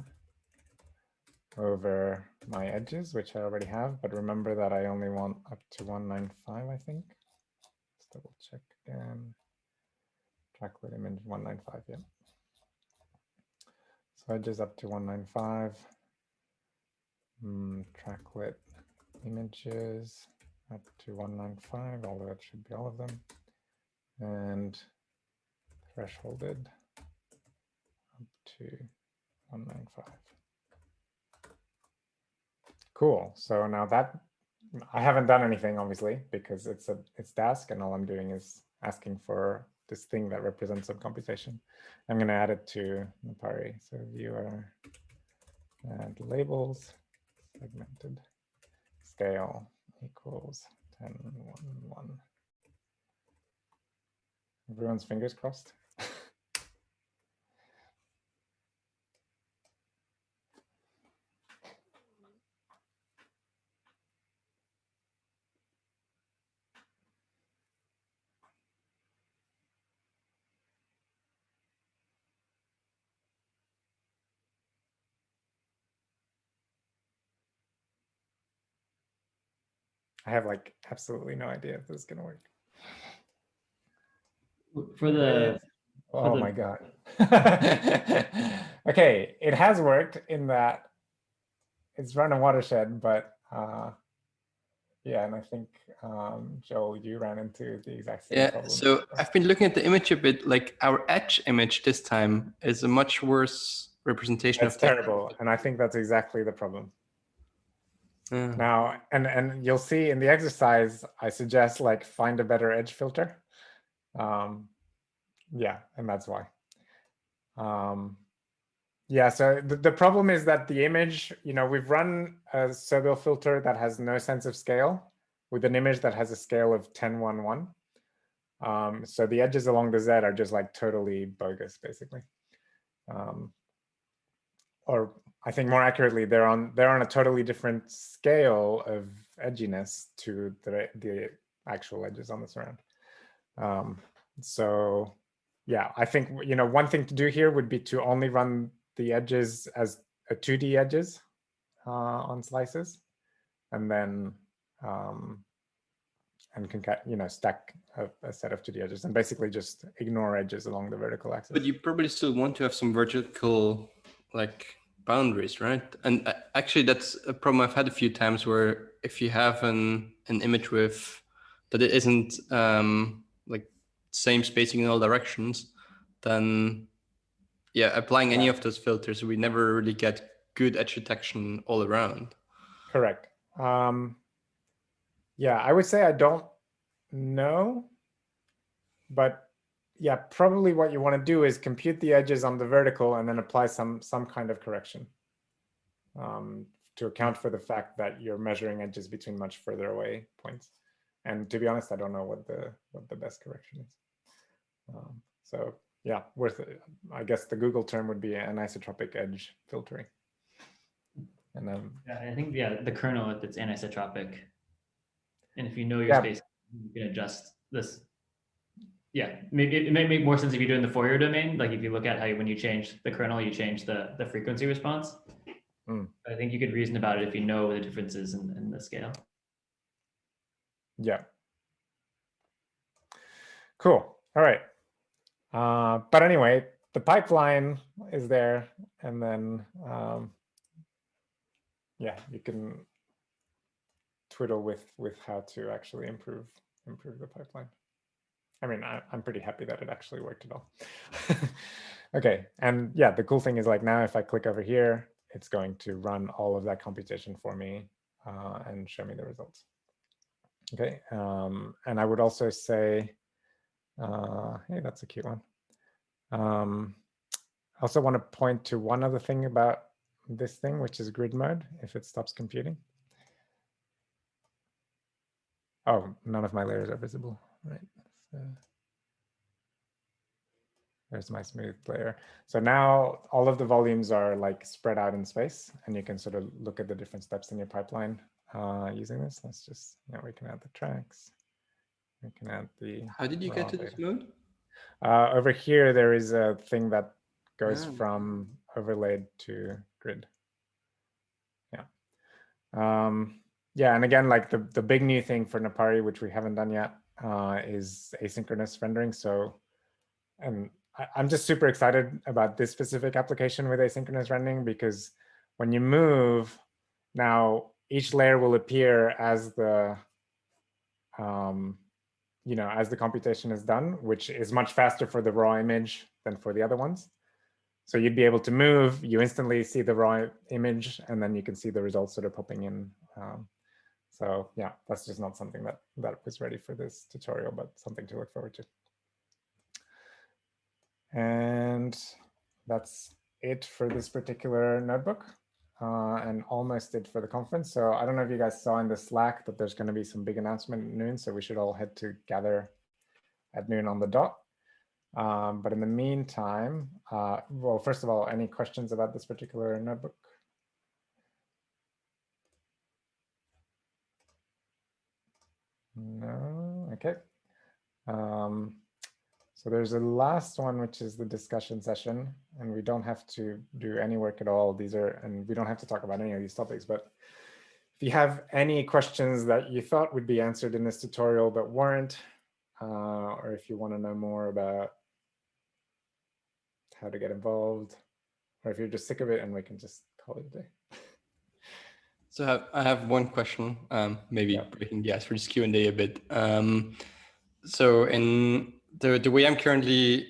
over my edges, which I already have, but remember that I only want up to 195, I think. Let's double check again. Tracklet image 195, yeah. So edges up to 195. Tracklet images up to 195, although it should be all of them. And thresholded up to 195. Cool. So now that I haven't done anything, obviously, because it's Dask, and all I'm doing is asking for this thing that represents some computation. I'm going to add it to napari. So viewer add labels segmented scale equals 10, 1, 1. Everyone's fingers crossed. I have like absolutely no idea if this is gonna work. For the Oh my God. Okay, it has worked in that it's run a watershed, but yeah, and I think Joel, you ran into the exact same problem. So I've been looking at the image a bit. Like our edge image this time is a much worse representation That's of terrible, and I think that's exactly the problem. Now, and you'll see in the exercise, I suggest like find a better edge filter. Yeah, and that's why. Yeah, so the problem is that the image, we've run a Sobil filter that has no sense of scale with an image that has a scale of 10, 1, 1. So the edges along the Z are just like totally bogus, basically. Or I think more accurately, they're on a totally different scale of edginess to the actual edges on the surround. So yeah, I think one thing to do here would be to only run the edges as a 2D edges on slices, and then stack a set of 2D edges, and basically just ignore edges along the vertical axis. But you probably still want to have some vertical boundaries, right? And actually, that's a problem I've had a few times, where if you have an image with that it isn't same spacing in all directions, then yeah, applying any of those filters, we never really get good edge detection all around. Correct. Yeah, I would say I don't know, but yeah, probably what you want to do is compute the edges on the vertical and then apply some kind of correction to account for the fact that you're measuring edges between much further away points. And to be honest, I don't know what the best correction is. So yeah, I guess the Google term would be anisotropic edge filtering. And then I think the kernel, if it's anisotropic, and if you know your space, you can adjust this. Yeah, maybe it may make more sense if you do it in the Fourier domain. Like if you look at how when you change the kernel, you change the frequency response. I think you could reason about it if you know the differences in the scale. Yeah. Cool. All right. But anyway, the pipeline is there, and then yeah, you can twiddle with how to actually improve the pipeline. I mean, I'm pretty happy that it actually worked at all. Okay, and yeah, the cool thing is like now if I click over here, it's going to run all of that computation for me and show me the results. Okay, and I would also say, hey, that's a cute one. I also want to point to one other thing about this thing, which is grid mode, if it stops computing. Oh, none of my layers are visible, right? So there's my smooth layer. So now all of the volumes are like spread out in space, and you can sort of look at the different steps in your pipeline using this. Let's just, we can add the tracks. We can add the. How did you get to this mode? Over here, there is a thing that goes from overlaid to grid. Yeah. Yeah, and again, like the big new thing for Napari, which we haven't done yet, is asynchronous rendering. So, and I'm just super excited about this specific application with asynchronous rendering, because when you move, now each layer will appear as the as the computation is done, which is much faster for the raw image than for the other ones. So you'd be able to move, you instantly see the raw image, and then you can see the results sort of popping in. So yeah, that's just not something that was ready for this tutorial, but something to look forward to. And that's it for this particular notebook, and almost it for the conference. So I don't know if you guys saw in the Slack that there's going to be some big announcement at noon, so we should all head to gather at noon on the dot. But in the meantime, well, first of all, any questions about this particular notebook? No, okay. So there's a last one, which is the discussion session, and we don't have to do any work at all. And we don't have to talk about any of these topics, but If you have any questions that you thought would be answered in this tutorial but weren't, or if you want to know more about how to get involved, or if you're just sick of it and we can just call it a day. So I have one question, maybe breaking the ice for this Q&A a bit. So in the way I'm currently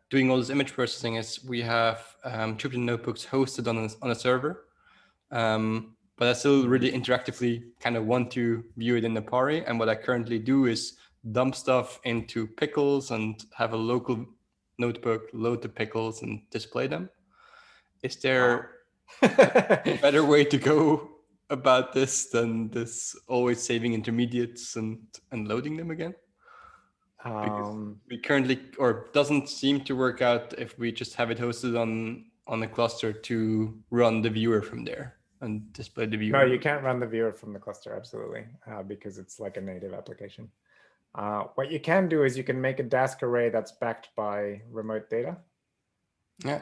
doing all this image processing is we have Jupyter notebooks hosted on a server, but I still really interactively kind of want to view it in Napari. And what I currently do is dump stuff into pickles and have a local notebook, load the pickles and display them. Is there a better way to go about this than this always saving intermediates and loading them again? Because we currently, or doesn't seem to work out if we just have it hosted on a cluster to run the viewer from there and display the viewer. No, you can't run the viewer from the cluster, absolutely, because it's like a native application. What you can do is you can make a Dask array that's backed by remote data. Yeah.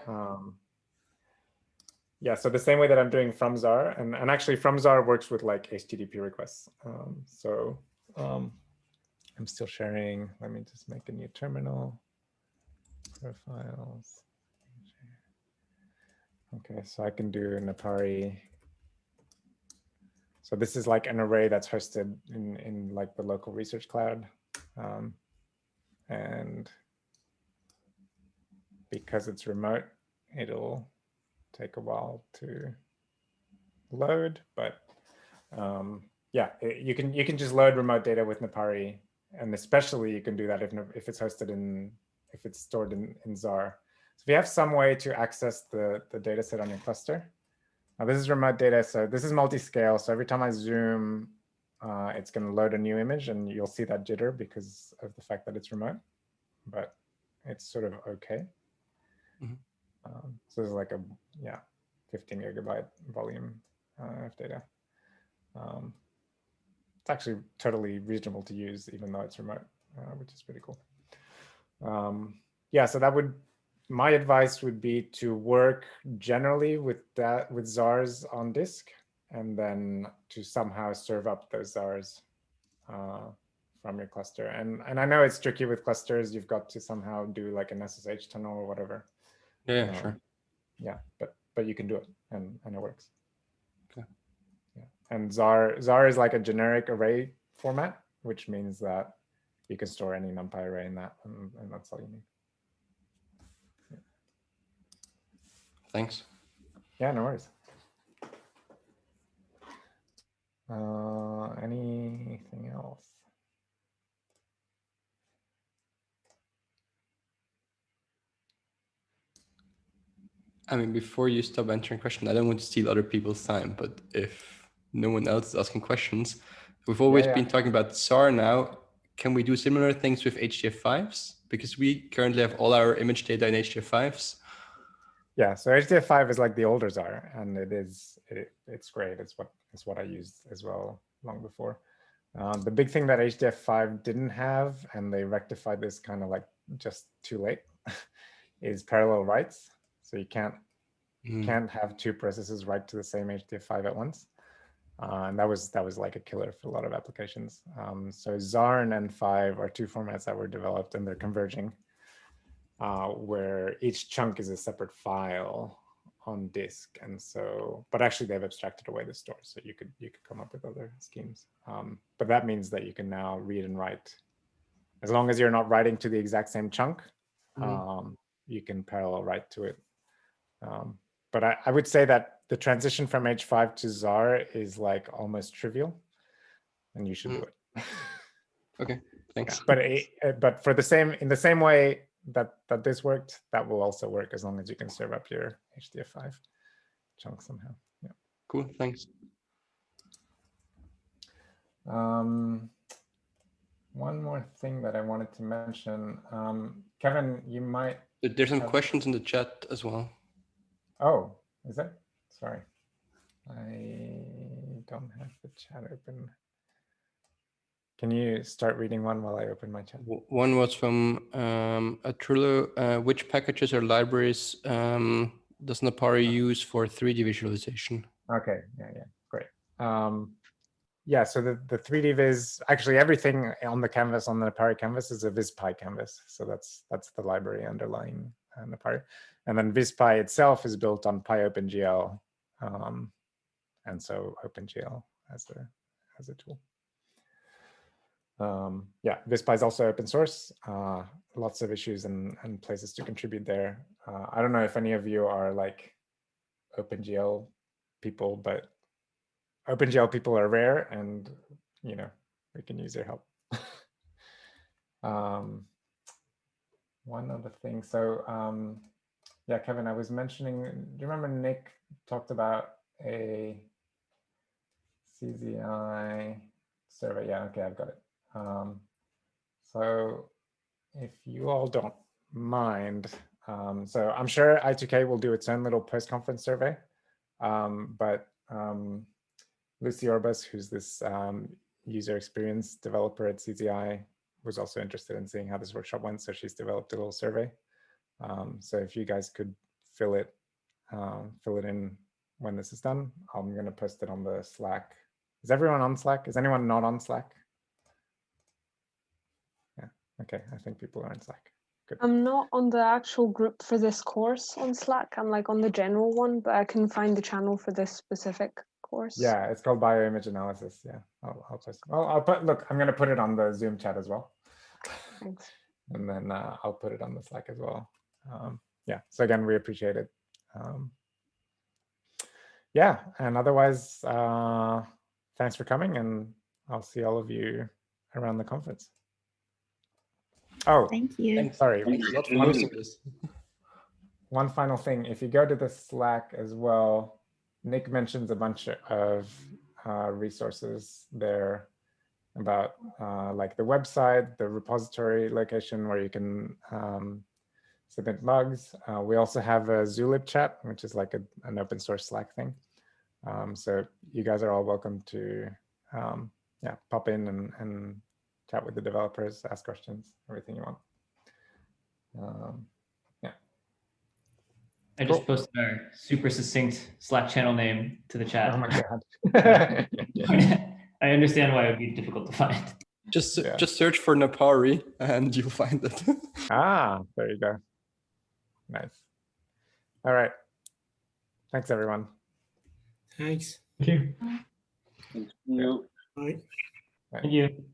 Yeah, so the same way that I'm doing from Zarr, and actually from Zarr works with like HTTP requests. I'm still sharing. Let me just make a new terminal. Profiles. Okay, so I can do Napari. So this is like an array that's hosted in like the local research cloud. And because it's remote, it'll take a while to load, but yeah, you can just load remote data with Napari, and especially you can do that if it's hosted if it's stored in Zarr. So if you have some way to access the data set on your cluster, now this is remote data, so this is multi-scale. So every time I zoom, it's going to load a new image, and you'll see that jitter because of the fact that it's remote, but it's sort of okay. Mm-hmm. So there's like a 15 gigabyte volume of data. It's actually totally reasonable to use, even though it's remote, which is pretty cool. Yeah, so that would, my advice would be to work generally with Zarrs on disk, and then to somehow serve up those Zarrs from your cluster. And I know it's tricky with clusters. You've got to somehow do like an SSH tunnel or whatever. Yeah, sure. Yeah, but you can do it, and it works. Okay. Yeah, and Zarr is like a generic array format, which means that you can store any NumPy array in that, and that's all you need. Yeah. Thanks. Yeah, no worries. Anything else? I mean, before you stop answering questions, I don't want to steal other people's time, but if no one else is asking questions, we've always been talking about Zarr now. Can we do similar things with HDF5s? Because we currently have all our image data in HDF5s. Yeah, so HDF5 is like the older Zarr, and it's great. It's what I used as well long before. The big thing that HDF5 didn't have, and they rectified this kind of like just too late, is parallel writes. So you can't have two processes write to the same HDF5 at once, and that was like a killer for a lot of applications. So Zarr and N5 are two formats that were developed, and they're converging, where each chunk is a separate file on disk, and so, but actually they've abstracted away the store, so you could come up with other schemes. But that means that you can now read and write, as long as you're not writing to the exact same chunk. You can parallel write to it. But I would say that the transition from H5 to Zarr is like almost trivial, and you should do it. Okay, thanks. Yeah, but for in the same way that this worked, that will also work as long as you can serve up your HDF5 chunk somehow. Yeah. Cool, thanks. One more thing that I wanted to mention, Kevin, you might. There's some questions in the chat as well. Oh, is that? Sorry, I don't have the chat open. Can you start reading one while I open my chat? One was from Atrulo. Which packages or libraries does Napari use for 3D visualization? Okay, yeah, great. Yeah, so the 3D viz, actually everything on the canvas, on the Napari canvas, is a VizPy canvas. So that's the library underlying Napari. And then VizPy itself is built on PyOpenGL, and so OpenGL as a tool. Yeah, VizPy is also open source. Lots of issues and places to contribute there. I don't know if any of you are like OpenGL people, but OpenGL people are rare, and we can use their help. One other thing. So yeah, Kevin, I was mentioning, do you remember Nick talked about a CZI survey? Yeah, okay, I've got it. So if you all don't mind, so I'm sure I2K will do its own little post-conference survey, but Lucy Orbas, who's this user experience developer at CZI, was also interested in seeing how this workshop went, so she's developed a little survey. So if you guys could fill it in when this is done, I'm going to post it on the Slack. Is everyone on Slack? Is anyone not on Slack? Yeah, okay, I think people are in Slack. Good. I'm not on the actual group for this course on Slack. I'm like on the general one, but I can find the channel for this specific course. Yeah, it's called Bioimage Analysis. Yeah, I'll post it. Well, look, I'm going to put it on the Zoom chat as well. Thanks. And then I'll put it on the Slack as well. Yeah, so again, we appreciate it. Yeah, and otherwise, thanks for coming, and I'll see all of you around the conference. Oh, Thank you. Thanks. sorry. Thanks a lot for hosting this. One final thing, if you go to the Slack as well, Nick mentions a bunch of resources there about like the website, the repository location where you can submit bugs. We also have a Zulip chat, which is like an open source Slack thing. So you guys are all welcome to yeah, pop in and chat with the developers, ask questions, everything you want. Yeah. I just posted our super succinct Slack channel name to the chat. Oh my God. I understand why it would be difficult to find. Just search for Napari and you'll find it. Ah, there you go. Nice. All right. Thanks, everyone. Thanks. Thank you. Thank you. Bye. Bye. Thank you.